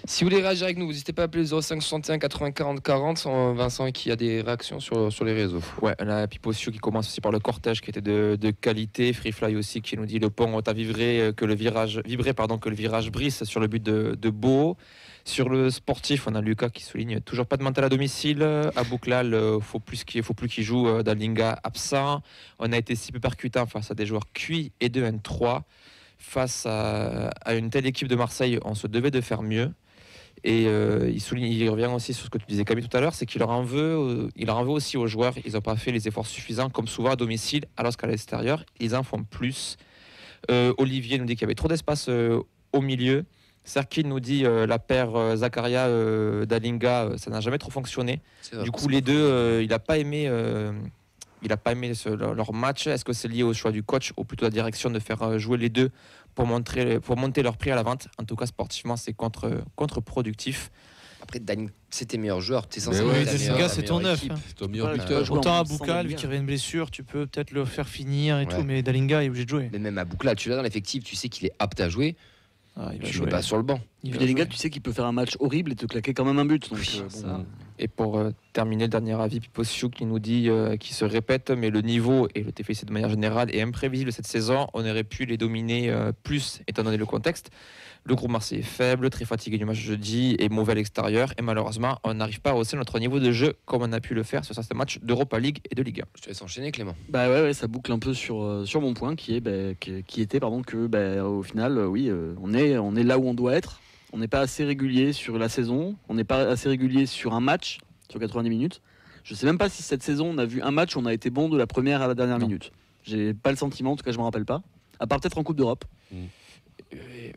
Speaker 1: Si vous voulez réagir avec nous, vous n'hésitez pas à appeler le 05 61 80 40 40. Vincent qui a des réactions sur les réseaux.
Speaker 2: Ouais, la Piposio qui commence aussi par le cortège qui était de qualité. Freefly aussi qui nous dit le pont a vibré, que le virage brise sur le but de Beau. Sur le sportif, on a Lucas qui souligne toujours pas de mental à domicile. À Bouklal, faut plus qu'il joue. Dalinga absent. On a été si peu percutant face à des joueurs cuits et de N3. Face à une telle équipe de Marseille, on se devait de faire mieux. Et il revient aussi sur ce que tu disais Camille tout à l'heure, c'est qu'il leur en veut aussi aux joueurs. Ils n'ont pas fait les efforts suffisants, comme souvent à domicile, alors qu'à l'extérieur, ils en font plus. Olivier nous dit qu'il y avait trop d'espace au milieu. Serkin nous dit la paire Zakaria Dalinga, ça n'a jamais trop fonctionné. Du coup, les deux, il n'a pas aimé. Leur match. Est-ce que c'est lié au choix du coach ou plutôt la direction de faire jouer les deux pour monter leur prix à la vente? En tout cas, sportivement, c'est contre-productif.
Speaker 1: Après, c'est tes meilleurs joueurs. T'es censé
Speaker 4: Mais
Speaker 1: être
Speaker 4: ouais,
Speaker 1: ta
Speaker 4: c'est
Speaker 1: meilleure-
Speaker 3: gars,
Speaker 1: ta
Speaker 3: c'est
Speaker 1: meilleure
Speaker 3: ton neuf,
Speaker 1: équipe.
Speaker 3: hein.
Speaker 4: C'est ton meilleur
Speaker 5: Ouais,
Speaker 4: buteur.
Speaker 5: joueur
Speaker 3: Autant à
Speaker 5: sans
Speaker 3: Bouklal, vu
Speaker 5: Dalinga.
Speaker 3: qu'il revient de blessure, tu peux peut-être le faire finir et
Speaker 1: Ouais.
Speaker 3: tout, mais Dalinga est obligé de jouer.
Speaker 1: Mais même à Bouklal, tu l'as dans l'effectif, tu sais qu'il est apte à jouer.
Speaker 3: Ah, il va
Speaker 1: Tu ne
Speaker 3: jouer.
Speaker 1: mets pas sur le banc.
Speaker 3: Il
Speaker 5: Puis
Speaker 3: va
Speaker 5: Dalinga,
Speaker 3: jouer.
Speaker 5: tu sais qu'il peut faire un match horrible et te claquer quand même un but. Donc,
Speaker 1: Oui,
Speaker 5: bon,
Speaker 1: ça.
Speaker 2: Et pour terminer, le dernier avis, Piposiu qui nous dit, qui se répète, mais le niveau et le TFC de manière générale est imprévisible cette saison. On aurait pu les dominer plus, étant donné le contexte. Le groupe Marseille est faible, très fatigué du match jeudi et mauvais à l'extérieur. Et malheureusement, on n'arrive pas à hausser notre niveau de jeu comme on a pu le faire sur certains matchs d'Europa League et de Ligue 1.
Speaker 1: Je te laisse enchaîner, Clément.
Speaker 5: Bah ouais, ça boucle un peu sur mon point qui était que au final, oui, on est là où on doit être. On n'est pas assez régulier sur la saison. On n'est pas assez régulier sur un match, sur 90 minutes. Je sais même pas si cette saison, on a vu un match où on a été bon de la première à la dernière minute. J'ai pas le sentiment, en tout cas, je me rappelle pas. À part peut-être en Coupe d'Europe.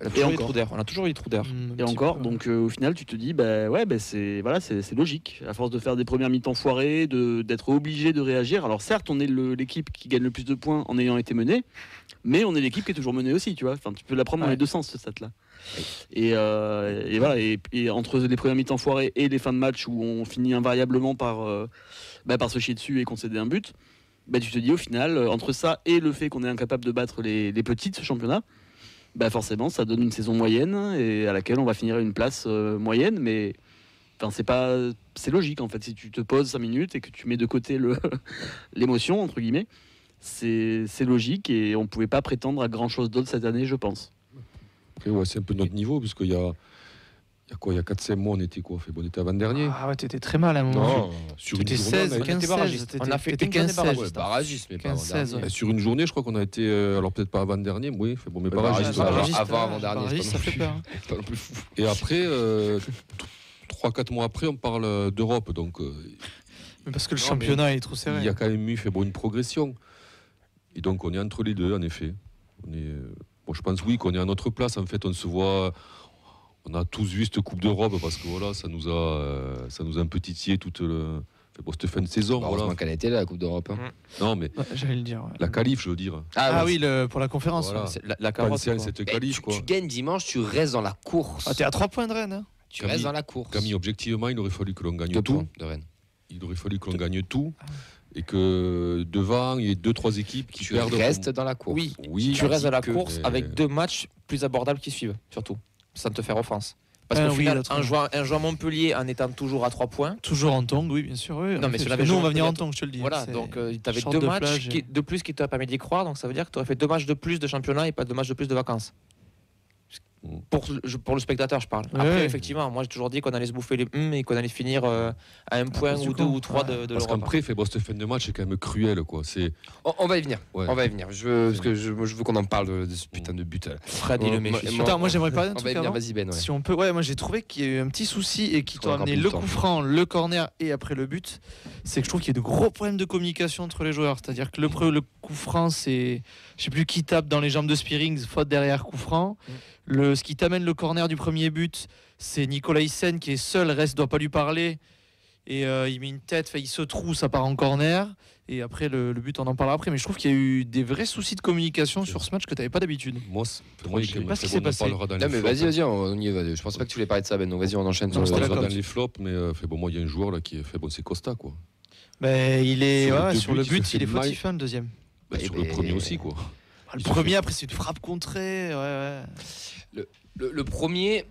Speaker 2: On a toujours eu des
Speaker 5: encore.
Speaker 2: trous d'air. On a toujours eu des trous d'air.
Speaker 3: Un
Speaker 5: Et
Speaker 3: petit
Speaker 5: encore,
Speaker 3: peu.
Speaker 5: donc au final, tu te dis, c'est logique. À force de faire des premières mi-temps foirées, d'être obligé de réagir. Alors certes, on est l'équipe qui gagne le plus de points en ayant été menée, mais on est l'équipe qui est toujours menée aussi, tu vois. Enfin, tu peux la prendre dans
Speaker 3: Ouais.
Speaker 5: les deux sens, ce stat-là. Et voilà. Et entre les premières mi-temps foirées et les fins de match où on finit invariablement par se chier dessus et concéder un but, tu te dis au final, entre ça et le fait qu'on est incapable de battre les petits de ce championnat, forcément, ça donne une saison moyenne et à laquelle on va finir à une place moyenne, mais c'est logique en fait. Si tu te poses 5 minutes et que tu mets de côté l'émotion entre guillemets, c'est logique et on pouvait pas prétendre à grand chose d'autre cette année, je pense.
Speaker 4: Après, ouais, c'est un peu notre niveau, parce qu'il y a Il y a 4-5 mois, on était on était avant-dernier.
Speaker 3: Ah ouais, t'étais très mal à un moment.
Speaker 1: Non,
Speaker 4: Sur une
Speaker 3: T'étais
Speaker 4: journée,
Speaker 3: 16,
Speaker 4: on a été
Speaker 3: 15,
Speaker 2: barragiste.
Speaker 3: 16.
Speaker 2: On a fait
Speaker 3: T'étais
Speaker 2: une journée
Speaker 3: 15,
Speaker 2: barragiste.
Speaker 3: 16.
Speaker 1: ouais, barragiste, mais pas
Speaker 3: 15, 16,
Speaker 1: avant-dernier.
Speaker 3: ouais.
Speaker 4: Sur une journée, je crois qu'on a été, alors peut-être pas avant-dernier, oui, mais
Speaker 1: Ouais,
Speaker 4: barragiste.
Speaker 1: barragiste,
Speaker 4: voilà.
Speaker 1: avant-dernier,
Speaker 3: barragiste,
Speaker 1: c'est
Speaker 3: ça fait peur.
Speaker 1: pas non plus fou.
Speaker 4: Et après, 3-4 mois après, on parle d'Europe, donc
Speaker 3: Mais parce que le
Speaker 4: Non,
Speaker 3: championnat il est trop serré.
Speaker 4: il y a quand même eu une progression. Et donc on est entre les deux, en effet. Je pense oui qu'on est à notre place. En fait, on se voit. On a tous vu cette Coupe d'Europe parce que voilà, ça nous a un peu titillé cette fin de saison.
Speaker 1: Heureusement
Speaker 4: Voilà.
Speaker 1: qu'elle a été là, la Coupe d'Europe. hein.
Speaker 4: Non, mais
Speaker 3: Ouais, j'allais le dire. Ouais.
Speaker 4: la qualif, je veux dire.
Speaker 3: Ah
Speaker 1: ouais,
Speaker 3: oui, pour la conférence.
Speaker 4: Voilà.
Speaker 3: ouais.
Speaker 2: C'est la carotte.
Speaker 4: Penser à
Speaker 2: quoi.
Speaker 4: cette
Speaker 1: mais
Speaker 4: qualif,
Speaker 1: tu,
Speaker 4: quoi.
Speaker 1: tu gagnes dimanche, tu restes dans la course.
Speaker 3: Ah, t'es à 3 points de Rennes. Hein.
Speaker 1: Tu
Speaker 4: Camille-
Speaker 1: restes dans la course.
Speaker 4: Camille, objectivement, il aurait fallu que l'on gagne
Speaker 1: 2
Speaker 4: tout.
Speaker 1: points de Rennes.
Speaker 4: Il aurait fallu que l'on gagne tout. Et que devant, il y ait 2-3 équipes qui
Speaker 1: Tu
Speaker 4: perdent.
Speaker 1: restes dans la course.
Speaker 2: Oui,
Speaker 4: Oui,
Speaker 2: tu restes à la
Speaker 1: que-
Speaker 2: course
Speaker 4: mais-
Speaker 2: avec 2 matchs plus abordables qui suivent, surtout, sans te faire offense. Parce
Speaker 3: Ah
Speaker 2: qu'au
Speaker 3: oui,
Speaker 2: final,
Speaker 3: l'autre-
Speaker 2: un joueur Montpellier en étant toujours à 3 points,
Speaker 3: Toujours en tongue, oui, bien sûr. Oui.
Speaker 2: Non, mais
Speaker 3: Fait,
Speaker 2: sur la
Speaker 3: nous, on va venir en
Speaker 2: région,
Speaker 3: tongue, je te le dis.
Speaker 2: voilà,
Speaker 3: C'est
Speaker 2: donc tu avais
Speaker 3: short
Speaker 2: 2
Speaker 3: de
Speaker 2: matchs
Speaker 3: plage.
Speaker 2: de plus qui t'ont permis d'y croire, donc ça veut dire que tu aurais fait 2 matchs de plus de championnat et pas 2 matchs de plus de vacances. Pour le spectateur, je parle. Après,
Speaker 3: Ouais.
Speaker 2: effectivement, moi j'ai toujours dit qu'on allait se bouffer les et qu'on allait finir à 1 point
Speaker 3: du
Speaker 2: ou 2
Speaker 3: coup.
Speaker 2: ou 3 de
Speaker 4: Parce
Speaker 2: l'Europe.
Speaker 4: qu'après, cette fin de match est quand même cruelle, quoi. C'est
Speaker 1: On va y venir.
Speaker 4: Ouais.
Speaker 1: On va y venir. Parce que je veux qu'on en parle de ce putain de but. Là.
Speaker 2: Fred, il le met.
Speaker 1: Moi-
Speaker 2: je suis sûr.
Speaker 3: Attends, moi j'aimerais parler d'un
Speaker 1: On va
Speaker 3: truc
Speaker 1: y venir.
Speaker 3: avant.
Speaker 1: Vas-y Ben. Ouais.
Speaker 3: Si on peut, ouais, moi j'ai trouvé qu'il y a eu un petit souci et qui
Speaker 1: On
Speaker 3: t'ont
Speaker 1: a encore
Speaker 3: amené
Speaker 1: plus
Speaker 3: le
Speaker 1: de temps.
Speaker 3: coup franc, le corner et après le but. C'est que je trouve qu'il y a de gros problèmes de communication entre les joueurs. C'est-à-dire que le coup franc, c'est, je sais plus qui tape dans les jambes de Spearings, faute derrière coup franc. Ce qui t'amène le corner du premier but, c'est Nicolas Hyssen qui est seul, le reste doit pas lui parler. Et il met une tête, il se trouve, ça part en corner. Et après, le but, on en parlera après. Mais je trouve qu'il y a eu des vrais soucis de communication sur ce match que tu n'avais pas d'habitude.
Speaker 4: moi,
Speaker 3: je sais pas ce qui s'est passé.
Speaker 1: Non, mais vas-y, on y va. Je pense pas que tu voulais parler de ça, Ben. Donc vas-y, on enchaîne.
Speaker 3: Non,
Speaker 1: sur
Speaker 3: c'était
Speaker 1: le-
Speaker 3: d'accord.
Speaker 4: dans les flops, mais moi, il y a un joueur là qui est fait. C'est Costa, quoi.
Speaker 3: Mais il est
Speaker 4: Sur les deux
Speaker 3: sur le
Speaker 4: buts, il
Speaker 3: but,
Speaker 4: se
Speaker 3: il est
Speaker 4: fait mal.
Speaker 3: fautif, hein, le deuxième.
Speaker 4: Sur le premier aussi, quoi.
Speaker 3: Le
Speaker 4: Il se
Speaker 3: premier,
Speaker 4: fait-
Speaker 3: après, c'est une frappe contrée. Ouais.
Speaker 1: Le premier,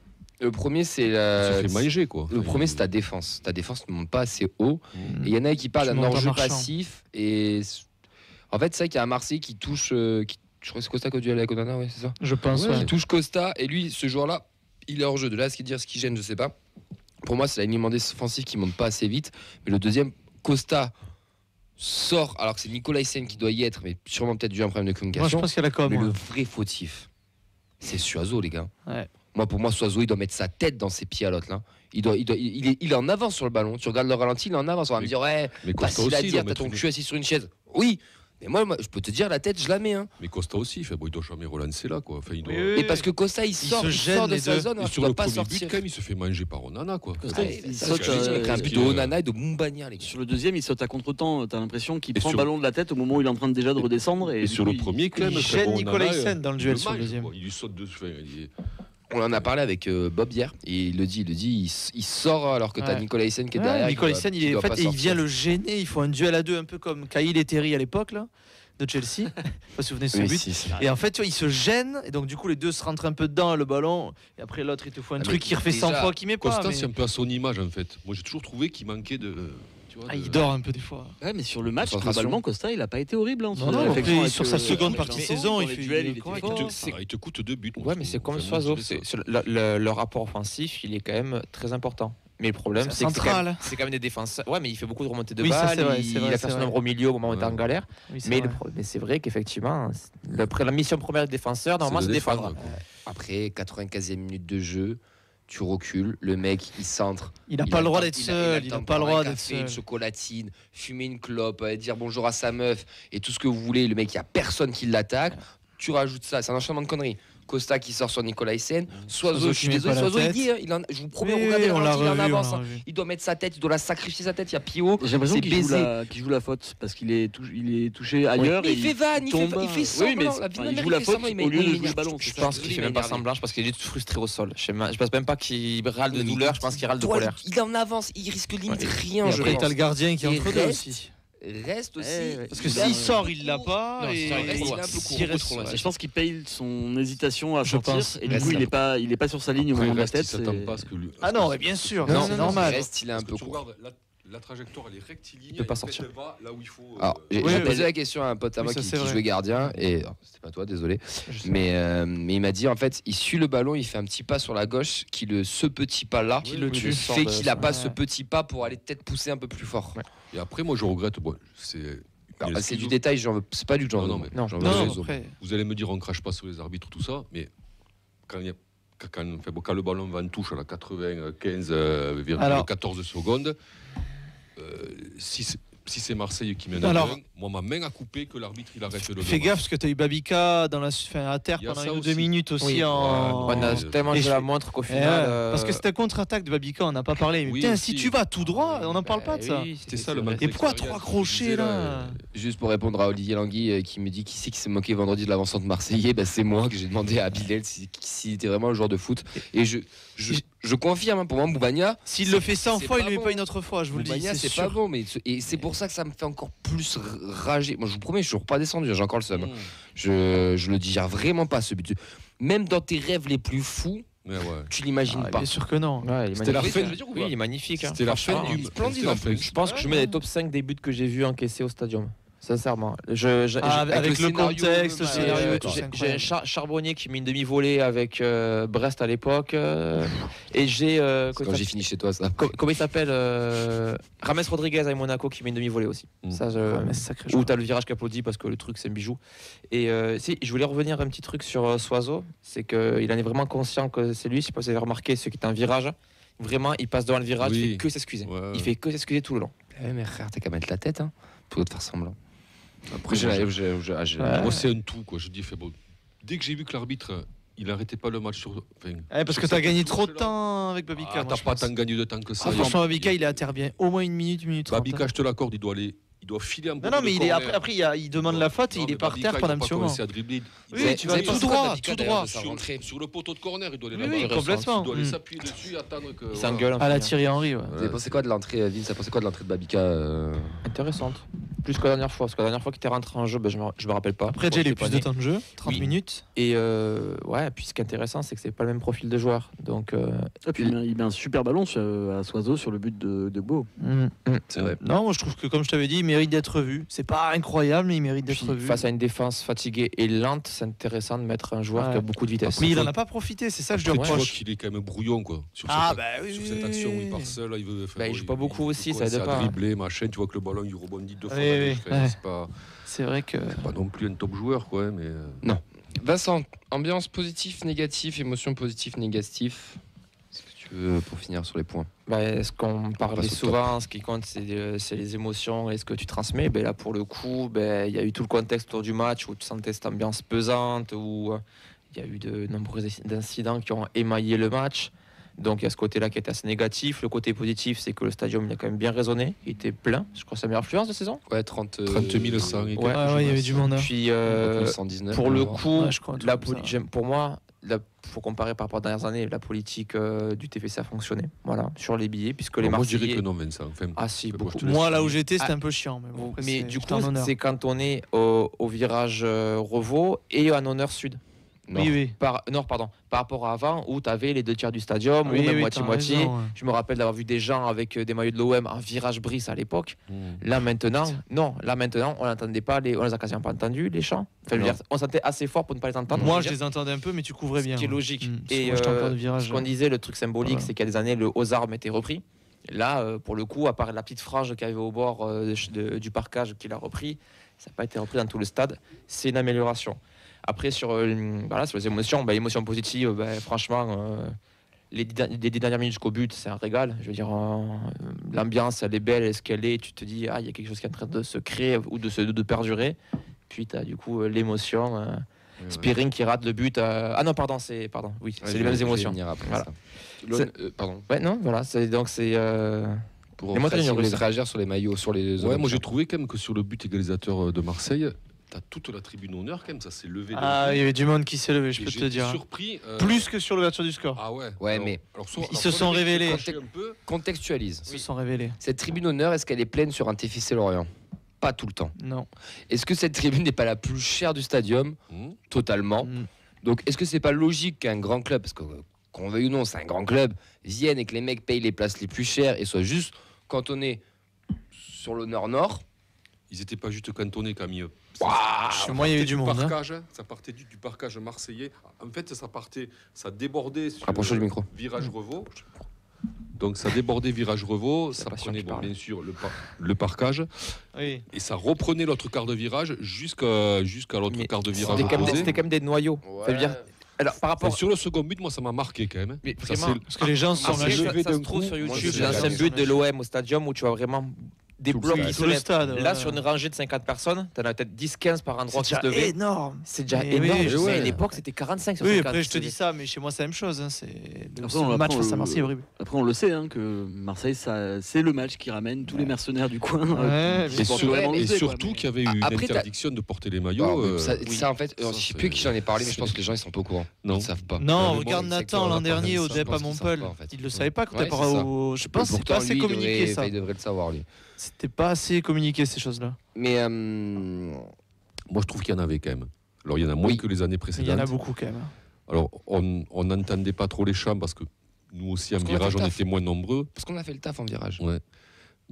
Speaker 1: c'est
Speaker 4: Il
Speaker 1: la.
Speaker 4: se fait manger, quoi.
Speaker 1: Le premier, c'est ta défense. Ta défense ne monte pas assez haut. Et il y en a qui parlent
Speaker 3: Tu
Speaker 1: d'un
Speaker 3: montes en
Speaker 1: enjeu
Speaker 3: marchant.
Speaker 1: passif. Et en fait, c'est vrai qu'il y a un Marseille qui touche. Je crois que c'est Costa qui a dû aller avec Onana, ouais, c'est ça.
Speaker 3: Je pense,
Speaker 1: Qui
Speaker 3: ouais.
Speaker 1: touche Costa. Et lui, ce joueur-là, il est hors jeu. De là, ce qui gêne, je sais pas. Pour moi, c'est l'alignement défensif qui monte pas assez vite. Mais le deuxième, Costa sort, alors que c'est Nicolas Hyssen qui doit y être, mais sûrement peut-être dû à un problème de
Speaker 3: Moi, je
Speaker 1: communication.
Speaker 3: pense qu'il y a la com.
Speaker 1: Mais
Speaker 3: ouais.
Speaker 1: le vrai fautif, c'est Suazo, les gars.
Speaker 3: Ouais.
Speaker 1: Pour moi, Suazo, il doit mettre sa tête dans ses pieds à l'autre. Là. Il est en avance sur le ballon. Tu regardes le ralenti, il est en avance. On va me dire, ouais,
Speaker 4: Mais Costa
Speaker 1: facile à
Speaker 4: aussi, il
Speaker 1: dire,
Speaker 4: doit
Speaker 1: t'as ton
Speaker 4: mettre
Speaker 1: cul assis sur une chaise. Oui, mais moi, je peux te dire, la tête, je la mets. Hein.
Speaker 4: Mais Costa aussi, il doit jamais relancer là, quoi. Enfin, il doit...
Speaker 3: Oui,
Speaker 1: Et parce que Costa, il sort,
Speaker 3: se
Speaker 1: il
Speaker 3: gêne,
Speaker 1: sort de
Speaker 3: les
Speaker 1: sa
Speaker 3: deux.
Speaker 1: zone,
Speaker 4: Et
Speaker 1: alors tu
Speaker 4: sur
Speaker 1: dois
Speaker 4: le
Speaker 1: pas
Speaker 4: premier
Speaker 1: sortir.
Speaker 4: but, quand même, il se fait manger par Onana, quoi.
Speaker 5: Costa,
Speaker 1: Ouais,
Speaker 5: il
Speaker 1: ça,
Speaker 5: saute,
Speaker 1: je te dis, avec un but de Onana et de Moumbagna, les gars.
Speaker 5: Sur le deuxième, il saute à contre-temps. T'as l'impression qu'il
Speaker 4: Et
Speaker 5: prend
Speaker 4: sur-
Speaker 5: le ballon de la tête au moment où il est en train déjà de redescendre. Et
Speaker 4: Et
Speaker 5: du
Speaker 4: sur
Speaker 5: coup,
Speaker 4: le premier, quand même,
Speaker 3: il
Speaker 4: frère,
Speaker 3: gêne
Speaker 4: Onana,
Speaker 3: Nicolas Hyssen dans le
Speaker 4: il
Speaker 3: duel
Speaker 4: le
Speaker 3: sur le
Speaker 4: mange,
Speaker 3: deuxième.
Speaker 4: quoi. Il lui saute dessus.
Speaker 1: On en a parlé avec Bob hier, et il le dit, il sort alors que t'as
Speaker 3: Ouais.
Speaker 1: Nicolas Hyssen qui est
Speaker 3: Ouais,
Speaker 1: derrière.
Speaker 3: Nicolas
Speaker 1: qui
Speaker 3: Hyssen,
Speaker 1: doit- qui doit pas
Speaker 3: il vient
Speaker 1: sortir.
Speaker 3: le gêner. Il faut un duel à deux, un peu comme Cahill et Terry à l'époque là, de Chelsea. Je sais pas si vous vous souvenez de ce
Speaker 1: Oui,
Speaker 3: but.
Speaker 1: si, si.
Speaker 3: Et en fait, tu vois, il se gêne, et donc du coup, les deux se rentrent un peu dedans, le ballon, et après l'autre, il te faut un
Speaker 1: Ah,
Speaker 3: truc
Speaker 1: mais
Speaker 3: qu'il refait 100
Speaker 1: déjà,
Speaker 3: fois, qu'il met pas.
Speaker 4: Costa,
Speaker 3: mais-
Speaker 4: c'est un peu à son image, en fait. Moi, j'ai toujours trouvé qu'il manquait de. Tu vois,
Speaker 3: Ah,
Speaker 4: de-
Speaker 3: il dort un peu des fois.
Speaker 5: Ouais, mais sur le match,
Speaker 1: Concentration.
Speaker 5: globalement, Costa, il a pas été horrible. Hein,
Speaker 3: Non, non,
Speaker 5: réflexion
Speaker 3: après,
Speaker 5: avec,
Speaker 3: sur sa seconde partie
Speaker 5: Vincent,
Speaker 3: saison,
Speaker 5: dans
Speaker 3: il
Speaker 5: les
Speaker 3: fait-
Speaker 5: duels,
Speaker 3: il est
Speaker 5: il était
Speaker 3: correct.
Speaker 5: fort.
Speaker 4: Il te coûte 2 buts.
Speaker 2: Ouais, mais c'est comme Suazo. Le rapport offensif, il est quand même très important. Mais le problème,
Speaker 3: C'est
Speaker 2: c'est que
Speaker 3: central.
Speaker 2: c'est quand même des défenseurs. Ouais, mais il fait beaucoup de remontées de
Speaker 3: Oui, ça,
Speaker 2: balles.
Speaker 3: c'est vrai,
Speaker 2: il
Speaker 3: c'est vrai,
Speaker 2: a
Speaker 3: c'est
Speaker 2: fait son
Speaker 3: vrai.
Speaker 2: ombre au milieu au moment où il était en
Speaker 4: Ouais.
Speaker 2: galère.
Speaker 3: Oui, c'est
Speaker 2: Mais,
Speaker 3: vrai.
Speaker 2: mais c'est vrai qu'effectivement, la mission première des défenseurs, normalement, c'est
Speaker 4: de
Speaker 2: défendre.
Speaker 4: défendre, quoi.
Speaker 1: Après 95e minute de jeu, tu recules, le mec il centre.
Speaker 3: Il n'a pas le droit d'être
Speaker 1: il
Speaker 3: seul,
Speaker 1: le
Speaker 3: il
Speaker 1: temps
Speaker 3: n'a
Speaker 1: de
Speaker 3: pas le
Speaker 1: prendre
Speaker 3: droit
Speaker 1: un
Speaker 3: d'être
Speaker 1: café,
Speaker 3: seul.
Speaker 1: une chocolatine, fumer une clope, dire bonjour à sa meuf et tout ce que vous voulez. Le mec, il n'y a personne qui l'attaque. Tu rajoutes ça, c'est un enchaînement de conneries. Costa qui sort sur Nicolas Hyssen. Soiseau, je suis
Speaker 3: qui met
Speaker 1: désolé,
Speaker 3: pas la
Speaker 1: Soiseau il
Speaker 3: tête.
Speaker 1: dit, hein, je vous promets,
Speaker 3: Oui,
Speaker 1: regardez,
Speaker 3: on l'a
Speaker 1: il est en
Speaker 3: revu,
Speaker 1: avance.
Speaker 3: on l'a
Speaker 1: hein.
Speaker 3: revu.
Speaker 1: Il doit mettre sa tête, il doit la sacrifier sa tête. Il y a Pio.
Speaker 5: J'ai l'impression
Speaker 1: C'est
Speaker 5: qu'il joue,
Speaker 1: baisé.
Speaker 5: qu'il joue la faute parce qu'il est, il est touché ailleurs.
Speaker 1: Mais
Speaker 5: et
Speaker 1: il fait vanne, il fait
Speaker 5: tombe.
Speaker 1: semblant.
Speaker 5: Oui, mais
Speaker 1: la vie de ma
Speaker 5: il
Speaker 1: mère,
Speaker 5: joue la
Speaker 1: fait
Speaker 5: faute
Speaker 1: semblant, il
Speaker 5: au lieu de jouer
Speaker 1: m'énerve.
Speaker 5: le ballon.
Speaker 2: Je
Speaker 5: c'est
Speaker 2: pense
Speaker 5: ça.
Speaker 2: qu'il fait
Speaker 1: Il
Speaker 2: même pas
Speaker 1: m'énerve.
Speaker 2: semblant parce qu'il est juste frustré au sol. Je pense même pas qu'il râle de
Speaker 1: Mais
Speaker 2: douleur, je pense qu'il râle de
Speaker 1: Toi,
Speaker 2: colère.
Speaker 1: Il est en avance, il risque limite
Speaker 2: Ouais.
Speaker 1: rien.
Speaker 3: Et
Speaker 1: je
Speaker 3: après,
Speaker 1: pense.
Speaker 3: t'as le gardien qui est
Speaker 1: Et
Speaker 3: entre deux
Speaker 1: reste-
Speaker 3: aussi.
Speaker 1: Reste aussi.
Speaker 5: Ouais.
Speaker 3: Parce que
Speaker 1: il a
Speaker 3: s'il
Speaker 1: un
Speaker 3: sort,
Speaker 1: peu
Speaker 3: il l'a
Speaker 1: court.
Speaker 3: pas.
Speaker 2: Non,
Speaker 3: Et
Speaker 2: s'il reste,
Speaker 3: il
Speaker 2: il est un peu
Speaker 3: s'il
Speaker 2: court,
Speaker 3: reste-
Speaker 2: beaucoup trop loin.
Speaker 5: Je pense qu'il paye son hésitation à
Speaker 3: Je
Speaker 5: sortir
Speaker 3: pense.
Speaker 5: et du
Speaker 1: Reste
Speaker 5: coup
Speaker 1: là.
Speaker 5: il est pas sur sa ligne au
Speaker 4: Après,
Speaker 5: moment de la
Speaker 4: reste, il
Speaker 5: tête.
Speaker 4: s'attend pas à ce que lui-
Speaker 3: Ah non, mais bien sûr,
Speaker 1: Non,
Speaker 3: c'est
Speaker 1: non,
Speaker 3: normal.
Speaker 1: il reste, il est un
Speaker 4: Parce que
Speaker 1: peu
Speaker 4: tu
Speaker 1: court.
Speaker 4: regardes, là, la trajectoire elle est rectiligne.
Speaker 2: Il peut pas
Speaker 4: et en fait,
Speaker 2: sortir.
Speaker 4: elle va là où il faut.
Speaker 1: Alors, j'ai posé la question à un pote à moi qui jouait gardien, et c'était pas toi, désolé, mais il m'a dit en fait, il suit le ballon, il fait un petit pas sur la gauche, ce petit pas là,
Speaker 3: qui le tue,
Speaker 1: fait qu'il a pas ce petit pas pour aller peut-être pousser un peu plus fort.
Speaker 4: Ouais. Et après, moi je regrette,
Speaker 1: c'est du détail, c'est pas du genre.
Speaker 4: Non, vous allez me dire, on crache pas sur les arbitres, tout ça, mais quand le ballon va en touche à la 95,14 secondes, si c'est Marseille qui mène à 1, moi ma main a coupé que l'arbitre il arrête le.
Speaker 3: Fais gaffe parce que tu as eu Babika à terre pendant 1 ou 2 minutes aussi.
Speaker 2: Oui. On a tellement joué la montre qu'au final.
Speaker 3: Parce que c'était un contre-attaque de Babika, on n'a pas parlé. Mais putain, si tu vas tout droit, on n'en parle pas de ça.
Speaker 4: C'était ça le match.
Speaker 3: Et pourquoi 3 crochets là?
Speaker 1: Juste pour répondre à Olivier Langui qui me dit qui c'est qui s'est moqué vendredi de l'avancante marseillais, c'est moi que j'ai demandé à Bilal s'il était vraiment un joueur de foot. Et je confirme, pour moi, Boubagna.
Speaker 3: S'il le fait 100 fois, il ne le met pas une autre fois, je vous le dis.
Speaker 1: Boubagna, c'est pas bon, et c'est pour ça que ça me fait encore plus rager. Moi, je vous promets, je suis toujours pas descendu, j'ai encore le seum. Je le digère vraiment pas, ce but. Même dans tes rêves les plus fous, tu l'imagines pas.
Speaker 3: Bien sûr que non.
Speaker 2: C'était la fin. Oui, il est magnifique.
Speaker 4: C'était la fin du
Speaker 1: splendide en plus.
Speaker 2: Je pense que je mets les top 5 des buts que j'ai vus encaissés au stadium. Sincèrement,
Speaker 3: avec le contexte, le scénario,
Speaker 2: j'ai un Charbonnier qui met une demi-volée avec Brest à l'époque, et j'ai
Speaker 1: quand j'ai fini chez toi ça.
Speaker 2: Comment il s'appelle, Rames Rodriguez avec Monaco qui met une demi-volée aussi. Ça, où t'as le virage qui applaudit parce que le truc c'est un bijou. Et si je voulais revenir un petit truc sur Soiseau, c'est qu'il en est vraiment conscient que c'est lui. Je sais pas si vous avez remarqué, ceux qui étaient un virage. Vraiment, il passe devant le virage, il fait que s'excuser. Il fait que s'excuser tout le long.
Speaker 1: Mais frère, t'as qu'à mettre la tête, hein, pour te faire semblant.
Speaker 4: Après, moi, c'est un tout, quoi. Je dis, dès que j'ai vu que l'arbitre, il arrêtait pas le match
Speaker 3: parce que t'as gagné trop de temps avec Babika.
Speaker 4: T'as pas tant gagné de temps que ça.
Speaker 3: Franchement, Babika, il est intervient au moins une minute 30.
Speaker 4: Babika, je te l'accorde, il doit filer un peu.
Speaker 3: Non, mais après, il demande la faute et il est par terre pendant un petit moment.
Speaker 4: Oui,
Speaker 3: tu vas tout droit.
Speaker 4: Sur le poteau de corner, il doit aller
Speaker 3: là-bas. Oui, complètement.
Speaker 4: Il doit aller s'appuyer dessus, attendre que.
Speaker 2: Il s'engueule.
Speaker 3: À la Thierry Henry.
Speaker 1: Vous avez pensé quoi de l'entrée, Vince? Ça pensé quoi de l'entrée de Babika?
Speaker 2: Intéressante. Plus que la dernière fois. Parce que la dernière fois qu'il était rentré en jeu, je me rappelle pas.
Speaker 3: Après, déjà, il a eu plus de temps de jeu, 30 minutes.
Speaker 2: Et puis ce qui est intéressant, c'est que c'est pas le même profil de joueur. Donc.
Speaker 5: Et puis il met un super ballon à Soiseau sur le but de Beau.
Speaker 3: C'est vrai. Non, moi je trouve que comme je t'avais dit, il mérite d'être vu. C'est pas incroyable, mais il mérite d'être vu.
Speaker 2: Face à une défense fatiguée et lente, c'est intéressant de mettre un joueur qui a beaucoup de vitesse.
Speaker 3: Mais il en a pas profité, c'est ça que je lui reproche.
Speaker 4: Tu vois qu'il est quand même brouillon, quoi. Sur cette action où il part seul,
Speaker 2: il joue pas beaucoup aussi, ça aide pas.
Speaker 4: Dribbler, machin, tu vois que le ballon il rebondit 2 fois.
Speaker 3: C'est vrai que.
Speaker 4: C'est pas non plus un top joueur, quoi, mais.
Speaker 1: Non. Vincent, ambiance positif, négatif, émotion positive, négatif. Qu'est-ce que tu veux pour finir sur les points?
Speaker 2: Ce qu'on parlait souvent, ce qui compte, c'est les émotions et ce que tu transmets. Là, pour le coup, il y a eu tout le contexte autour du match où tu sentais cette ambiance pesante, où il y a eu de nombreux incidents qui ont émaillé le match. Donc il y a ce côté-là qui est assez négatif. Le côté positif, c'est que le stadium il a quand même bien résonné. Il était plein. Je crois que c'est la meilleure affluence de saison.
Speaker 1: Ouais, 30
Speaker 3: 100. il y avait du monde.
Speaker 2: Puis
Speaker 1: 119,
Speaker 2: pour le coup, pour moi, faut comparer par rapport aux dernières années, la politique du TFC a fonctionné. Voilà, sur les billets, puisque les Marseillais.
Speaker 4: Moi je dirais que non, Vincent.
Speaker 2: Si, beaucoup.
Speaker 3: Moi là où j'étais, c'était un peu chiant.
Speaker 2: Mais du coup, c'est quand on est au virage Revaux et en honneur sud. Par rapport à avant où tu avais les 2 tiers du stadium, ou même moitié-moitié. Je me rappelle d'avoir vu des gens avec des maillots de l'OM en virage Brice à l'époque. Là maintenant, on n'entendait pas on les a quasiment pas entendus, les chants. On sentait assez fort pour ne pas les entendre.
Speaker 3: Moi, je les entendais un peu, mais tu couvrais bien.
Speaker 2: Ce qui est logique.
Speaker 3: Et
Speaker 2: ce qu'on disait, le truc symbolique, c'est qu'il y a des années, le Ozarm était repris. Là, pour le coup, à part la petite frange qu'il y avait au bord du parcage qu'il a repris, ça n'a pas été repris dans tout le stade. C'est une amélioration. Après, sur les émotions, émotions positives, franchement, les 10 dernières minutes jusqu'au but, c'est un régal. Je veux dire, l'ambiance, elle est belle, est-ce qu'elle est? Tu te dis, il y a quelque chose qui est en train de se créer ou de perdurer. Puis, tu as du coup l'émotion. Spearing qui rate le but. C'est les mêmes émotions.
Speaker 1: Pour réagir sur les maillots, sur les.
Speaker 4: Moi, j'ai trouvé quand même que sur le but égalisateur de Marseille. T'as toute la tribune honneur quand même, ça s'est levé.
Speaker 3: Il y avait du monde qui s'est levé, je peux te dire.
Speaker 4: Surpris.
Speaker 3: Plus que sur l'ouverture du score.
Speaker 4: Ah ouais.
Speaker 3: Ils se sont révélés.
Speaker 1: Contextualise.
Speaker 3: Ils se sont révélés.
Speaker 1: Cette tribune honneur, est-ce qu'elle est pleine sur un TFC Lorient? Pas tout le temps.
Speaker 3: Non.
Speaker 1: Est-ce que cette tribune n'est pas la plus chère du stadium? Totalement. Donc, est-ce que c'est pas logique qu'un grand club, parce que qu'on veuille ou non, c'est un grand club, vienne et que les mecs payent les places les plus chères et soient juste cantonnés sur le nord-nord.
Speaker 4: Ils n'étaient pas juste cantonnés, Camille.
Speaker 3: Chez moi, il y a eu du monde. Hein.
Speaker 4: Ça partait du parcage marseillais. En fait, ça débordait sur
Speaker 1: Rapprochez du micro.
Speaker 4: virage Revaux. Donc ça débordait virage Revaux, ça
Speaker 2: pas sûr
Speaker 4: prenait
Speaker 2: qu'il parle.
Speaker 4: bien sûr le parcage
Speaker 3: Oui.
Speaker 4: et ça reprenait l'autre quart de virage jusqu'à l'autre
Speaker 2: Mais
Speaker 4: quart de virage
Speaker 2: C'était quand,
Speaker 4: opposé.
Speaker 2: même des noyaux. Ça veut dire. Alors, par rapport.
Speaker 4: Enfin, sur le second but, moi ça m'a marqué quand même.
Speaker 2: Mais
Speaker 4: Ça,
Speaker 2: vraiment,
Speaker 4: c'est-
Speaker 3: Parce que les gens se sont
Speaker 2: Après,
Speaker 3: lâchés.
Speaker 2: ça
Speaker 4: levé
Speaker 2: se
Speaker 4: d'un
Speaker 2: trouve
Speaker 4: coup,
Speaker 2: sur
Speaker 1: moi,
Speaker 2: YouTube,
Speaker 1: c'est
Speaker 2: l'ancien
Speaker 1: génial.
Speaker 2: but de l'OM au stadium où tu vois vraiment des
Speaker 4: Tout le
Speaker 2: blocs
Speaker 4: stade.
Speaker 2: qui
Speaker 3: Tout
Speaker 2: se
Speaker 3: le
Speaker 2: lèvent.
Speaker 3: stade.
Speaker 2: Là,
Speaker 3: ouais.
Speaker 2: sur une rangée de 50 personnes, t'en as peut-être 10-15 par endroit qui
Speaker 3: C'est
Speaker 2: se
Speaker 3: déjà
Speaker 2: levaient.
Speaker 3: énorme.
Speaker 2: C'est déjà
Speaker 3: Mais
Speaker 2: énorme.
Speaker 3: oui,
Speaker 2: Je sais,
Speaker 4: ouais.
Speaker 2: à l'époque, c'était 45 sur
Speaker 3: Oui,
Speaker 2: 50.
Speaker 3: après je te dis ça, mais chez moi c'est la même chose. Hein. C'est le
Speaker 5: Après, on
Speaker 3: match
Speaker 5: apprend
Speaker 3: face à
Speaker 5: le-
Speaker 3: Marseille est horrible.
Speaker 5: Après, on le sait, hein, que Marseille, c'est le match qui ramène tous les mercenaires du coin.
Speaker 3: Ouais,
Speaker 5: Qui
Speaker 4: Et,
Speaker 5: supportent
Speaker 4: sur-
Speaker 5: vraiment
Speaker 4: et
Speaker 5: l'idée, quoi,
Speaker 4: surtout
Speaker 5: mais-
Speaker 4: qu'il y avait eu une
Speaker 1: Après, t'as-
Speaker 4: interdiction de porter les maillots.
Speaker 1: Alors, ça, en fait,
Speaker 4: ça,
Speaker 1: je sais
Speaker 4: c'est-
Speaker 1: plus qui j'en ai parlé, mais je pense que les gens ils sont pas au courant.
Speaker 4: Non.
Speaker 1: Ils savent pas.
Speaker 3: Non,
Speaker 4: mais
Speaker 3: regarde
Speaker 1: bon,
Speaker 3: Nathan l'an dernier au DEP à Montpellier. Il le savait pas quand
Speaker 1: Ouais,
Speaker 3: t'es pas
Speaker 1: c'est ça.
Speaker 3: au. Je pense que c'est
Speaker 1: Pourtant,
Speaker 3: pas assez
Speaker 1: lui,
Speaker 3: communiqué ça.
Speaker 1: il devrait le savoir lui.
Speaker 3: C'était pas assez communiqué ces choses-là.
Speaker 1: Mais
Speaker 4: Moi je trouve qu'il y en avait quand même. Alors il y en a moins
Speaker 1: Oui.
Speaker 4: que les années
Speaker 3: Il y
Speaker 4: précédentes.
Speaker 3: en a beaucoup quand même.
Speaker 4: Alors on n'entendait pas trop les chants parce que nous aussi en
Speaker 1: Parce qu'on a
Speaker 4: virage
Speaker 1: fait le
Speaker 4: on
Speaker 1: taf.
Speaker 4: était moins nombreux.
Speaker 1: parce qu'on a fait le taf en virage.
Speaker 4: Ouais.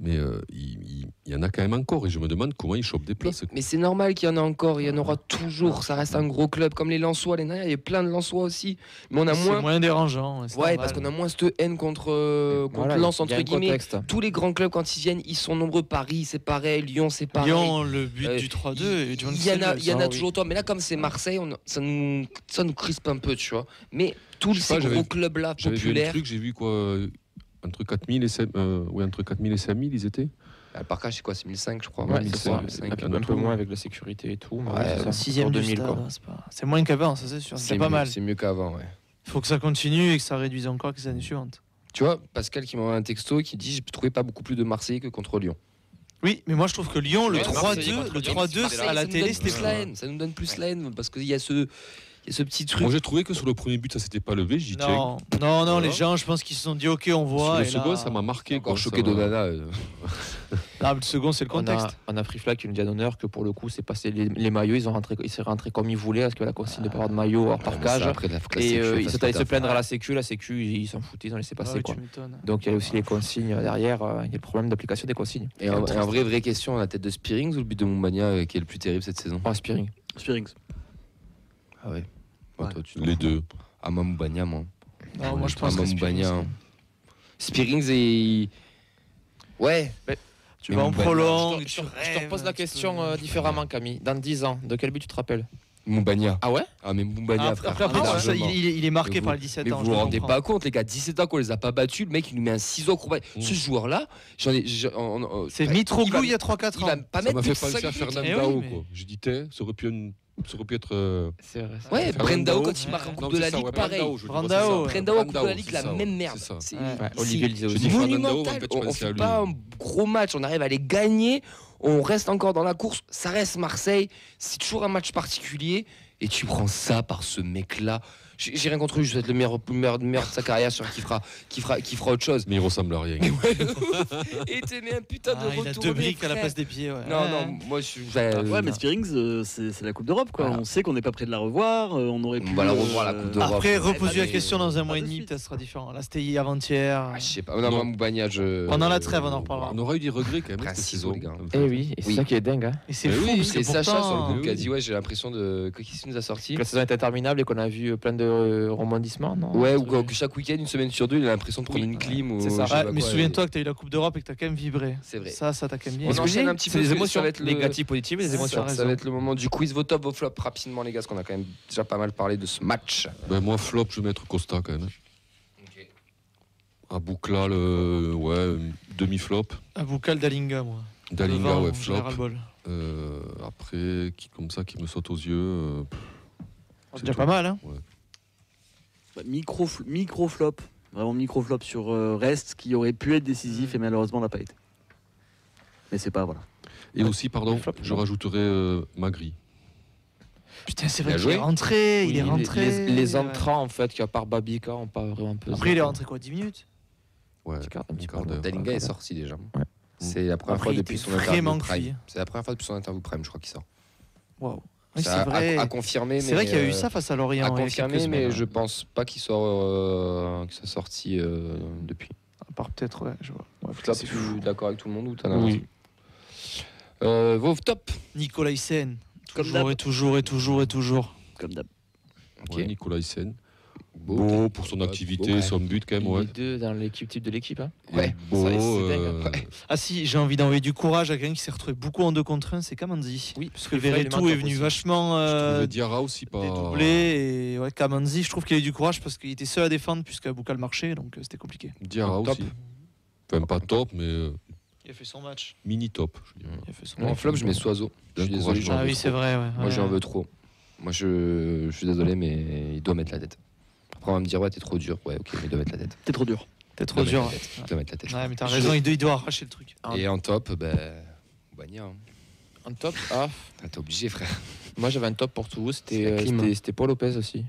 Speaker 4: Mais il y en a quand même encore et je me demande comment ils chopent des places.
Speaker 1: Mais c'est normal qu'il y en a encore, il y en aura toujours. Ça reste un gros club comme les Lensois. Les Nains, il y a plein de Lensois aussi. Mais on a
Speaker 3: C'est
Speaker 1: moins.
Speaker 3: moins dérangeant. c'est
Speaker 1: Ouais,
Speaker 3: normal.
Speaker 1: parce qu'on a moins cette haine contre
Speaker 2: Voilà,
Speaker 1: Lens,
Speaker 2: il y a
Speaker 1: entre
Speaker 2: un
Speaker 1: guillemets.
Speaker 2: contexte.
Speaker 1: Tous les grands clubs, quand ils viennent, ils sont nombreux. Paris, c'est pareil. Lyon, c'est pareil.
Speaker 3: Lyon, le but
Speaker 1: Euh,
Speaker 3: du 3-2. et du
Speaker 1: Il y en a, il y en a
Speaker 3: ça, oui.
Speaker 1: toujours autant. Mais là, comme c'est Marseille, ça nous crispe un peu, tu vois. Mais tous
Speaker 4: Je sais
Speaker 1: ces
Speaker 4: pas,
Speaker 1: gros
Speaker 4: j'avais-
Speaker 1: clubs-là,
Speaker 4: J'avais vu un
Speaker 1: populaires.
Speaker 4: truc, j'ai vu quoi entre 4000 et 5000 ils étaient.
Speaker 1: Le parcage, c'est quoi? C'est 1005, je crois.
Speaker 2: Ouais,
Speaker 1: Ouais,
Speaker 2: c'est ça.
Speaker 1: 1005.
Speaker 2: Un peu moins avec la sécurité et tout. mais
Speaker 1: Ouais,
Speaker 2: c'est ça.
Speaker 3: 6ème
Speaker 2: Autour
Speaker 3: du
Speaker 2: 2000,
Speaker 3: stade.
Speaker 2: quoi.
Speaker 3: C'est moins qu'avant, ça c'est sûr. C'est pas
Speaker 1: mieux-
Speaker 3: mal.
Speaker 1: C'est mieux qu'avant, ouais.
Speaker 3: Il faut que ça continue et que ça réduise encore les années suivantes.
Speaker 1: Tu vois, Pascal qui m'envoie un texto qui dit: je trouvais pas beaucoup plus de Marseillais que contre Lyon.
Speaker 3: Oui, mais moi je trouve que Lyon, le
Speaker 1: Ouais,
Speaker 3: 3-2,
Speaker 2: Marseille,
Speaker 3: le 3-2
Speaker 1: Marseille,
Speaker 3: à la
Speaker 1: ça nous
Speaker 3: télé,
Speaker 1: donne
Speaker 3: c'était
Speaker 1: plus la haine. Ça nous donne plus la haine parce qu'il y a ce petit truc.
Speaker 4: Moi j'ai trouvé que sur le premier but ça s'était pas levé, j'y tiens.
Speaker 3: Non, non,
Speaker 4: Voilà.
Speaker 3: les gens, je pense qu'ils se sont dit ok, on
Speaker 4: Sur
Speaker 3: voit.
Speaker 4: le
Speaker 3: et là-
Speaker 4: second ça m'a marqué.
Speaker 1: Encore
Speaker 4: quoi,
Speaker 1: choqué
Speaker 4: ça m'a-
Speaker 1: d'Onana.
Speaker 3: Ah, le second, c'est le contexte.
Speaker 2: On a Free Flag qui nous dit à l'honneur que pour le coup, c'est passé les maillots, ils s'est rentré comme ils voulaient parce que la consigne de pas avoir de maillot hors parcage.
Speaker 1: Et
Speaker 2: Et ils sont allés se plaindre à la sécu, ils s'en foutaient, ils ont laissé
Speaker 3: Ah
Speaker 2: passer
Speaker 3: oui,
Speaker 2: quoi.
Speaker 3: tu m'étonnes.
Speaker 2: Donc il y a aussi les consignes derrière, il y a le problème d'application des consignes.
Speaker 1: Et en vraie question, la tête de Spearings ou le but de Moubania qui est le plus terrible cette saison?
Speaker 2: Oh, Spearing.
Speaker 5: Spearings.
Speaker 1: Ah ouais.
Speaker 5: Ouais.
Speaker 1: Toi, tu
Speaker 4: Les deux.
Speaker 1: Ah, moi, Moubania, moi.
Speaker 3: Non, moi je pense que
Speaker 1: Moubania. Spearings et. Ouais.
Speaker 3: tu
Speaker 1: Mais
Speaker 3: vas en
Speaker 1: Moubania,
Speaker 3: prolongue.
Speaker 2: Je te repose la question différemment, Camille. Dans 10 ans, de quel but tu te rappelles?
Speaker 1: Moubania.
Speaker 2: Ah ouais?
Speaker 1: Ah, mais Moubania, frère.
Speaker 3: Après,
Speaker 1: largement.
Speaker 3: il est marqué
Speaker 1: Mais
Speaker 3: par
Speaker 1: vous-
Speaker 3: les 17
Speaker 1: Mais
Speaker 3: ans.
Speaker 1: vous
Speaker 3: je
Speaker 1: vous
Speaker 3: le
Speaker 1: rendez
Speaker 3: comprends.
Speaker 1: pas compte, les gars, 17 ans qu'on les a pas battus, le mec il nous met un ciseau acrobatique. Ce joueur-là,
Speaker 3: C'est Mitroglou il y a
Speaker 1: il
Speaker 3: 3-4
Speaker 1: va
Speaker 3: ans.
Speaker 1: pas
Speaker 4: Ça
Speaker 1: mettre
Speaker 4: m'a
Speaker 1: plus
Speaker 4: fait
Speaker 1: de
Speaker 4: penser à
Speaker 1: 5 buts.
Speaker 4: Fernand
Speaker 3: Eh oui,
Speaker 4: Dao.
Speaker 3: mais-
Speaker 4: Quoi. Je dis, ça aurait pu être.
Speaker 2: C'est vrai.
Speaker 1: Ouais,
Speaker 4: Fernand
Speaker 1: Brendao
Speaker 4: Dao.
Speaker 1: quand il marque en
Speaker 3: Ouais.
Speaker 1: Coupe
Speaker 4: Non,
Speaker 1: de
Speaker 4: c'est
Speaker 1: la
Speaker 4: ça,
Speaker 1: Ligue,
Speaker 4: ouais,
Speaker 1: pareil.
Speaker 4: Brendao, je dis,
Speaker 3: Brendao,
Speaker 4: ouais, c'est ça.
Speaker 1: Brendao en Coupe de la
Speaker 4: Brendao,
Speaker 1: Ligue, la
Speaker 4: c'est ça,
Speaker 1: même
Speaker 4: ouais,
Speaker 1: merde.
Speaker 4: c'est ça.
Speaker 1: C'est
Speaker 3: Ouais,
Speaker 2: Olivier le disait
Speaker 4: Je
Speaker 2: aussi.
Speaker 4: dis Fernando,
Speaker 1: monumental.
Speaker 4: en fait, je
Speaker 1: On
Speaker 4: pensais à
Speaker 1: fait
Speaker 4: lui.
Speaker 1: pas un gros match, on arrive à les gagner, on reste encore dans la course, ça reste Marseille, c'est toujours un match particulier, et tu prends ça par ce mec-là. J'ai rien contre lui, je vais être le meilleur de sa carrière, sûr qu'il fera autre chose.
Speaker 4: Mais il ressemble à rien.
Speaker 1: Et t'es mis un putain de
Speaker 3: Ah, il a
Speaker 1: retour.
Speaker 3: 2 briques à la place des pieds. Ouais.
Speaker 1: Non, non, moi je suis.
Speaker 5: Ouais, mais Spearings, c'est la Coupe d'Europe, quoi.
Speaker 1: Voilà.
Speaker 5: On sait qu'on n'est pas prêt de la revoir. On aurait pu.
Speaker 1: On va la revoir, la Coupe d'Europe.
Speaker 3: Après,
Speaker 1: Ouais,
Speaker 3: reposer la
Speaker 1: mais-
Speaker 3: question dans un mois et
Speaker 5: de
Speaker 3: demi,
Speaker 5: suite.
Speaker 3: peut-être ce sera différent. Là, c'était avant-hier.
Speaker 1: Ah, je sais pas. Non,
Speaker 4: Non.
Speaker 1: moi, Moubania, je.
Speaker 3: Pendant la trêve, on en reparlera.
Speaker 4: On aura eu des regrets quand même cette
Speaker 1: Principaux,
Speaker 4: saison.
Speaker 1: les gars.
Speaker 2: Eh oui, et c'est
Speaker 1: Oui.
Speaker 2: ça qui est dingue. Hein.
Speaker 3: Et c'est
Speaker 4: Mais
Speaker 3: fou,
Speaker 4: oui,
Speaker 3: parce que
Speaker 1: C'est Sacha sur le
Speaker 3: pourtant,
Speaker 1: groupe qui a
Speaker 4: oui.
Speaker 1: dit ouais, j'ai l'impression de. Qu'est-ce qu'il nous a sorti?
Speaker 2: Que la saison est interminable et qu'on a vu plein de rebondissements, non?
Speaker 1: Ouais, ou que chaque week-end, une semaine sur deux, il a l'impression de prendre une clim. Ou
Speaker 2: c'est ça.
Speaker 1: je sais
Speaker 3: Ouais,
Speaker 1: pas
Speaker 3: mais
Speaker 1: quoi,
Speaker 3: souviens-toi que tu as eu la Coupe d'Europe et que tu as quand même vibré.
Speaker 1: C'est vrai.
Speaker 3: Ça t'a quand même bien.
Speaker 1: On
Speaker 2: Est-ce que
Speaker 1: enchaîne
Speaker 2: j'ai-
Speaker 1: un petit
Speaker 2: c'est
Speaker 1: peu,
Speaker 2: des
Speaker 1: parce que
Speaker 2: émotions
Speaker 1: ça va être le-
Speaker 2: négatives, positives, des
Speaker 3: Ça,
Speaker 2: émotions.
Speaker 3: ça
Speaker 1: Ça va être le moment du quiz. Vos top, vos flops rapidement, les gars, parce qu'on a quand même déjà pas mal parlé de ce match.
Speaker 4: Ben, moi, flop, je vais mettre Costa quand même. À Boukla, ouais, demi-flop.
Speaker 3: Un vocal d'Alinga, moi.
Speaker 4: Dalinga,
Speaker 3: Devant,
Speaker 4: ouais,
Speaker 3: j'en ai
Speaker 4: flop.
Speaker 3: ras-le-bol.
Speaker 4: Après, comme ça, qui me saute aux yeux.
Speaker 3: C'est déjà pas mal, hein.
Speaker 5: Bah, micro flop. Vraiment micro flop sur Rest qui aurait pu être décisif et malheureusement n'a pas été. Mais c'est pas, voilà.
Speaker 4: Et aussi, pardon,
Speaker 2: flop,
Speaker 4: je
Speaker 2: non.
Speaker 4: rajouterais Magri.
Speaker 3: Putain, c'est vrai
Speaker 1: Bien
Speaker 3: qu'il est
Speaker 1: joué.
Speaker 3: rentré. Il est
Speaker 2: Oui,
Speaker 3: rentré.
Speaker 2: Les
Speaker 3: Ouais.
Speaker 2: entrants, en fait, qui à part Babika, ont pas vraiment pesé.
Speaker 3: Après, il est rentré quoi, 10 minutes?
Speaker 4: Ouais,
Speaker 2: Un petit
Speaker 4: quart
Speaker 2: peu.
Speaker 4: d'heure.
Speaker 1: Dalinga est sorti déjà.
Speaker 2: Ouais.
Speaker 1: C'est la première
Speaker 3: Après,
Speaker 1: fois
Speaker 3: il
Speaker 1: depuis
Speaker 3: était
Speaker 1: son
Speaker 3: vraiment
Speaker 1: interview
Speaker 3: cuit.
Speaker 1: prime. C'est la première fois depuis son interview prime, je crois qu'il sort.
Speaker 3: Waouh. Oui,
Speaker 1: Ça
Speaker 3: c'est vrai.
Speaker 1: à confirmer.
Speaker 3: C'est vrai qu'il y a eu
Speaker 1: euh,
Speaker 3: ça face à Lorient.
Speaker 1: À
Speaker 3: il y a
Speaker 1: confirmer,
Speaker 3: quelques
Speaker 1: mais
Speaker 3: semaines,
Speaker 1: je
Speaker 3: hein.
Speaker 1: pense pas qu'il soit sorti depuis.
Speaker 3: À part peut-être, ouais, je vois. Ouais,
Speaker 1: Là,
Speaker 3: putain, c'est
Speaker 1: tu
Speaker 3: fou.
Speaker 1: es d'accord avec tout le monde ou t'en as
Speaker 2: Oui.
Speaker 1: Vos top.
Speaker 3: Nicolas Hyssen.
Speaker 5: Comme
Speaker 3: Toujours
Speaker 5: d'hab.
Speaker 3: et toujours et toujours et toujours.
Speaker 5: Comme d'hab.
Speaker 1: Ok.
Speaker 4: Ouais, Nicolas Hyssen.
Speaker 1: Beau.
Speaker 4: Beau pour son activité,
Speaker 1: Beau.
Speaker 4: son but quand même. Ouais.
Speaker 2: Les deux dans l'équipe type de l'équipe. Hein.
Speaker 1: Ouais.
Speaker 4: Beau,
Speaker 2: Ça, c'est dingue.
Speaker 1: Ouais.
Speaker 3: Ah si, j'ai envie d'envoyer du courage à quelqu'un qui s'est retrouvé beaucoup en 2 contre 1, c'est Kamanzi.
Speaker 2: Oui,
Speaker 3: Parce que
Speaker 2: il fallait
Speaker 3: Verretou
Speaker 2: lui
Speaker 3: est
Speaker 2: mettre
Speaker 3: venu
Speaker 2: aussi.
Speaker 3: vachement
Speaker 4: Je trouvais Diarra aussi pas.
Speaker 3: dédoublé. Et ouais, Kamanzi, je trouve qu'il a eu du courage parce qu'il était seul à défendre puisque Boukal marchait, donc c'était compliqué.
Speaker 4: Diarra
Speaker 1: Top.
Speaker 4: aussi. Enfin, pas top, mais
Speaker 3: Il a fait son match.
Speaker 4: mini top. Je dirais.
Speaker 3: Il a fait son
Speaker 1: Moi, en
Speaker 3: match.
Speaker 1: flop, je mets Soiseau. Je suis désolé, j'en
Speaker 3: Ah
Speaker 1: veux
Speaker 3: oui,
Speaker 1: trop.
Speaker 3: c'est vrai. Ouais.
Speaker 1: Moi,
Speaker 3: Ouais.
Speaker 1: j'en veux trop. Moi, je suis désolé, mais il doit mettre la tête. Après, on va me dire, ouais, t'es trop dur. Ouais, ok, mais il doit mettre la tête.
Speaker 5: T'es trop dur.
Speaker 3: T'es trop
Speaker 1: Il doit
Speaker 3: dur.
Speaker 1: mettre la tête. Il doit mettre la tête.
Speaker 3: Ouais, mais t'as raison, il doit arracher le truc.
Speaker 1: Et en top, Bagna. Hein.
Speaker 2: En top,
Speaker 1: T'es obligé, frère.
Speaker 2: moi j'avais un top pour Toulouse,
Speaker 1: C'est la clim, hein.
Speaker 2: c'était Paul Lopez aussi.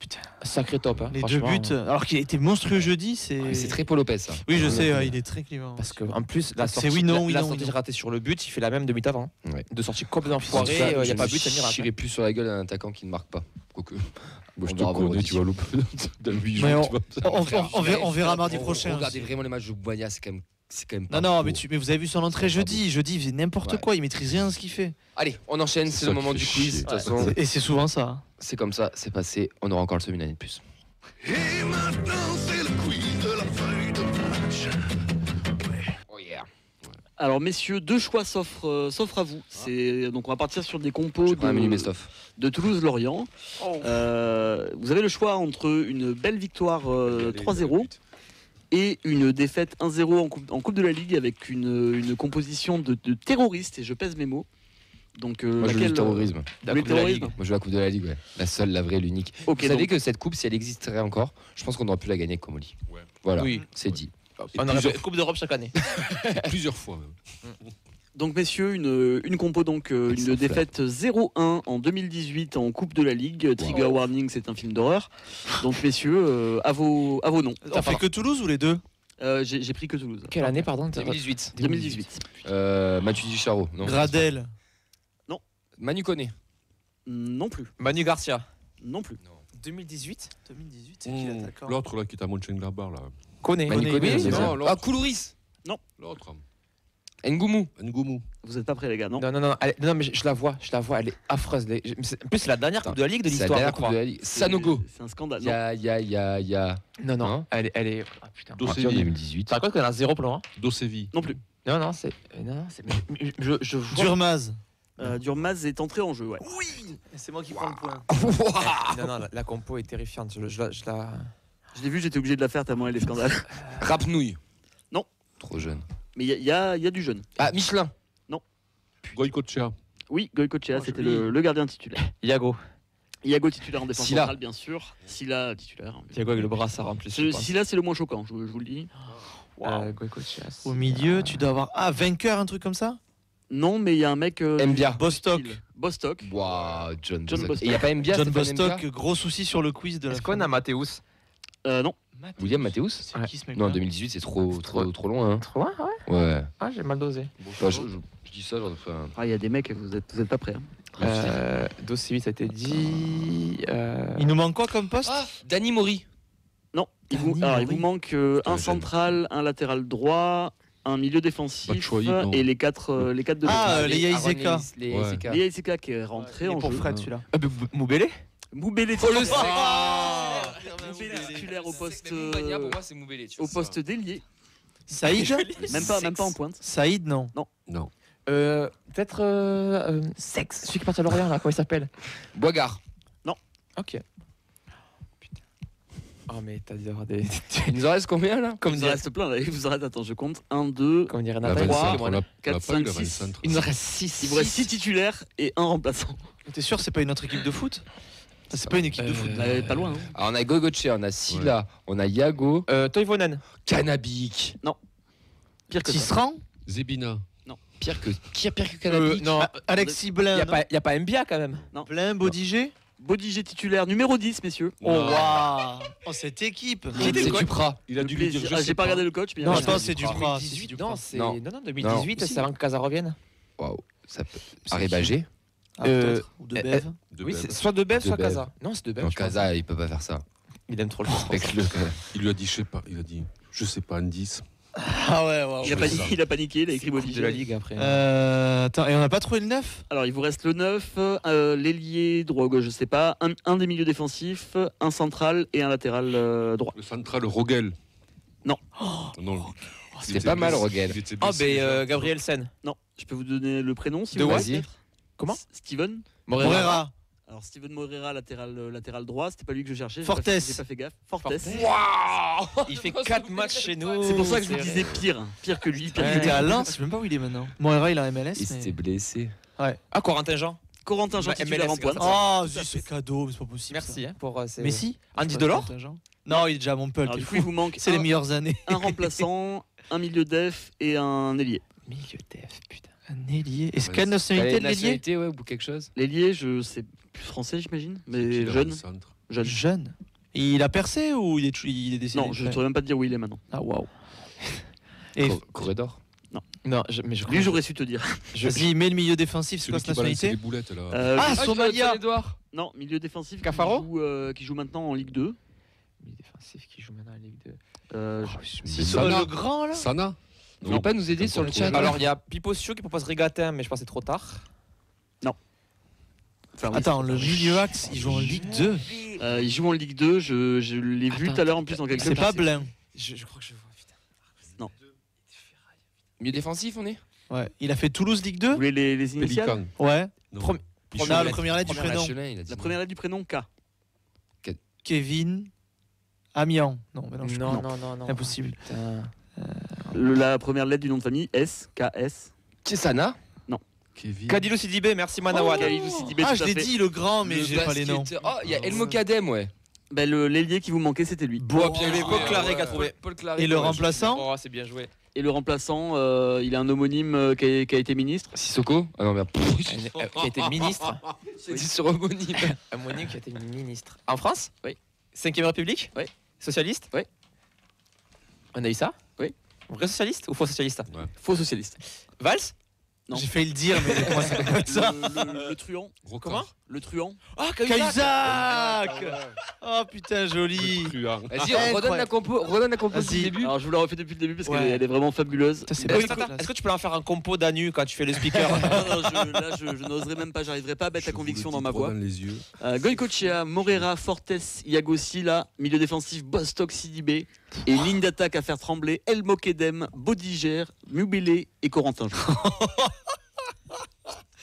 Speaker 3: Putain.
Speaker 2: Sacré top. Hein,
Speaker 3: Les 2
Speaker 2: franchement.
Speaker 3: buts, alors qu'il a été monstrueux jeudi, c'est.
Speaker 1: C'est très Paul Lopez, ça.
Speaker 3: Oui, je sais,
Speaker 2: Ouais.
Speaker 3: il est très clivant.
Speaker 2: Parce qu'en plus, la
Speaker 3: C'est
Speaker 2: sortie,
Speaker 3: oui, non,
Speaker 2: la,
Speaker 3: oui,
Speaker 2: la
Speaker 3: non,
Speaker 2: sortie
Speaker 3: oui, non.
Speaker 2: ratée sur le but, il fait la même de but avant.
Speaker 1: Ouais.
Speaker 2: De sortie complètement
Speaker 1: En tout
Speaker 2: foirée,
Speaker 1: cas,
Speaker 2: il n'y
Speaker 1: je
Speaker 2: a pas
Speaker 1: me
Speaker 2: but, c'est miracle.
Speaker 1: chierai plus sur la gueule d'un attaquant qui ne marque pas. Quoique.
Speaker 4: Moi, je
Speaker 1: On
Speaker 4: te
Speaker 1: verra
Speaker 4: connais,
Speaker 1: vendredi.
Speaker 4: tu vas louper dans 8
Speaker 3: Mais
Speaker 4: jours.
Speaker 3: on verra mardi prochain.
Speaker 1: Regardez
Speaker 3: aussi.
Speaker 1: vraiment les matchs de Bagna, c'est quand même pas
Speaker 3: Non,
Speaker 1: beau.
Speaker 3: mais vous avez vu son entrée
Speaker 1: C'est pas
Speaker 3: jeudi. Jeudi, il faisait n'importe
Speaker 1: Ouais.
Speaker 3: quoi, il maîtrise rien de ce qu'il fait.
Speaker 1: Allez, on enchaîne, c'est
Speaker 4: Ça
Speaker 1: le
Speaker 4: te
Speaker 1: moment
Speaker 4: fait
Speaker 1: du quiz.
Speaker 4: chier.
Speaker 1: De toute façon,
Speaker 3: Et c'est souvent ça. Hein.
Speaker 1: c'est comme ça, c'est passé. On aura encore le semi-année de plus. Oh yeah.
Speaker 5: Alors messieurs, 2 choix s'offrent à vous. Donc on va partir sur des compos
Speaker 1: Je prends un menu best-of.
Speaker 5: de Toulouse-Lorient. Vous avez le choix entre une belle victoire 3-0 et une défaite 1-0 en coupe de la Ligue avec une composition de terroristes, et je pèse mes mots. Donc
Speaker 1: Moi, je veux
Speaker 5: laquelle,
Speaker 1: du terrorisme.
Speaker 5: La Coupe de la Ligue.
Speaker 1: Moi, je veux la Coupe de la Ligue, ouais. La seule, la vraie, l'unique.
Speaker 5: Ok,
Speaker 1: Vous savez
Speaker 5: donc-
Speaker 1: que cette coupe, si elle existerait encore, je pense qu'on n'aurait pu la gagner avec Comoli.
Speaker 4: Ouais.
Speaker 1: Voilà,
Speaker 2: Oui.
Speaker 1: c'est dit.
Speaker 2: On aurait fait Coupe d'Europe chaque année.
Speaker 4: Plusieurs fois même.
Speaker 5: Donc messieurs, une compo, donc une
Speaker 1: Sans
Speaker 5: défaite 0-1 en 2018 en Coupe de la Ligue. Trigger Warning, c'est un film d'horreur. Donc messieurs, à vos noms.
Speaker 3: T'as fait que Toulouse ou les deux?
Speaker 5: J'ai pris que Toulouse.
Speaker 2: Quelle année, pardon
Speaker 1: 2018.
Speaker 5: 2018.
Speaker 1: Mathieu Ducharo. Non.
Speaker 3: Gradel.
Speaker 1: Manu Koné.
Speaker 5: Non plus.
Speaker 2: Manu Garcia.
Speaker 5: Non plus.
Speaker 2: 2018
Speaker 3: 2018, c'est qui l'attaquant?
Speaker 4: L'autre là qui est à Mönchengladbach là.
Speaker 2: Connaît.
Speaker 1: Manu
Speaker 3: Koné,
Speaker 1: Koné,
Speaker 3: oui,
Speaker 1: c'est
Speaker 3: non,
Speaker 1: ça.
Speaker 4: l'autre.
Speaker 1: Ah, Koulouris.
Speaker 4: L'autre.
Speaker 1: Ngoumou.
Speaker 4: Ngoumou.
Speaker 5: Vous êtes pas prêts les gars, non?
Speaker 2: Non, non, mais je la vois, elle est affreuse. En plus, c'est la dernière Coupe de la Ligue de
Speaker 1: C'est la
Speaker 2: l'histoire, je
Speaker 1: dernière Coupe
Speaker 2: crois.
Speaker 1: de la Ligue. Sanogo.
Speaker 5: C'est un scandale.
Speaker 1: Ya.
Speaker 2: Non,
Speaker 1: Hein
Speaker 2: elle est. Ah putain.
Speaker 4: Dosevi.
Speaker 1: 2018.
Speaker 2: T'as quoi qu'on a 0 plan, hein
Speaker 4: Dosevi.
Speaker 5: Non plus.
Speaker 2: Non, c'est. Non, c'est. Je vois.
Speaker 3: Durmaz.
Speaker 5: Durmaz est entré en jeu, ouais.
Speaker 3: C'est moi qui prends le point.
Speaker 2: Non, la compo est terrifiante. Je la.
Speaker 5: Je l'ai vu, j'étais obligé de la faire tellement elle est scandale.
Speaker 1: Rapnouille.
Speaker 5: Non.
Speaker 1: Trop jeune.
Speaker 5: Mais il y a du jeune.
Speaker 1: Ah, Michelin.
Speaker 4: Goïcoechea.
Speaker 5: Oui, Goïcoechea,
Speaker 3: Oh,
Speaker 5: c'était
Speaker 3: joli.
Speaker 5: le gardien titulaire.
Speaker 2: Iago.
Speaker 5: Iago titulaire en défense
Speaker 1: Silla.
Speaker 5: centrale, bien sûr. Silla titulaire.
Speaker 2: Iago avec le brassard en plus. je pense.
Speaker 5: Silla, c'est le moins choquant, je vous le dis.
Speaker 2: Goïcoechea,
Speaker 3: Au milieu, tu dois avoir. Ah, vainqueur, un truc comme ça?
Speaker 5: Non, mais il y a un mec.
Speaker 1: Mbia.
Speaker 3: Bostock.
Speaker 5: Bostock.
Speaker 1: Waouh, John
Speaker 5: John
Speaker 1: Bostock.
Speaker 5: Bostock.
Speaker 1: Et il n'y a pas Mbia,
Speaker 3: John
Speaker 1: Stéphane
Speaker 3: Bostock,
Speaker 1: Mbia
Speaker 3: gros souci sur le quiz de la
Speaker 2: Est-ce qu'on a Mathéus
Speaker 5: Non.
Speaker 1: William Mathéus.
Speaker 3: C'est qui ce mec?
Speaker 1: Non, 2018, c'est trop loin. Hein.
Speaker 2: Trop loin, ouais.
Speaker 1: Ouais.
Speaker 2: Ah, j'ai mal dosé.
Speaker 1: Enfin, je dis ça, genre, enfin,
Speaker 5: Ah, il y a des mecs, vous êtes pas prêts. Hein.
Speaker 2: Dossier 8, ça a été dit.
Speaker 3: Il nous manque quoi comme poste?
Speaker 1: Ah, Dany Mori.
Speaker 5: Non, il vous
Speaker 3: Mori.
Speaker 5: manque
Speaker 4: Putain,
Speaker 5: un
Speaker 4: jeune.
Speaker 5: central, un latéral droit, un milieu défensif
Speaker 4: Batshuayi, non.
Speaker 5: et les quatre de
Speaker 3: Ah,
Speaker 5: défense.
Speaker 3: les Yaizeka.
Speaker 1: Les
Speaker 4: Ouais.
Speaker 1: Yaizeka.
Speaker 5: Léa Iseka qui est rentré en
Speaker 3: pour
Speaker 5: jeu.
Speaker 3: Fred, celui-là.
Speaker 2: Moubélé
Speaker 5: Moubélé
Speaker 1: Oh, le
Speaker 5: titulaire.
Speaker 1: Ah,
Speaker 5: Moubélé titulaire au poste,
Speaker 1: Même Bagna, pour moi, c'est Moubélé. tu
Speaker 5: au
Speaker 1: vois.
Speaker 5: poste d'ailier.
Speaker 3: Saïd?
Speaker 5: Même pas en pointe.
Speaker 3: Saïd, non.
Speaker 4: Non.
Speaker 2: Peut-être. Sex. Celui qui part à Lorient, là, comment il s'appelle
Speaker 1: Boigard.
Speaker 2: Ok. Putain. Oh, mais t'as dû avoir des.
Speaker 1: Il nous en reste combien là?
Speaker 5: Comme il en reste plein là, il vous en reste, attends, je compte. 1, 2,
Speaker 2: Comment dire,
Speaker 4: La
Speaker 2: Nathan
Speaker 5: Trois,
Speaker 4: 25, on l'a
Speaker 5: 4,
Speaker 4: pas
Speaker 5: 5,
Speaker 4: eu la
Speaker 5: 6.
Speaker 4: 25.
Speaker 2: Il nous en reste 6.
Speaker 5: il vous reste 6 titulaires et un remplaçant.
Speaker 3: T'es sûr, c'est pas une autre équipe de foot? C'est pas une équipe de foot.
Speaker 5: Pas loin. Hein.
Speaker 1: Alors, on a Gogoche, on a Silla, on a Yago,
Speaker 2: Toivonen.
Speaker 1: Cannabik.
Speaker 5: Pire que ça.
Speaker 3: Tisserand?
Speaker 4: Zebina.
Speaker 1: Pire que Cannabik.
Speaker 2: Non,
Speaker 3: Alexis
Speaker 2: il
Speaker 3: Blin.
Speaker 2: n'y a pas Mbia quand même.
Speaker 3: Blin, Bodiger?
Speaker 5: Bodiger titulaire numéro 10, messieurs.
Speaker 3: Oh, waouh! Oh, cette équipe!
Speaker 1: C'est Duprat.
Speaker 4: Il a
Speaker 5: Le
Speaker 4: dû lui
Speaker 5: plaisir.
Speaker 4: dire. Je
Speaker 5: Ah,
Speaker 4: sais
Speaker 5: j'ai pas regardé le coach, mais il y a
Speaker 3: Non,
Speaker 5: un
Speaker 3: je
Speaker 5: mec.
Speaker 3: pense que c'est Duprat. si, c'est
Speaker 2: 2018,
Speaker 3: Duprat.
Speaker 2: non, c'est.
Speaker 1: Non.
Speaker 2: Non, 2018, c'est avant que Casa revienne.
Speaker 1: Waouh. Ça peut.
Speaker 3: C'est
Speaker 1: Aribagé.
Speaker 3: Ah, peut-être. Ou de Bève.
Speaker 4: De
Speaker 2: Oui,
Speaker 4: Bève.
Speaker 2: c'est soit de Bev,
Speaker 1: De
Speaker 2: soit
Speaker 1: Bev.
Speaker 2: Casa. Non, c'est de Bev.
Speaker 1: Non,
Speaker 2: je pense.
Speaker 1: Casa, il peut pas faire ça.
Speaker 2: Il aime trop le
Speaker 1: Respecte-le.
Speaker 4: Il lui a dit, je sais pas. Il a dit, je sais pas, un 10.
Speaker 3: Ah ouais, ouais.
Speaker 5: Il a paniqué, il a écrit Body.
Speaker 2: de la Ligue après.
Speaker 3: Attends, et on n'a pas trouvé le 9 ?
Speaker 5: Alors il vous reste le 9, l'ailier droit ou gauche, je sais pas, un des milieux défensifs, un central et un latéral droit.
Speaker 4: Le central Rogel.
Speaker 5: Non.
Speaker 4: Non.
Speaker 1: C'était pas mal, Rogel.
Speaker 2: Ah, Gabriel Sen.
Speaker 5: Non, je peux vous donner le prénom si
Speaker 2: De
Speaker 5: vous
Speaker 2: what
Speaker 5: voulez.
Speaker 2: Comment
Speaker 5: Steven.
Speaker 3: Moreira.
Speaker 5: Alors Steven Moreira, latéral droit, c'était pas lui que je cherchais.
Speaker 3: Fortes.
Speaker 5: J'ai pas fait gaffe. Fortes.
Speaker 2: Waouh Il fait 4 matchs chez nous.
Speaker 5: C'est pour ça que je vous disais pire que lui.
Speaker 3: Il était à Lens, je sais même pas où il est maintenant. Moreira, il est en MLS.
Speaker 1: Il s'était blessé.
Speaker 2: Ah, Corentin Jean.
Speaker 5: Corentin Jean titulaire
Speaker 2: MLS,
Speaker 5: en pointe.
Speaker 3: Oh, c'est cadeau, mais c'est pas possible.
Speaker 2: Merci pour ces.
Speaker 3: Messi
Speaker 2: Andy Delors.
Speaker 3: Non, il est déjà à Montpellier.
Speaker 5: Alors, du coup, il vous manque
Speaker 3: C'est les meilleures années.
Speaker 5: un remplaçant, un milieu def et un ailier.
Speaker 2: Milieu def, putain.
Speaker 3: Un ailier. Est-ce
Speaker 4: Ouais,
Speaker 3: quelle nationalité de l'ailier ?
Speaker 1: Nationalité, ouais, ou quelque chose.
Speaker 5: L'ailier, c'est plus français, j'imagine, mais jeune.
Speaker 3: Jeune. Et il a percé ou il est décédé ?
Speaker 5: Non, je ne saurais même pas te dire où il est maintenant.
Speaker 3: Ah, waouh. Et
Speaker 1: Corridor.
Speaker 2: Non, mais je crois.
Speaker 5: Lui, j'aurais su te dire.
Speaker 3: vas-y, mets le milieu défensif, c'est quoi
Speaker 4: Celui
Speaker 3: cette
Speaker 4: qui balance les
Speaker 3: nationalité ?
Speaker 4: boulettes là.
Speaker 3: Ah, Somalia.
Speaker 5: Non, milieu défensif
Speaker 2: Cafaro
Speaker 5: qui joue maintenant en Ligue 2.
Speaker 2: Milieu défensif qui joue maintenant en Ligue 2.
Speaker 4: C'est
Speaker 3: Le grand, là ?
Speaker 4: Sana.
Speaker 1: Vous voulez pas nous aider sur le chat?
Speaker 2: Alors, il y a Piposio qui propose Régatin, mais je pense que c'est trop tard.
Speaker 5: Enfin, oui,
Speaker 3: Attends,
Speaker 5: c'est
Speaker 3: le
Speaker 5: pas-
Speaker 3: milieu axe, il joue en Ligue 2.
Speaker 5: Il joue en Ligue 2, je l'ai vu
Speaker 2: Attends,
Speaker 5: tout à l'heure en plus dans quelques
Speaker 3: C'est pas Blain.
Speaker 2: Je crois que je vois, putain.
Speaker 1: Milieu défensif, on est?
Speaker 3: Ouais. Il a fait Toulouse Ligue 2
Speaker 5: Vous voulez les initiales?
Speaker 4: Pélican.
Speaker 3: Ouais.
Speaker 4: Non.
Speaker 2: Prom-
Speaker 4: Pichon.
Speaker 3: Non, le premier lettre du
Speaker 2: Première
Speaker 3: prénom.
Speaker 1: Michelin, il a dit
Speaker 5: La
Speaker 1: non.
Speaker 5: première lettre du prénom, K.
Speaker 3: Kevin. Amiens. Non, mais non, je
Speaker 2: Non,
Speaker 3: non.
Speaker 2: non, non.
Speaker 3: Impossible.
Speaker 2: Putain.
Speaker 5: La première lettre du nom de famille, S, K-S.
Speaker 1: Chesana.
Speaker 4: Kevin.
Speaker 2: Kadilou Sidibé, merci Manawat.
Speaker 5: Kalidou Sidibé,
Speaker 3: Ah,
Speaker 5: tout
Speaker 3: je
Speaker 5: à
Speaker 3: l'ai
Speaker 5: fait.
Speaker 3: dit, le grand, mais
Speaker 1: Le
Speaker 3: j'ai pas les noms.
Speaker 1: basketteur. Oh, il y a Elmo Kadem, ouais.
Speaker 5: Ben, l'ailier qui vous manquait, c'était lui.
Speaker 1: Bon,
Speaker 2: bien joué, Paul Claret qui a trouvé.
Speaker 1: Paul Claret.
Speaker 3: Et le
Speaker 1: ouais,
Speaker 3: remplaçant
Speaker 2: Oh, c'est bien joué.
Speaker 5: Et le remplaçant, il a un homonyme qui a été ministre.
Speaker 1: Sissoko. Ah non, merde.
Speaker 2: Qui a été ministre.
Speaker 1: C'est dit sur homonyme.
Speaker 2: Un Monique qui a été ministre. En France?
Speaker 5: Oui.
Speaker 2: 5ème République?
Speaker 5: Oui.
Speaker 2: Socialiste?
Speaker 5: Oui.
Speaker 2: On a eu ça?
Speaker 5: Oui.
Speaker 2: Vrai socialiste ou faux socialiste?
Speaker 5: Faux socialiste.
Speaker 2: Valls?
Speaker 5: Non.
Speaker 3: J'ai failli le dire, mais comment ça peut être ça
Speaker 5: Le truand.
Speaker 4: Rocard.
Speaker 2: Comment
Speaker 5: Le truand.
Speaker 2: Ah,
Speaker 3: Cahuzac. Oh putain, joli.
Speaker 4: Truand.
Speaker 1: Vas-y,
Speaker 3: Incroyable.
Speaker 1: redonne la compo
Speaker 3: Vas-y.
Speaker 1: du début.
Speaker 5: Alors je vous la refais depuis le début parce
Speaker 3: Ouais.
Speaker 5: qu'elle est vraiment fabuleuse.
Speaker 3: Ça, c'est
Speaker 2: Est-ce
Speaker 3: pas
Speaker 2: que- est-ce que tu peux en faire un compo d'Anu quand tu fais le speaker?
Speaker 5: Là, je n'oserais même pas, j'arriverai pas à mettre la conviction dans ma voix.
Speaker 4: Dans les yeux.
Speaker 5: Goycochea, Morera, Fortes, Iago Silla, milieu défensif, Bostock, Sidibé, et ligne d'attaque à faire trembler, El Mokedem, Bodiger, Mubele et Corentin.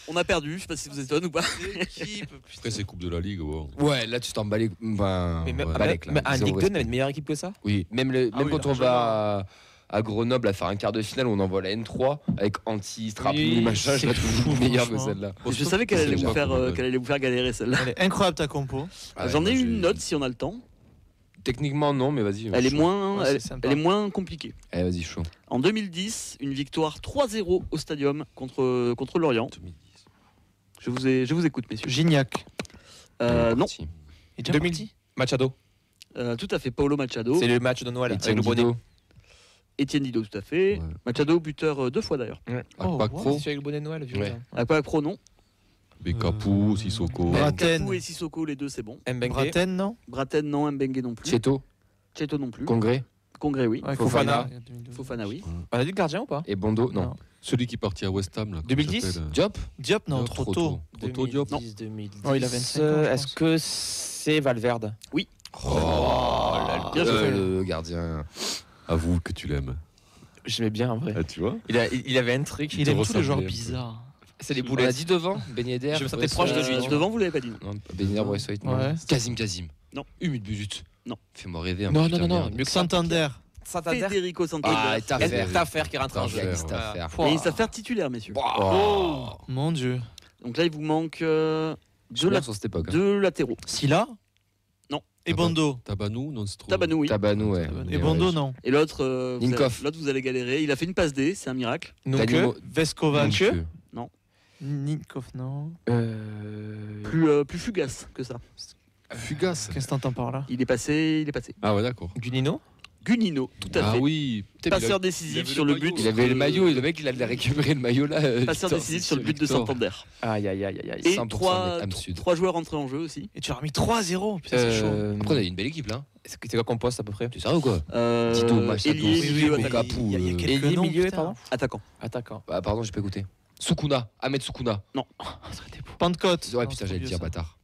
Speaker 5: On a perdu, je sais pas si vous êtes étonné ou pas.
Speaker 4: Après, c'est Coupe de la Ligue. Ouais.
Speaker 1: Ouais, là tu t'en bats les. Ben,
Speaker 2: Mais même,
Speaker 1: ouais, balèque, là.
Speaker 2: mais en
Speaker 1: Zéro
Speaker 2: Ligue 2, on
Speaker 1: respect.
Speaker 2: avait une meilleure équipe que ça?
Speaker 1: Oui, même,
Speaker 3: oui,
Speaker 1: quand on va à Grenoble à faire un quart de finale, on envoie la N3 avec Anti, Strapni,
Speaker 2: Oui,
Speaker 1: machin. Je
Speaker 3: c'est
Speaker 1: la trouve
Speaker 3: fou,
Speaker 1: meilleure que
Speaker 3: franchement.
Speaker 1: celle-là.
Speaker 5: Je savais qu'elle allait,
Speaker 4: C'est
Speaker 5: vous
Speaker 4: pas
Speaker 5: faire,
Speaker 4: cool,
Speaker 5: qu'elle allait vous faire galérer celle-là.
Speaker 3: Elle est incroyable ta compo.
Speaker 1: Ah,
Speaker 5: J'en ai
Speaker 1: moi,
Speaker 5: une
Speaker 1: j'ai-
Speaker 5: note si on a le temps.
Speaker 1: Techniquement, non, mais vas-y.
Speaker 5: Elle est
Speaker 1: chaud.
Speaker 5: moins,
Speaker 3: Ouais,
Speaker 5: elle,
Speaker 3: c'est sympa.
Speaker 5: elle est moins compliquée.
Speaker 1: Allez, vas-y, chaud.
Speaker 5: En 2010, une victoire 3-0 au Stadium contre Lorient. Je vous écoute, messieurs.
Speaker 3: Gignac.
Speaker 5: Non,
Speaker 1: Parti.
Speaker 3: Il est déjà
Speaker 2: 2000.
Speaker 3: parti
Speaker 2: Machado.
Speaker 5: tout à fait. Paolo Machado.
Speaker 2: C'est le match de Noël avec
Speaker 1: Etienne
Speaker 2: le bonnet.
Speaker 1: Didot.
Speaker 5: Etienne Didot, tout à fait.
Speaker 4: Ouais.
Speaker 5: Machado, buteur 2 fois d'ailleurs.
Speaker 3: Oh,
Speaker 4: Akpakro,
Speaker 2: C'est avec le bonnet de Noël, vieux.
Speaker 1: Ouais.
Speaker 5: Aqua Pro, non.
Speaker 4: Bekapou, Sissoko.
Speaker 3: Braten.
Speaker 5: Kapou et Sissoko, les deux, c'est bon.
Speaker 2: Mbengue.
Speaker 3: Braten, non
Speaker 5: Braten, non. Mbengue, non plus.
Speaker 1: Cheto,
Speaker 5: Cheto, non plus.
Speaker 1: Congrès
Speaker 5: Congrès, oui.
Speaker 3: Ouais,
Speaker 1: Fofana.
Speaker 5: Fofana, oui.
Speaker 2: On a dit le gardien ou pas?
Speaker 1: et Bondo. Non.
Speaker 4: Celui qui est parti à West Ham. Là, comment
Speaker 2: 2010?
Speaker 4: il s'appelle,
Speaker 1: Diop.
Speaker 3: Diop, non,
Speaker 4: Diop,
Speaker 3: trop tôt.
Speaker 4: Trop tôt, Diop.
Speaker 2: 2010.
Speaker 3: Oh, il a 25 ans, je
Speaker 2: Est-ce
Speaker 3: pense.
Speaker 2: que c'est Valverde?
Speaker 1: Oh,
Speaker 3: bien joué.
Speaker 1: le gardien.
Speaker 4: Avoue que tu l'aimes.
Speaker 2: J'aimais bien en vrai.
Speaker 4: Ah, tu vois
Speaker 2: Il avait un truc.
Speaker 3: Il
Speaker 4: te
Speaker 3: aime tous les
Speaker 4: ressemblait
Speaker 3: joueurs
Speaker 4: un peu.
Speaker 3: bizarres.
Speaker 2: C'est les
Speaker 1: On a
Speaker 2: boulettes.
Speaker 1: dit devant, Ben Yedder.
Speaker 2: Je me sentais proche de lui.
Speaker 5: Devant, vous l'avez pas dit.
Speaker 1: Non, Ben Yedder, Braithwaite, non.
Speaker 3: Ouais.
Speaker 1: Kazim.
Speaker 5: Non.
Speaker 1: Humide but.
Speaker 5: Non.
Speaker 1: Fais-moi rêver un
Speaker 2: Non,
Speaker 1: peu.
Speaker 2: non,
Speaker 1: putain,
Speaker 2: non, non.
Speaker 1: merde.
Speaker 2: Mieux que ça.
Speaker 3: Santander.
Speaker 2: Santander.
Speaker 5: Federico Santander.
Speaker 1: Ah, ta affaire.
Speaker 2: Ta affaire qui rentre en jeu.
Speaker 1: Gangsta
Speaker 2: Ah.
Speaker 1: affaire.
Speaker 5: Et il s'affaire titulaire, messieurs.
Speaker 1: Oh.
Speaker 3: Mon Dieu.
Speaker 5: Donc là, il vous manque
Speaker 1: Je suis bien sur cette époque. hein.
Speaker 5: deux latéraux.
Speaker 3: Silla
Speaker 5: Non.
Speaker 3: Et Bondo.
Speaker 4: Tabanou, non, c'est trop.
Speaker 5: Tabanou, oui.
Speaker 1: Tabanou, ouais.
Speaker 3: Et Bondo, non.
Speaker 5: Et l'autre,
Speaker 1: Ninkov.
Speaker 5: vous allez galérer. Il a fait une passe D, c'est un miracle.
Speaker 2: Donc,
Speaker 1: Danilo.
Speaker 3: Veskovac.
Speaker 1: Donc,
Speaker 3: Ninkov, non.
Speaker 5: Plus fugace que ça.
Speaker 4: Fugace.
Speaker 3: Qu'est-ce que t'entends par là
Speaker 5: Il est passé.
Speaker 4: Ah ouais, d'accord.
Speaker 2: Gunino.
Speaker 5: Gunino, tout à
Speaker 4: Ah
Speaker 5: fait.
Speaker 4: oui.
Speaker 5: Passeur
Speaker 4: Il
Speaker 5: décisif
Speaker 4: avait
Speaker 5: sur
Speaker 4: le
Speaker 5: le but.
Speaker 4: maillot.
Speaker 1: Il avait le maillot et le mec il a récupéré le maillot là.
Speaker 5: Passeur
Speaker 1: Putain,
Speaker 5: décisif
Speaker 1: c'est
Speaker 5: sur le but de
Speaker 4: Victor.
Speaker 5: Santander.
Speaker 2: Aïe, aïe, aïe, aïe, aïe.
Speaker 5: Et
Speaker 1: 100%
Speaker 5: trois
Speaker 1: Am Sud.
Speaker 5: joueurs entrés en jeu aussi.
Speaker 3: Et tu leur as mis 3-0. Putain, c'est chaud.
Speaker 1: Après on a eu une belle équipe là.
Speaker 2: C'est quoi qu'on poste à peu près?
Speaker 1: Tu sais ou quoi?
Speaker 5: Euh,
Speaker 1: Tito, Machado,
Speaker 5: ailier,
Speaker 1: oui,
Speaker 5: milieu,
Speaker 1: oui,
Speaker 5: attaquant.
Speaker 1: Capou,
Speaker 3: Il y a quelques
Speaker 2: ailier,
Speaker 3: noms,
Speaker 2: milieu,
Speaker 3: putain.
Speaker 2: pardon.
Speaker 5: Attaquant.
Speaker 2: Attaquant.
Speaker 1: Bah pardon, j'ai pas écouté. Sukuna, Ahmed Sukuna.
Speaker 5: Non.
Speaker 3: Pentecôte.
Speaker 1: Ouais
Speaker 3: Non,
Speaker 1: putain,
Speaker 3: c'est
Speaker 1: j'allais
Speaker 3: vieux,
Speaker 1: dire
Speaker 3: ça.
Speaker 1: bâtard.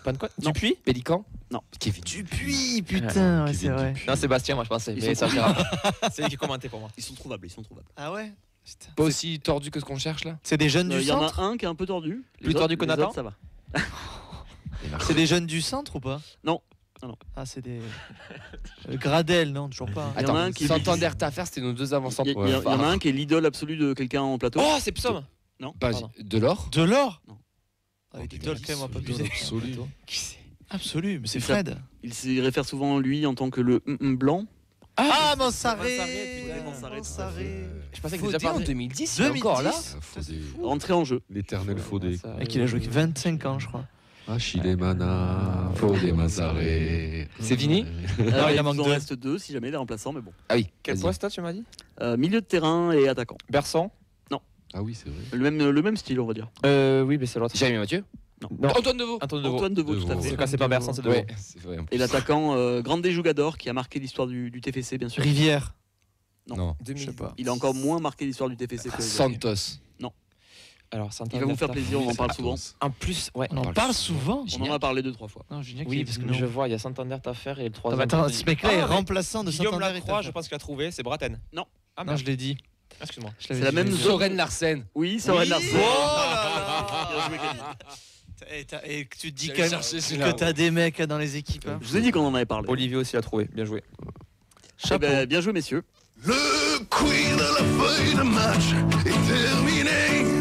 Speaker 2: Pas de quoi?
Speaker 5: Non.
Speaker 2: Dupuis?
Speaker 1: Pélican.
Speaker 5: Non.
Speaker 1: Kevin.
Speaker 3: Dupuis, putain, ouais, c'est vrai.
Speaker 2: Non, Sébastien, moi je pensais.
Speaker 5: Ils
Speaker 2: Mais
Speaker 5: sont
Speaker 2: ça ira. C'est lui qui commentait pour moi.
Speaker 5: Ils sont trouvables, ils sont trouvables.
Speaker 3: Ah ouais. Putain.
Speaker 1: Pas aussi tordu que ce qu'on cherche là.
Speaker 3: C'est des jeunes du
Speaker 5: Il y en
Speaker 3: centre.
Speaker 5: a un qui est un peu tordu.
Speaker 2: Plus tordu que
Speaker 5: les
Speaker 2: Nathan
Speaker 5: autres, ça va.
Speaker 3: C'est des jeunes du centre ou pas?
Speaker 5: Non. Non.
Speaker 3: Ah, c'est des. Gradel, non, toujours pas.
Speaker 5: Il y en a
Speaker 1: Attends,
Speaker 5: un qui est
Speaker 1: Santander Taffer, c'était nos deux avant-centres.
Speaker 5: Il y en a un qui est l'idole absolue de quelqu'un en plateau.
Speaker 2: Oh, c'est Psom!
Speaker 5: Non.
Speaker 1: Bah,
Speaker 2: Pardon.
Speaker 1: de l'or.
Speaker 3: De l'or.
Speaker 5: Non.
Speaker 3: Avec l'idole quand même, on va pas abuser.
Speaker 4: Absolu.
Speaker 2: Qui c'est?
Speaker 3: Absolu, mais c'est
Speaker 5: C'est ça.
Speaker 3: Fred.
Speaker 5: Il se réfère souvent à lui en tant que le blanc.
Speaker 3: Ah, Mansaré.
Speaker 5: Mansaré,
Speaker 3: Mansaré.
Speaker 2: Je pensais qu'il
Speaker 1: Faudé
Speaker 2: déjà
Speaker 1: en
Speaker 2: parlé.
Speaker 1: 2010, il est encore là.
Speaker 4: Ah, Faudé.
Speaker 5: Rentré en jeu.
Speaker 4: L'éternel Faudé.
Speaker 3: Mec, il a joué que 25 ans, je crois.
Speaker 4: Achille Mana, Faudé Mazaré.
Speaker 1: C'est fini?
Speaker 3: il en manque
Speaker 5: il en
Speaker 3: deux.
Speaker 5: reste deux si jamais il est remplaçant, mais bon.
Speaker 1: Ah oui.
Speaker 2: Quel
Speaker 1: vas-y.
Speaker 2: poste toi, tu m'as dit?
Speaker 5: Milieu de terrain et attaquant.
Speaker 2: Berson?
Speaker 4: Ah oui, c'est vrai.
Speaker 5: Le même style, on va dire.
Speaker 2: Oui, mais c'est l'autre.
Speaker 1: Jérémy Mathieu.
Speaker 2: Non.
Speaker 1: Antoine Deveau.
Speaker 2: Antoine Deveau.
Speaker 5: Antoine Deveau, tout à
Speaker 4: Deveau.
Speaker 5: fait.
Speaker 2: C'est quand c'est pas Berson, c'est Deveau.
Speaker 1: Ouais, c'est vrai. en plus.
Speaker 5: Et l'attaquant, Grande Jugador, qui a marqué l'histoire du TFC, bien sûr.
Speaker 3: Rivière.
Speaker 1: Non.
Speaker 3: Je sais pas.
Speaker 5: Il a encore moins marqué l'histoire du TFC que les autres.
Speaker 1: Santos.
Speaker 2: Alors,
Speaker 5: Il va vous faire plaisir, on en parle souvent.
Speaker 2: En plus, ouais.
Speaker 3: On en parle souvent.
Speaker 5: On en a parlé 2-3 fois.
Speaker 3: Non, Julien,
Speaker 2: Oui, parce que je vois, il y a Santander Taffer et le troisième.
Speaker 3: Attends, ce mec-là est
Speaker 2: Ah, mais
Speaker 3: remplaçant de
Speaker 2: Guillaume
Speaker 3: Santander.
Speaker 2: Lacroix, je pense qu'il a trouvé, c'est Braten.
Speaker 5: Non.
Speaker 2: Ah,
Speaker 3: Non,
Speaker 2: merde.
Speaker 3: je l'ai dit.
Speaker 2: Excuse-moi.
Speaker 3: Je l'avais
Speaker 5: C'est la
Speaker 3: dit.
Speaker 5: même zone.
Speaker 1: Soren Larsen.
Speaker 5: Oui, ça aurait de Larsen.
Speaker 3: Oh
Speaker 5: Bien joué, Kevin.
Speaker 3: Et tu te dis
Speaker 1: J'allais
Speaker 3: quand même
Speaker 1: chercher celui-là.
Speaker 3: que t'as des mecs dans les équipes. hein.
Speaker 5: Je vous ai dit qu'on en avait parlé.
Speaker 2: Olivier aussi a trouvé, bien joué.
Speaker 5: Eh ben, bien joué, messieurs.
Speaker 9: Le quiz de la feuille de match est terminé.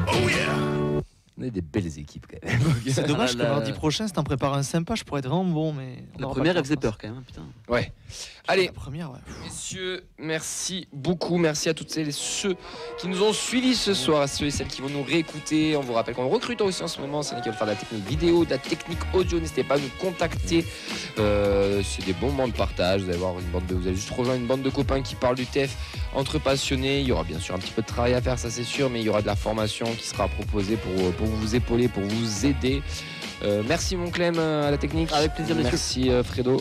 Speaker 9: Oh yeah!
Speaker 1: On a des belles équipes quand même.
Speaker 3: C'est dommage
Speaker 5: Ah,
Speaker 3: que
Speaker 5: la-
Speaker 3: mardi prochain, si t'en prépares un sympa, je pourrais être vraiment bon, mais. on
Speaker 5: La
Speaker 3: aura
Speaker 5: première,
Speaker 3: pas
Speaker 5: elle
Speaker 3: le
Speaker 5: faisait
Speaker 3: temps,
Speaker 5: peur quand même. Putain.
Speaker 1: Ouais.
Speaker 3: je
Speaker 1: Allez,
Speaker 3: pense. La première, ouais.
Speaker 1: messieurs, merci beaucoup. Merci à toutes celles et ceux qui nous ont suivis ce soir, à ceux et celles qui vont nous réécouter. On vous rappelle qu'on recrute aussi en ce moment. C'est qui veulent faire de la technique vidéo, de la technique audio. N'hésitez pas à nous contacter. C'est des bons moments de partage. Vous allez voir vous allez juste rejoindre une bande de copains qui parlent du TEF entre passionnés. Il y aura bien sûr un petit peu de travail à faire, ça c'est sûr, mais il y aura de la formation qui sera proposée pour vous épauler, pour vous aider. Merci mon Clem à la technique.
Speaker 5: Avec plaisir, messieurs.
Speaker 1: Merci Fredo.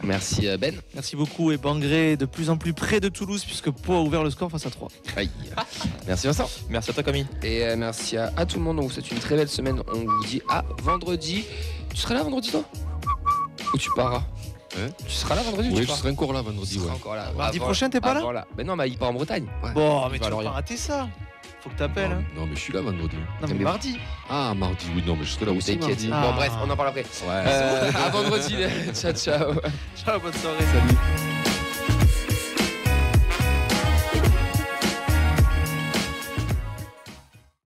Speaker 1: Merci Ben.
Speaker 3: Merci beaucoup. Et Bangré est de plus en plus près de Toulouse, puisque Pau a ouvert le score face à 3.
Speaker 1: Aïe. Merci Vincent.
Speaker 2: Merci à toi, Camille.
Speaker 1: Et merci à tout le monde. On vous souhaite une très belle semaine. On vous dit à vendredi. Tu seras là vendredi toi? Ou tu pars?
Speaker 4: Hein?
Speaker 1: Tu seras là vendredi ou
Speaker 4: Oui,
Speaker 1: tu
Speaker 4: je
Speaker 1: pars?
Speaker 4: serai encore là
Speaker 1: Tu
Speaker 4: vendredi.
Speaker 1: seras
Speaker 4: Ouais.
Speaker 1: encore là.
Speaker 3: Mardi
Speaker 1: Avant-
Speaker 3: prochain, t'es pas là?
Speaker 1: avant Ben non, mais il part en Bretagne.
Speaker 3: Bon, mais
Speaker 1: va
Speaker 3: tu
Speaker 1: à
Speaker 3: vas pas
Speaker 1: Lorient.
Speaker 3: rater ça. Faut que t'appelles. Hein.
Speaker 4: Non, mais je suis là vendredi.
Speaker 3: Non, mais
Speaker 1: Mais-
Speaker 3: mardi.
Speaker 4: Ah, mardi, oui, non, mais je serai là aussi
Speaker 1: T'inquiète.
Speaker 4: mardi.
Speaker 3: Ah.
Speaker 1: Bon bref, on en parle après.
Speaker 4: Ouais.
Speaker 1: À vendredi. Ciao ciao.
Speaker 3: Ciao, bonne soirée. Salut.